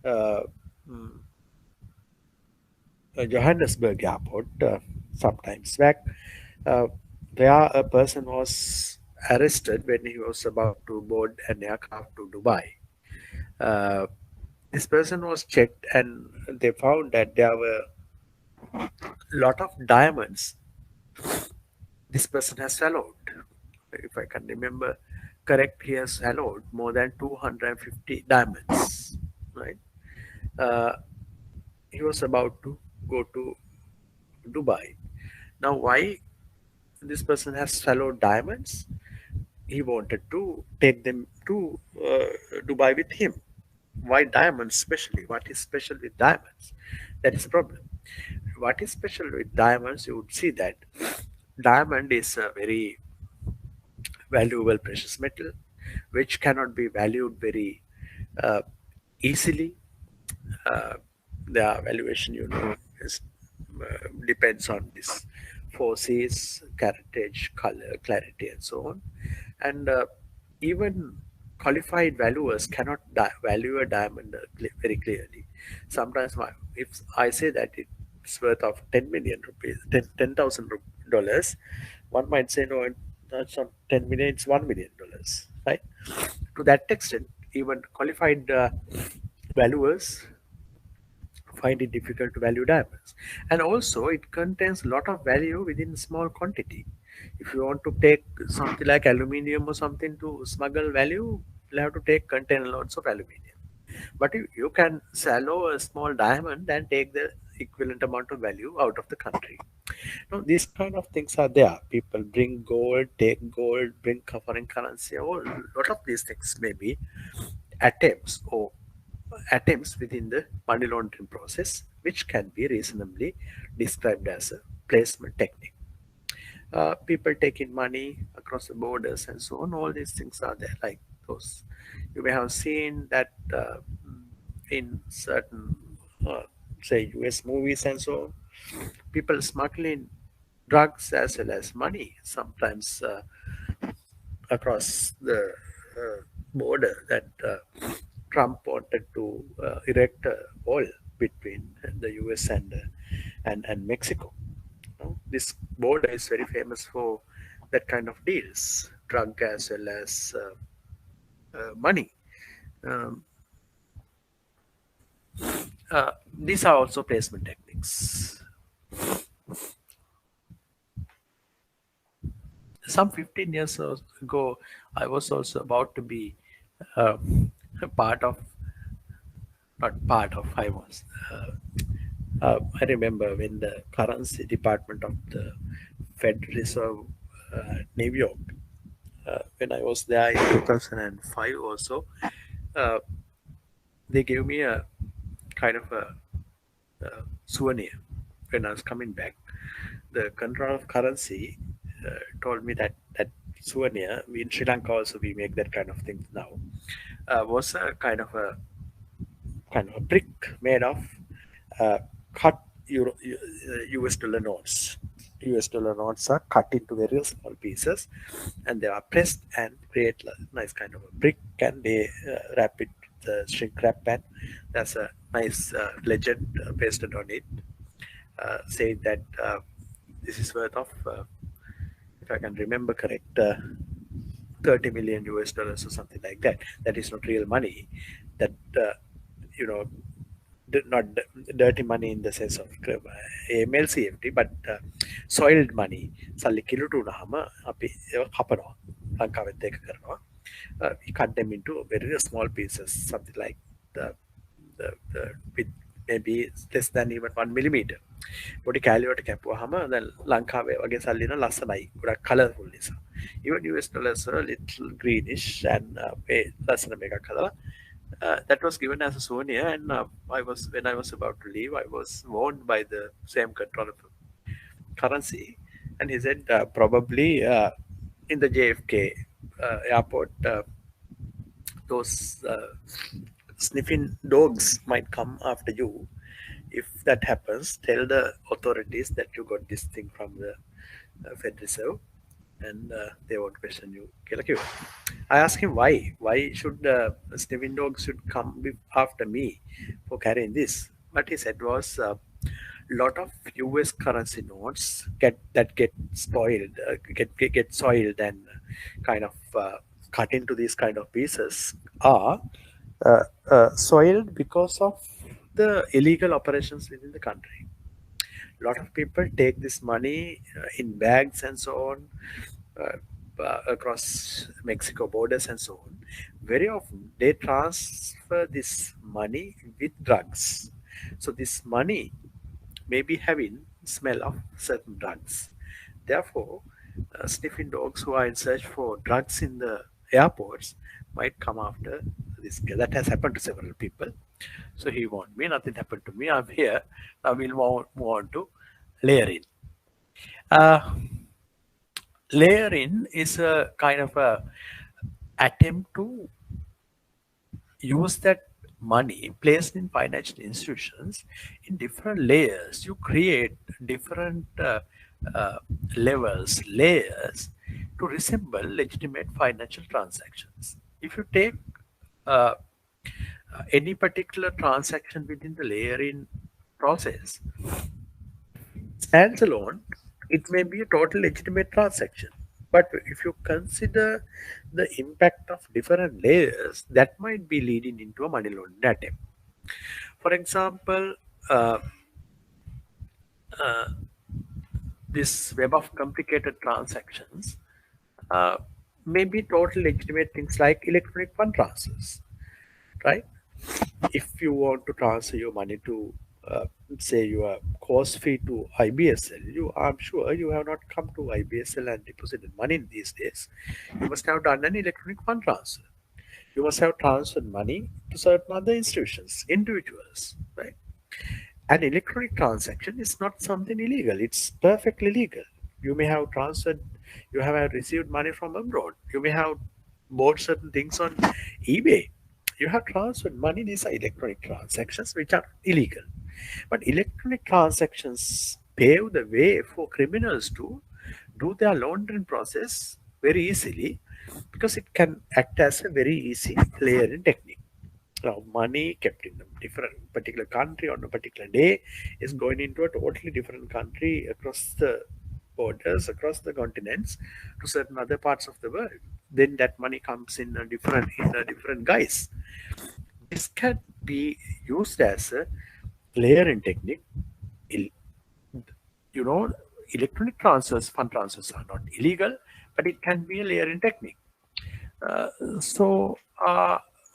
uh, mm, Johannesburg airport sometimes back, uh, where a person was arrested when he was about to board an aircraft to Dubai. Uh, this person was checked, and they found that there were a lot of diamonds this person has swallowed, if I can remember correct, he has hallowed more than 250 diamonds, right? Uh, he was about to go to Dubai. Now, why this person has hallowed diamonds? He wanted to take them to Dubai with him. Why diamonds specially? What is special with diamonds? That is the problem. What is special with diamonds? You would see that diamond is a very valuable precious metal which cannot be valued very uh, easily. uh, the valuation, is depends on this four C's: carriage, color, clarity, and so on. And even qualified valuers cannot value a diamond very clearly. Sometimes, if I say that it's worth of 10 million rupees, 10,000 dollars, one might say, no, that's not 10 million, it's $1 million, right? To that extent, even qualified valuers find it difficult to value diamonds. And also, it contains a lot of value within small quantity. If you want to take something like aluminium or something to smuggle value, you'll have to contain lots of aluminium. But you can sell a small diamond and take the equivalent amount of value out of the country. Now, these kind of things are there. People bring gold, take gold, bring foreign currency. A lot of these things may be attempts or attempts within the money laundering process, which can be reasonably described as a placement technique. People taking money across the borders and so on, all these things are there, like those. You may have seen that in certain, say, US movies and so on, people smuggling drugs as well as money, sometimes across the border, that Trump wanted to erect a wall between the US and Mexico. This border is very famous for that kind of deals, drug as well as money. Um, these are also placement techniques. Some 15 years ago, I was also about to be uh, part of, not part of, I was. I remember when the currency department of the Fed Reserve, New York, when I was there in 2005 also, uh, they gave me a kind of souvenir when I was coming back. The control of currency told me that souvenir, we in Sri Lanka also we make that kind of thing now, was a kind of a brick made of cut US dollar notes. US dollar notes are cut into very small pieces and they are pressed and create a nice kind of a brick, and they wrap it with the shrink wrap, and there's a nice legend pasted on it saying that this is worth of, if I can remember correct, 30 million US dollars or something like that. That is not real money. That, you know, not dirty money in the sense of MLCFT, but soiled money. සල්ලි කිලුට වුණාම අපි ඒවා කපනවා. ලංකාවෙත් ඒක කරනවා. We cut them into very small pieces, something like the with maybe less than even 1 millimeter. පොඩි කෑලිවට කැපුවාම දැන් ලංකාවේ වගේ සල්ලි නම් ලස්සනයි. ගොඩක් colourful නිසා. Even US dollars are a little greenish and ලස්සන මේකක් හදලා that was given as a souvenir, and when I was about to leave, I was warned by the same controller of currency, and he said probably in the JFK airport, those sniffing dogs might come after you. If that happens, tell the authorities that you got this thing from the Fed Reserve, and they won't question you. I asked him why. Why should sniffing dogs should come after me for carrying this? What he said was lot of US currency notes get spoiled, get soiled and kind of cut into these kind of pieces are soiled because of the illegal operations within the country. A lot of people take this money in bags and so on, across Mexico borders and so on, very often they transfer this money with drugs. So this money may be having smell of certain drugs. Therefore, sniffing dogs who are in search for drugs in the airports might come after this guy. That has happened to several people. So he warned me, nothing happened to me. I'm here. Now we'll move on to layering. Uh, layering is a kind of a attempt to use that money placed in financial institutions in different layers. You create different uh, levels, layers to resemble legitimate financial transactions. If you take uh, any particular transaction within the layering process, stands alone, it may be a total legitimate transaction. But if you consider the impact of different layers, that might be leading into a money laundering attempt. For example, uh, uh, this web of complicated transactions uh, may be total legitimate things like electronic fund transfers, right? If you want to transfer your money to, say, your course fee to IBSL, I'm sure you have not come to IBSL and deposited money in these days. You must have done an electronic fund transfer. You must have transferred money to certain other institutions, individuals, right? An electronic transaction is not something illegal. It's perfectly legal. You may have transferred, you have received money from abroad. You may have bought certain things on eBay. You have transferred money. These are electronic transactions which are illegal. But electronic transactions pave the way for criminals to do their laundering process very easily because it can act as a very easy layering technique. Now, money kept in a different particular country on a particular day is going into a totally different country across the borders, across the continents to certain other parts of the world. Then that money comes in a different guise. This can be used as a layering technique. Il- You know, electronic transfers, fund transfers are not illegal, but it can be a layering technique. So,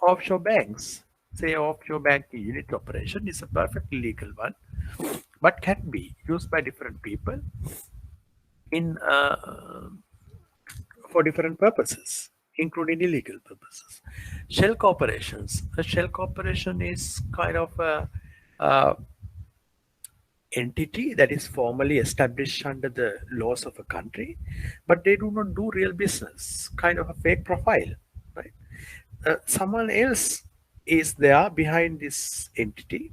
offshore banks, say offshore banking unit operation is a perfectly legal one, but can be used by different people in for different purposes, including illegal purposes. Shell corporations. A shell corporation is kind of a entity that is formally established under the laws of a country, but they do not do real business, kind of a fake profile, right? Someone else is there behind this entity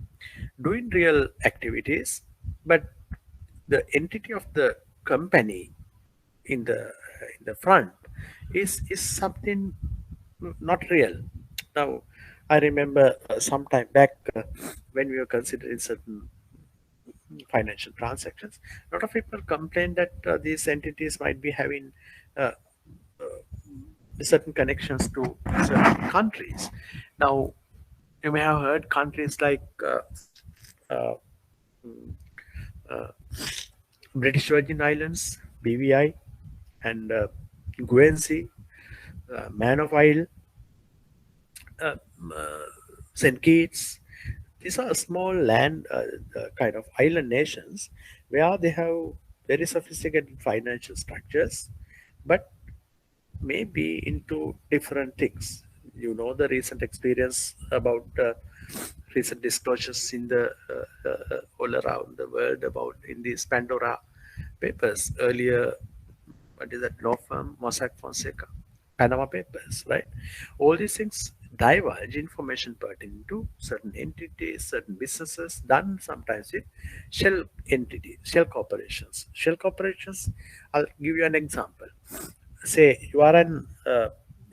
doing real activities, but the entity of the company in the front is something not real. Now, I remember some time back when we were considering certain financial transactions, a lot of people complain that these entities might be having uh, certain connections to certain countries. Now, you may have heard countries like uh, uh, British Virgin Islands, BVI, and Guernsey, Man of Isle, uh, uh, St. Kitts. These are small land, kind of island nations where they have very sophisticated financial structures, but maybe into different things. You know the recent experience about recent disclosures in the all around the world about in these Pandora papers earlier. What is that law firm Mossack Fonseca, Panama Papers, right? All these things divulge information pertaining to certain entities, certain businesses, done sometimes with shell corporations. Shell corporations, I'll give you an example. Say you are an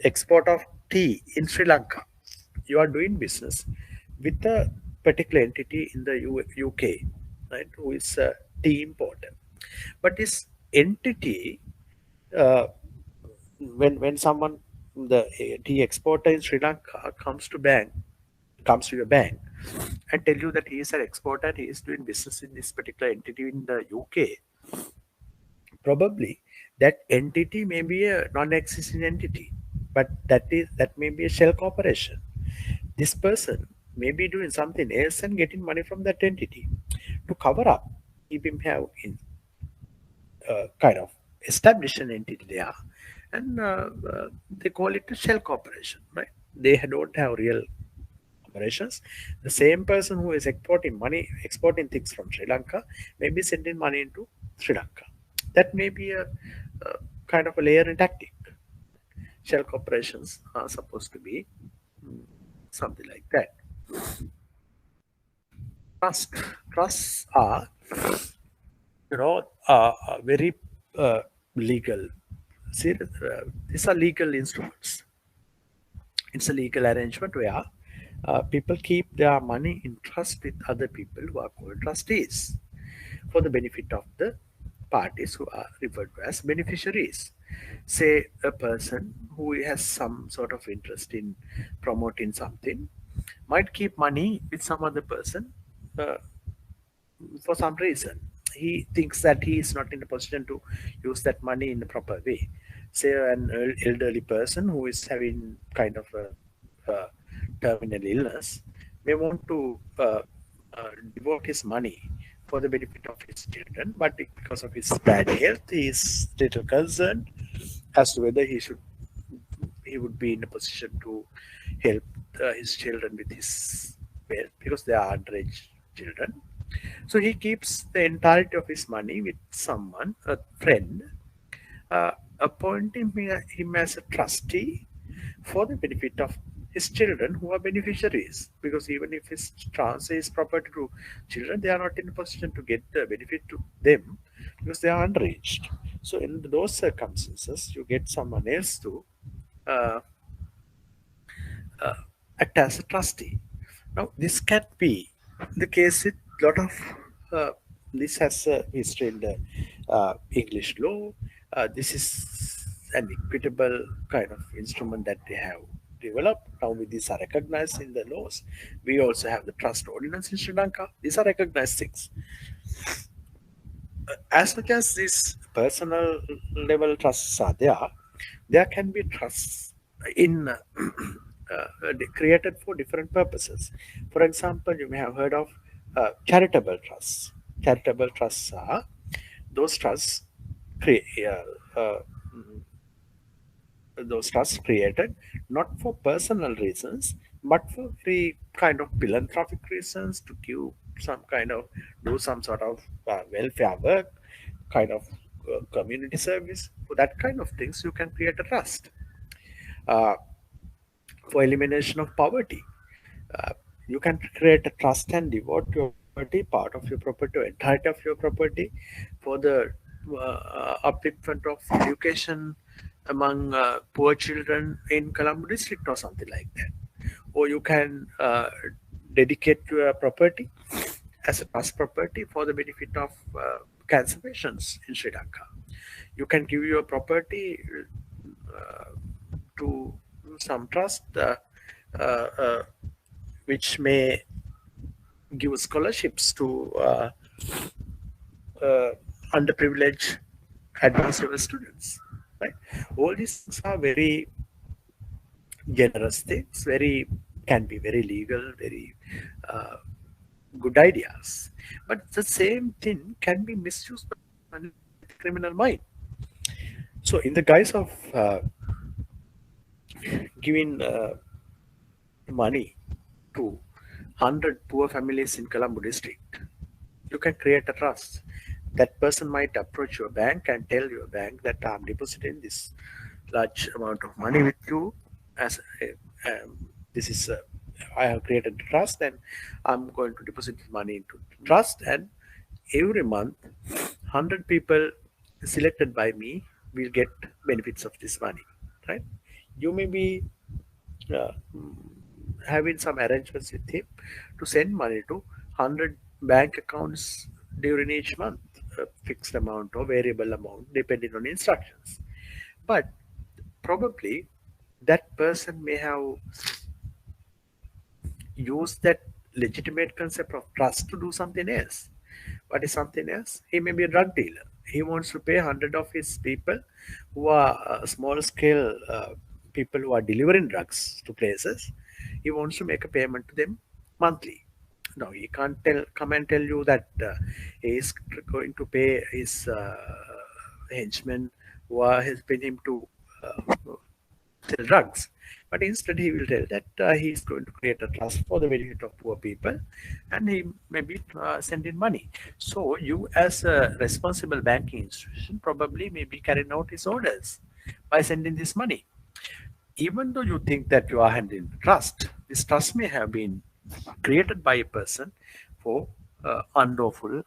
export of tea in Sri Lanka. You are doing business with a particular entity in the UK, right, who is a tea importer. But this entity, uh, when someone, the tea exporter in Sri Lanka comes to your bank and tell you that he is an exporter, he is doing business in this particular entity in the UK, probably That entity may be a non-existing entity, but that may be a shell corporation. This person may be doing something else and getting money from that entity to cover up, keep him have in kind of establish an entity there, and they call it a shell corporation, right? They don't have real operations. The same person who is exporting things from Sri Lanka, may be sending money into Sri Lanka. That may be a kind of a layering tactic. Shell corporations are supposed to be something like that. Trust, trusts are, very legal. These are legal instruments. It's a legal arrangement where people keep their money in trust with other people who are called trustees for the benefit of the parties who are referred to as beneficiaries. Say a person who has some sort of interest in promoting something might keep money with some other person uh, for some reason. He thinks that he is not in a position to use that money in the proper way. Say an elderly person who is having kind of a terminal illness may want to devote his money for the benefit of his children, but because of his bad health, he is little concerned as to whether he would be in a position to help his children with his wealth because they are underage children. So he keeps the entirety of his money with someone, a friend, appointing him as a trustee for the benefit of his children who are beneficiaries. Because even if his transfer is property to children, they are not in a position to get the benefit to them because they are underaged. So in those circumstances, you get someone else to uh, uh, act as a trustee. Now, this can be the case with a lot of this has a history in the English law. This is an equitable kind of instrument that they have developed. Now, these are recognized in the laws. We also have the trust ordinance in Sri Lanka. These are recognized things. As much as these personal level trusts are there can be trusts in created for different purposes. For example, you may have heard of charitable trusts. Charitable trusts are those trusts cre- uh, uh, those trusts created not for personal reasons but for very kind of philanthropic reasons to give some kind of do some sort of welfare work, kind of community service. For that kind of things you can create a trust uh, for elimination of poverty. uh, you can create a trust and devote your property, part of your property, or entirety of your property, for the upliftment of education among poor children in Colombo district or something like that. Or you can dedicate your property as a trust property for the benefit of cancer patients in Sri Lanka. You can give your property uh, to some trust uh, uh, which may give scholarships to uh, underprivileged advanced level students. Right? All these things are very generous things, very can be very legal, very uh, good ideas. But the same thing can be misused by the criminal mind. So, in the guise of giving money to 100 poor families in Colombo district, you can create a trust. That person might approach your bank and tell your bank that I'm depositing this large amount of money with you as this is I have created a trust and I'm going to deposit this money into trust, and every month 100 people selected by me will get benefits of this money, right? You may be uh, having some arrangements with him to send money to 100 bank accounts during each month, a fixed amount or variable amount depending on instructions. But probably that person may have used that legitimate concept of trust to do something else. What is something else? He may be a drug dealer. he wants to pay 100 of his people who are small scale people who are delivering drugs to places. He wants to make a payment to them monthly. No, he can't come and tell you that he is going to pay his henchmen who are helping him to uh, sell drugs. But instead, he will tell that he is going to create a trust for the benefit of poor people, and he maybe send in money. So you, as a responsible banking institution, probably maybe carrying out his orders by sending this money. Even though you think that you are handling trust, this trust may have been created by a person for unlawful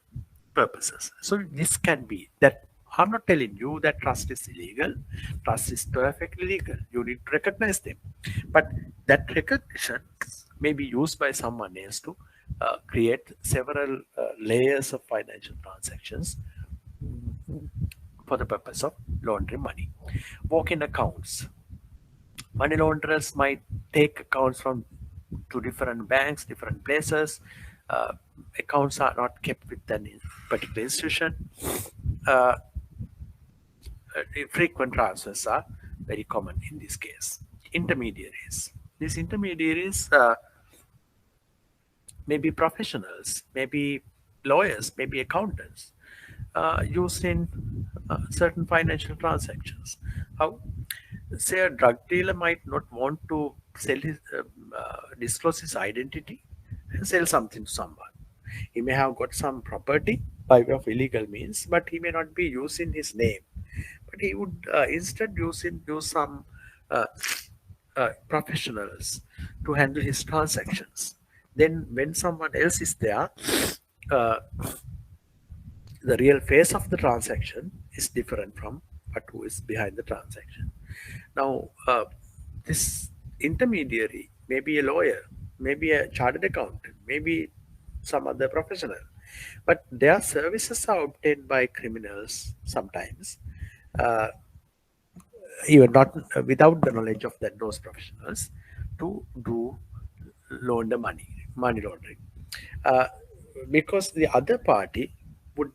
purposes. So this can be that. I'm not telling you that trust is illegal. Trust is perfectly legal. You need to recognize them. But that recognition may be used by someone else to create several layers of financial transactions for the purpose of laundering money. Walk-in accounts. Money launderers might take accounts from two different banks, different places. Accounts are not kept with any particular institution. Uh, Frequent transfers are very common in this case. Intermediaries. These intermediaries may be professionals, maybe lawyers, maybe accountants, used in certain financial transactions. How, say, a drug dealer might not want to sell his, disclose his identity and sell something to someone. He may have got some property by way of illegal means, but he may not be using his name. But he would instead use some uh, professionals to handle his transactions. Then, when someone else is there, uh, the real face of the transaction is different from what who is behind the transaction. Now, this intermediary may be a lawyer, maybe a chartered accountant, maybe some other professional, but their services are obtained by criminals sometimes, uh, even not without the knowledge of those professionals, to do money laundering, uh, because the other party would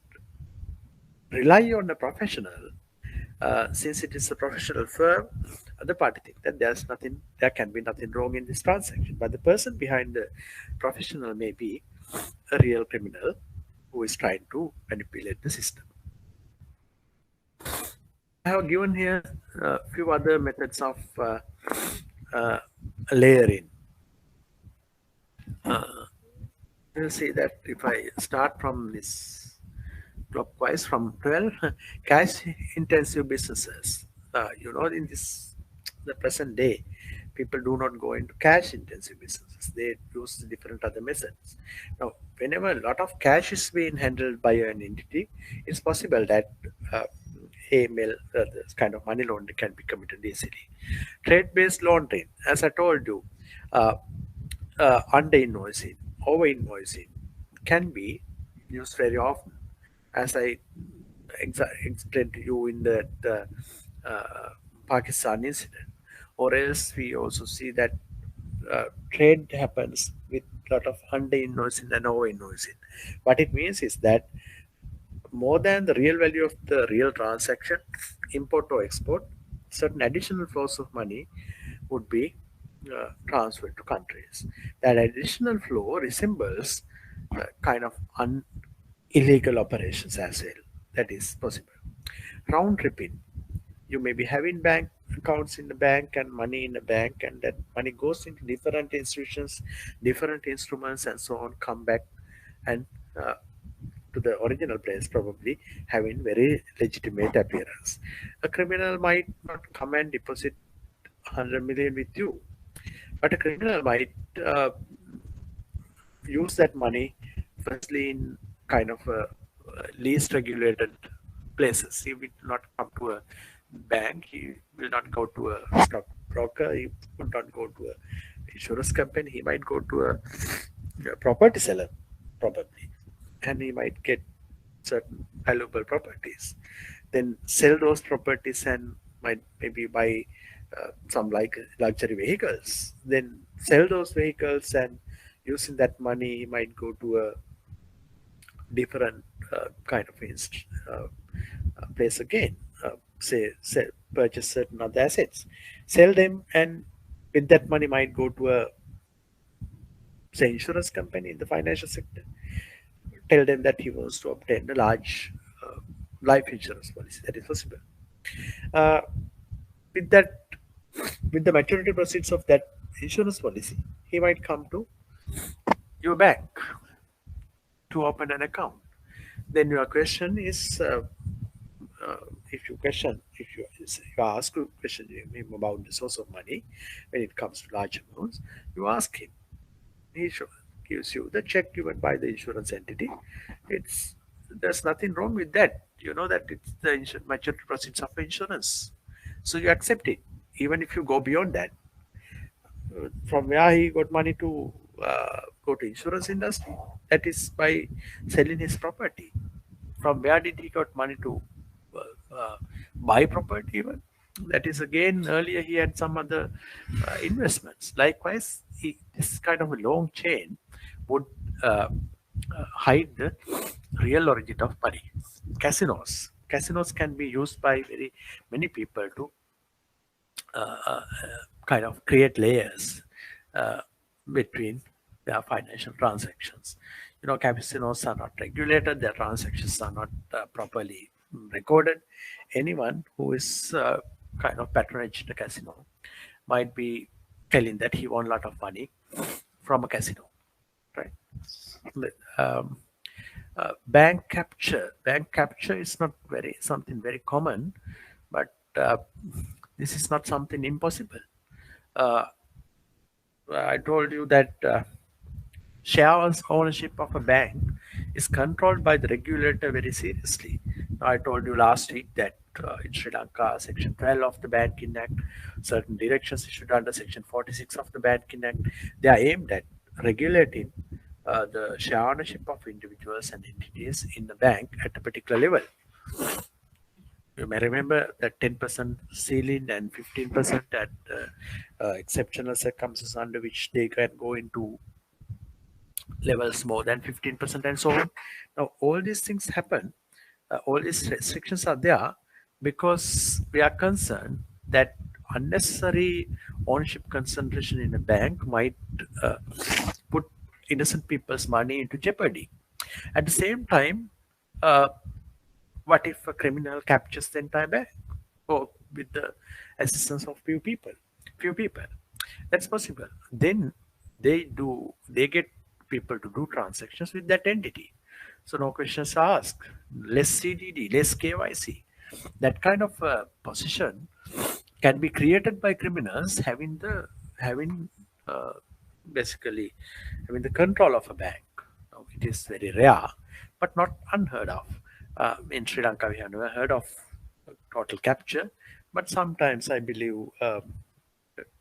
rely on a professional. Since it is a professional firm, the party think that there can be nothing wrong in this transaction. But the person behind the professional may be a real criminal who is trying to manipulate the system. I have given here a few other methods of uh, layering. You'll see that if I start from this clockwise from 12, cash intensive businesses, in the present day, people do not go into cash intensive businesses. They use different other methods. Now, whenever a lot of cash is being handled by an entity, it's possible that this kind of money laundering can be committed easily. Trade-based laundering, as I told you, uh, under invoicing, over invoicing can be used very often, as I explained to you in that Pakistan incident. Or else we also see that trade happens with a lot of under invoicing and over invoicing. What it means is that more than the real value of the real transaction, import or export, certain additional flows of money would be transferred to countries. That additional flow resembles kind of illegal operations as well. That is possible. Round tripping. You may be having bank accounts in the bank and money in the bank, and that money goes into different institutions, different instruments, and so on, come back and to the original place, probably having very legitimate appearance. A criminal might not come and deposit 100 million with you, but a criminal might use that money firstly in kind of a least regulated places. He will not come to a bank, he will not go to a stock broker, he would not go to a insurance company, he might go to a property seller probably, and he might get certain valuable properties, then sell those properties and might maybe buy some like luxury vehicles, then sell those vehicles, and using that money he might go to a different kind of place again. Say purchase certain other assets, sell them, and with that money might go to a say insurance company in the financial sector. Tell them that he wants to obtain a large life insurance policy. That is possible. Uh, with that, with the maturity proceeds of that insurance policy, he might come to your bank to open an account. Then your question is, if you ask a question him about the source of money when it comes to large amounts, you ask him. He gives you the check given by the insurance entity. It's there's nothing wrong with that. You know that it's the maturity proceeds of insurance, so you accept it. Even if you go beyond that, from where he got money to go to insurance industry, that is by selling his property. From where did he got money to buy property even? That is again earlier he had some other investments. Likewise, this kind of a long chain would hide the real origin of money. Casinos can be used by very many people to kind of create layers between their financial transactions. You know, casinos are not regulated; their transactions are not properly recorded. Anyone who is kind of patronage the casino might be telling that he won a lot of money from a casino, right? Um, bank capture is not very something very common, but this is not something impossible. uh, I told you that share ownership of a bank is controlled by the regulator very seriously. I told you last week that in Sri Lanka, Section 12 of the Banking Act, certain directions issued under Section 46 of the Banking Act, they are aimed at regulating the share ownership of individuals and entities in the bank at a particular level. You may remember that 10% ceiling and 15% at exceptional circumstances under which they can go into levels more than 15% and so on. Now, all these things happen, all these restrictions are there because we are concerned that unnecessary ownership concentration in a bank might put innocent people's money into jeopardy. At the same time, uh, what if a criminal captures the entire bank or with the assistance of few people? That's possible. Then they get people to do transactions with that entity. So no questions are asked. Less CDD, less KYC. That kind of position can be created by criminals having uh, basically having the control of a bank. Now, it is very rare, but not unheard of. In Sri Lanka, we have never heard of total capture, but sometimes I believe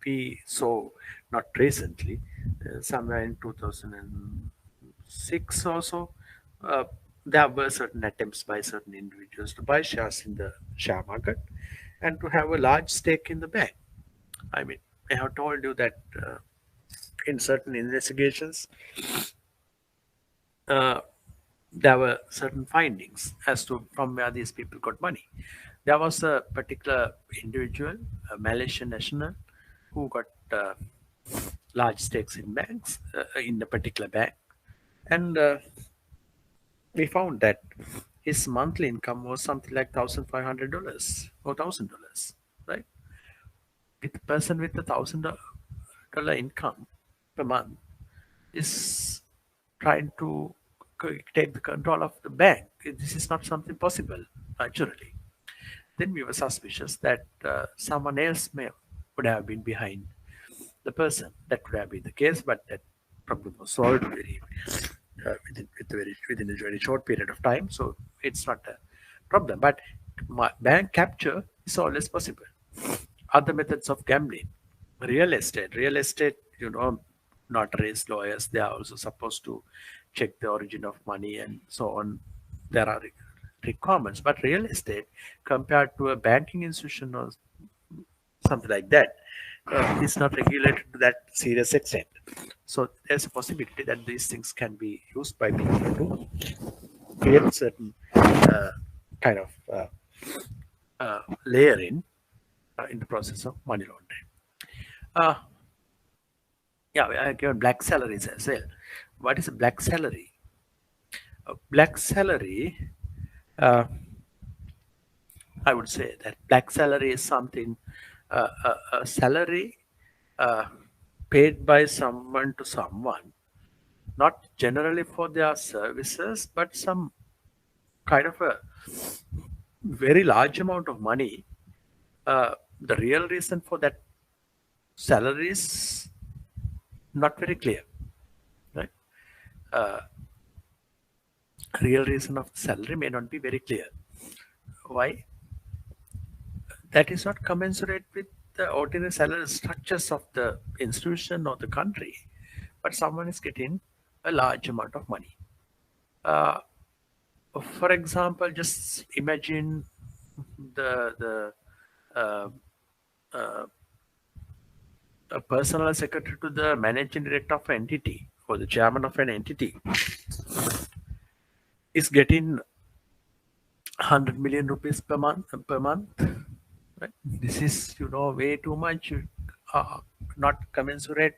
we saw not recently, somewhere in 2006 or so, uh, there were certain attempts by certain individuals to buy shares in the share market and to have a large stake in the bank. I mean, I have told you that in certain investigations, uh, there were certain findings as to from where these people got money. There was a particular individual, a Malaysian national, who got large stakes in banks, in a particular bank, and we found that his monthly income was something like $1,500 or $1,000, right? With a person with $1,000 income per month is trying to take the control of the bank. This is not something possible, naturally. Then we were suspicious that someone else would have been behind the person. That would have been the case, but that problem was solved within a very short period of time. So it's not a problem. But bank capture is always possible. Other methods of gambling, real estate, notaries, lawyers, they are also supposed to check the origin of money and so on. There are requirements, but real estate compared to a banking institution or something like that is not regulated to that serious extent. So there's a possibility that these things can be used by people to create certain kind of layering in the process of money laundering. Yeah, I given black salaries as well. What is a black salary? A black salary, uh, I would say that black salary is something, a salary uh, paid by someone to someone, not generally for their services, but some kind of a very large amount of money. The real reason for that salary is not very clear, right? Uh, Real reason of the salary may not be very clear. Why? That is not commensurate with the ordinary salary structures of the institution or the country, but someone is getting a large amount of money. Uh, for example, just imagine the uh, uh, a personal secretary to the managing director of an entity or the chairman of an entity is getting 100 million rupees per month. Right? This is way too much, not commensurate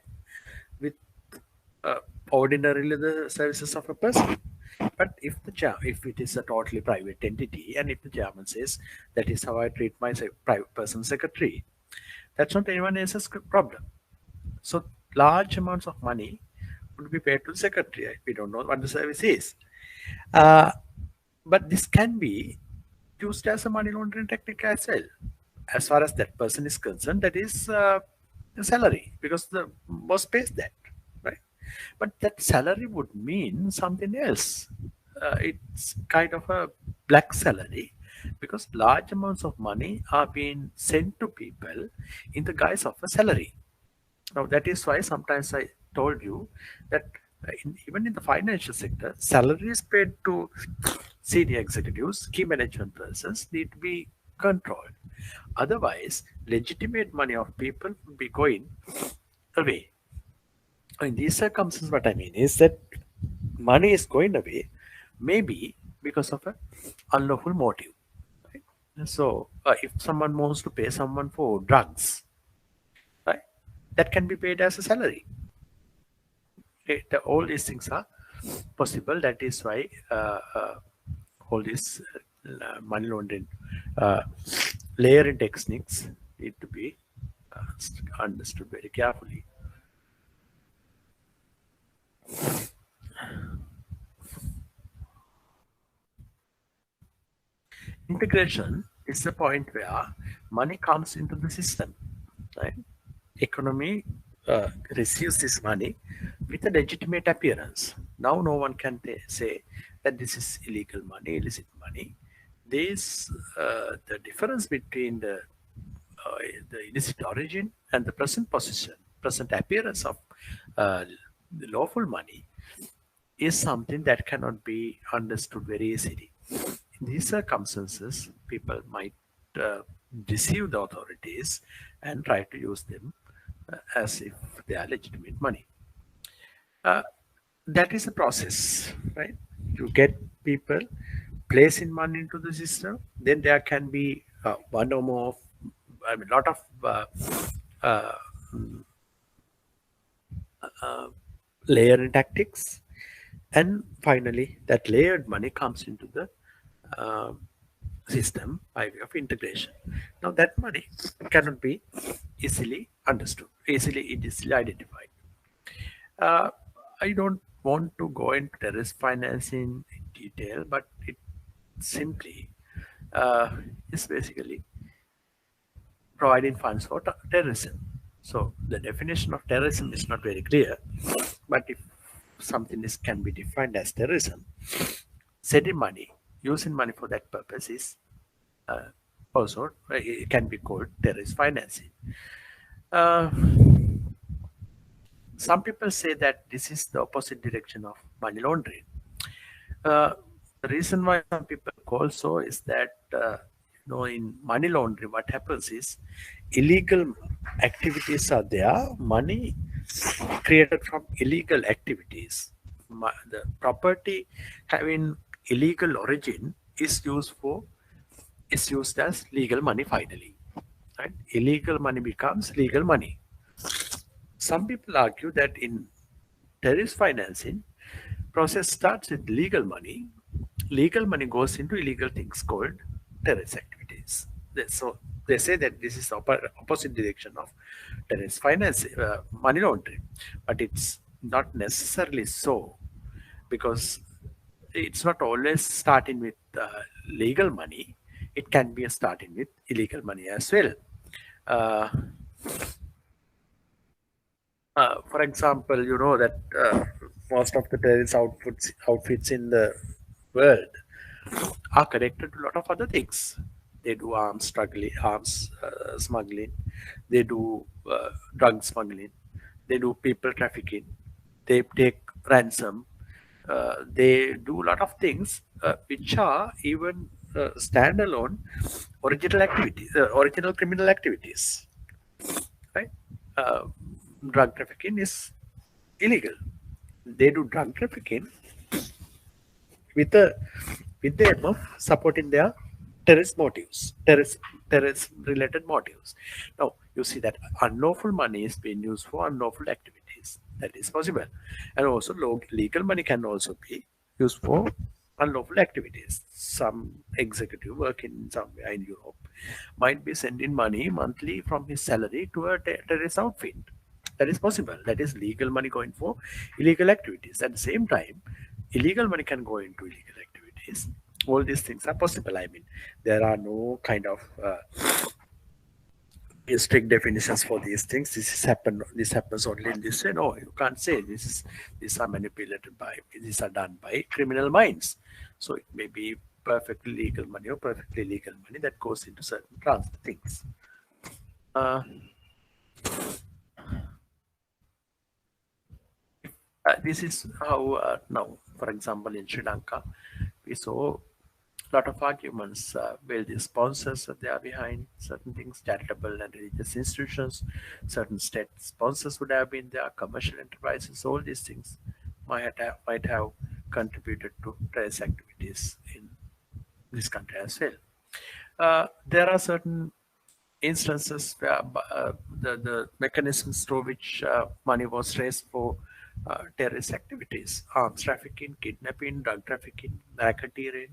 with ordinarily the services of a person. But if if it is a totally private entity, and if the chairman says that is how I treat my private person secretary, that's not anyone else's problem. So large amounts of money would be paid to the secretary. We don't know what the service is. But this can be used as a money laundering technique as well. As far as that person is concerned, that is the salary, because the boss pays that, right? But that salary would mean something else. It's kind of a black salary, because large amounts of money are being sent to people in the guise of a salary. Now, that is why sometimes I told you that even in the financial sector, salaries paid to senior executives, key management persons need to be controlled. Otherwise, legitimate money of people will be going away. In these circumstances, what I mean is that money is going away, maybe because of an unlawful motive. Right? So, if someone wants to pay someone for drugs, right, that can be paid as a salary. All these things are possible. That is why all these money laundering layering techniques need to be understood very carefully. Integration is the point where money comes into the system, right? Economy receives this money with a legitimate appearance. Now no one can say that this is illegal money, illicit money. This the difference between the illicit origin and the present position, present appearance of the lawful money is something that cannot be understood very easily. In these circumstances, people might deceive the authorities and try to use them as if they are legitimate money. That is a process, right? You get people placing money into the system, then there can be one or more, lot of layering tactics, and finally that layered money comes into the system by way of integration. Now that money cannot be easily understood, easily identified. I don't want to go into terrorist financing in detail, but it simply is basically providing funds for terrorism. So the definition of terrorism is not very clear, but if something can be defined as terrorism, sending money, using money for that purpose is also it can be called terrorist financing. Some people say that this is the opposite direction of money laundering. The reason why some people call so is that in money laundering, what happens is illegal activities are there, money created from illegal activities. The property having illegal origin is used as legal money finally. Right? Illegal money becomes legal money. Some people argue that in terrorist financing, process starts with legal money. Legal money goes into illegal things called terrorist activities. So they say that this is opposite direction of terrorist finance, money laundering, but it's not necessarily so, because it's not always starting with legal money. It can be starting with illegal money as well. Uh, for example, you know that most of the terrorist outfits in the world are connected to a lot of other things. They do arms smuggling. They do drug smuggling. They do people trafficking. They take ransom. They do a lot of things which are even standalone original criminal activities. Right? Uh, Drug trafficking is illegal. They do drug trafficking with the aim of supporting their terrorist related motives. Now you see that unlawful money is being used for unlawful activities. That is possible, and also legal money can also be used for unlawful activities. Some executive working somewhere in Europe might be sending money monthly from his salary to a terrorist outfit. That is possible. That is legal money going for illegal activities. At the same time, illegal money can go into illegal activities. All these things are possible. I mean, there are no kind of strict definitions for these things. This happens only in this way. No, you can't say these are manipulated by, these are done by criminal minds. So it may be perfectly legal money or perfectly legal money that goes into certain things. This is how now, for example, in Sri Lanka, we saw a lot of arguments where the sponsors that they are behind certain things, charitable and religious institutions, certain state sponsors would have been there, commercial enterprises, all these things might have contributed to terrorist activities in this country as well. There are certain instances where the mechanisms through which money was raised for terrorist activities, arms trafficking, kidnapping, drug trafficking, racketeering,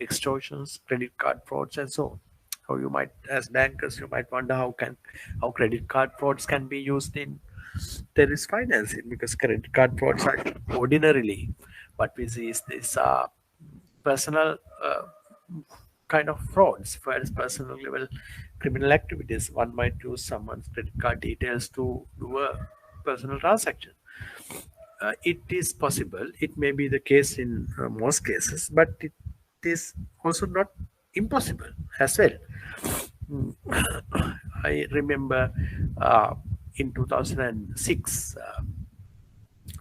extortions, credit card frauds, and so on. So you might, as bankers, you might wonder how credit card frauds can be used in terrorist financing, because credit card frauds are ordinarily what we see is this personal kind of frauds, whereas personal level criminal activities. One might use someone's credit card details to do a personal transaction. It is possible. It may be the case in most cases, but it is also not impossible as well. I remember in 2006,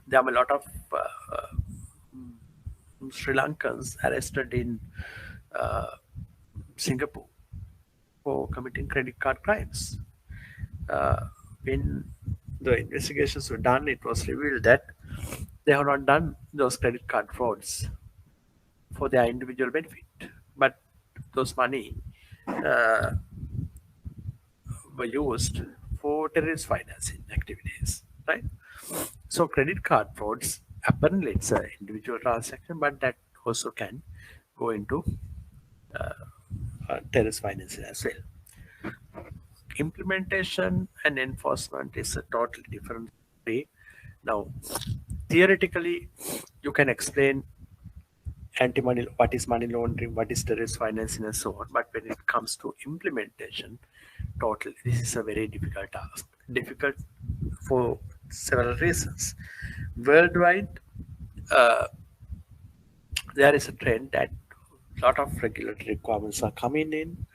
there were a lot of Sri Lankans arrested in Singapore for committing credit card crimes. When the investigations were done, it was revealed that they have not done those credit card frauds for their individual benefit, but those money were used for terrorist financing activities, right? So credit card frauds, apparently it's an individual transaction, but that also can go into terrorist financing as well. Implementation and enforcement is a totally different way. Now, theoretically, you can explain anti-money, what is money laundering, what is terrorist financing, and so on. But when it comes to implementation, totally, this is a very difficult task. Difficult for several reasons. Worldwide, there is a trend that a lot of regulatory requirements are coming in.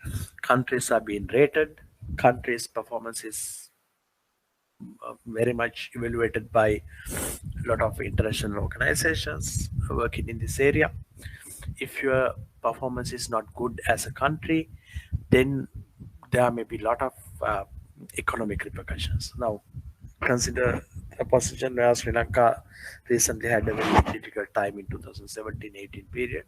Countries are being rated. Countries' performance is very much evaluated by a lot of international organizations working in this area. If your performance is not good as a country, then there may be a lot of economic repercussions. Now, consider a position where Sri Lanka recently had a very difficult time in 2017-18 period.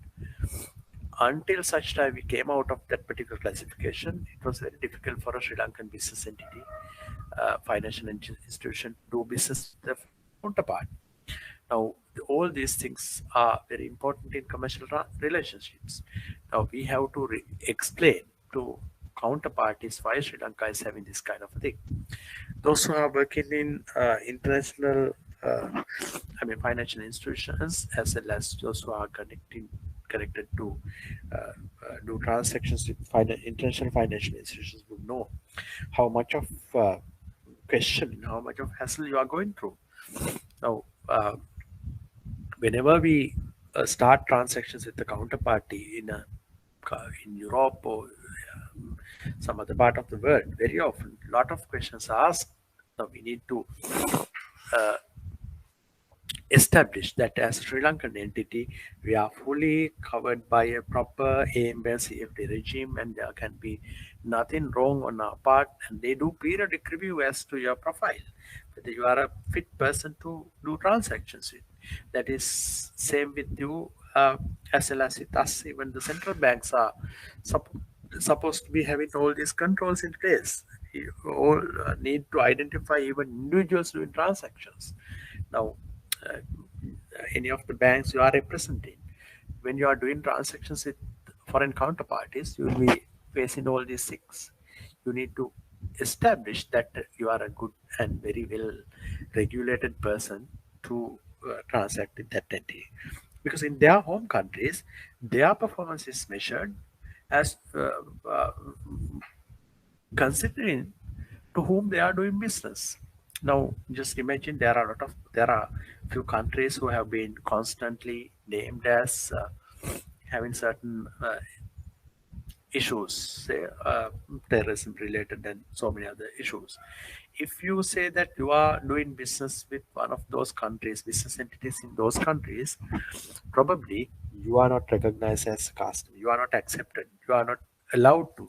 Until such time we came out of that particular classification, it was very difficult for a Sri Lankan business entity, financial institution to do business with the counterpart. Now, all these things are very important in commercial relationships. Now, we have to explain to counterparties why Sri Lanka is having this kind of a thing. Those who are working in international, financial institutions, as well as those who are connected to do transactions with international financial institutions, would know how much of question, how much of hassle you are going through. Now, whenever we start transactions with the counterparty in Europe or some other part of the world, very often a lot of questions are asked. Now we need to uh, establish that as a Sri Lankan entity, we are fully covered by a proper AML CFD regime, and there can be nothing wrong on our part. And they do periodic review as to your profile, whether you are a fit person to do transactions with. That is same with you as well as with us. Even the central banks are sup- supposed to be having all these controls in place. You all need to identify even individuals doing transactions. Now, uh, any of the banks you are representing, when you are doing transactions with foreign counterparties, you will be facing all these things. You need to establish that you are a good and very well regulated person to transact with that entity, because in their home countries their performance is measured as considering to whom they are doing business. Now, just imagine there are few countries who have been constantly named as having certain issues, say terrorism related and so many other issues. If you say that you are doing business with one of those countries, business entities in those countries, probably you are not recognized as a customer. You are not accepted. You are not allowed to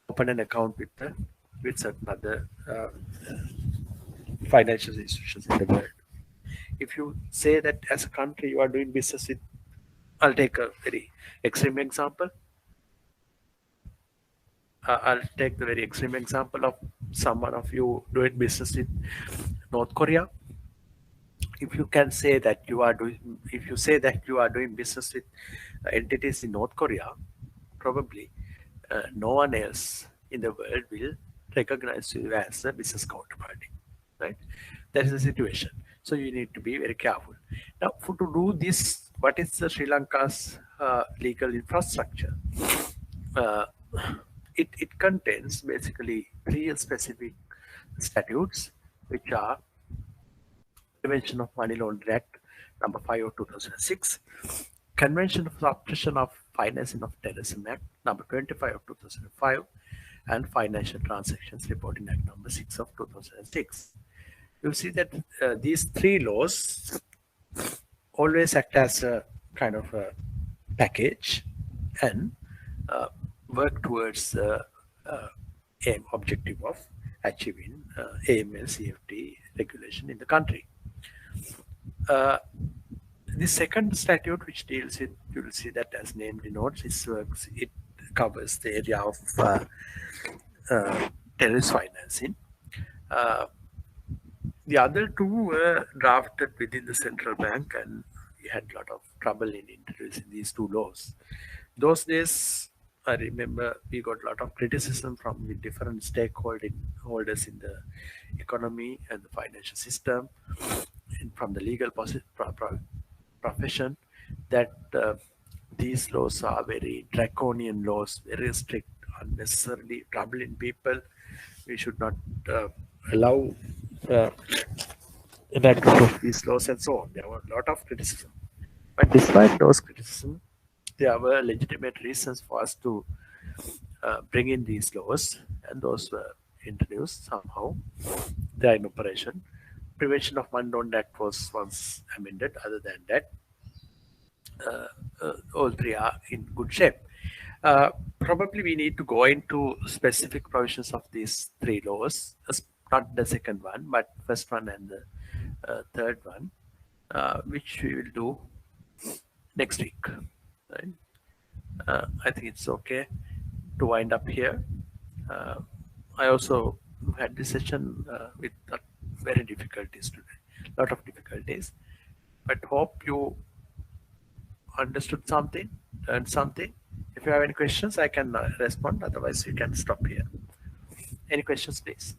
open an account with certain other financial institutions in the world. If you say that as a country you are doing business with, I'll take a very extreme example. I'll take the very extreme example of someone of you doing business with North Korea. If you can say that you are doing, if you say that you are doing business with entities in North Korea, probably no one else in the world will recognize you as a business counterparty, right? That is the situation. So you need to be very careful. Now, to do this, what is the Sri Lanka's legal infrastructure? Uh, it contains basically three specific statutes, which are Prevention of Money Laundering Act number 5 of 2006, Convention of Suppression of Financing of Terrorism Act number 25 of 2005, and Financial Transactions Reporting Act number 6 of 2006. You see that these three laws always act as a kind of a package and uh, work towards the aim objective of achieving AML CFT regulation in the country. Uh, the second statute, which deals with, you will see that as name denotes, it covers the area of terrorist financing. Uh, the other two were drafted within the central bank, and we had a lot of trouble in introducing these two laws. Those days, I remember we got a lot of criticism from the different stakeholders in the economy and the financial system, and from the legal profession, that these laws are very draconian laws, very strict, unnecessarily troubling people. We should not allow enactment of these laws and so on. There were a lot of criticism. But despite those criticism, there were legitimate reasons for us to bring in these laws, and those were introduced somehow. They are in operation. Prevention of Money Laundering Act was once amended. Other than that, all three are in good shape. Probably we need to go into specific provisions of these three laws, not the second one, but first one and the third one, which we will do next week. Right? I think it's okay to wind up here. I also had this session with very difficulties today, lot of difficulties, but hope you understood something, learned something. If you have any questions, I can respond. Otherwise, you can stop here. Any questions, please?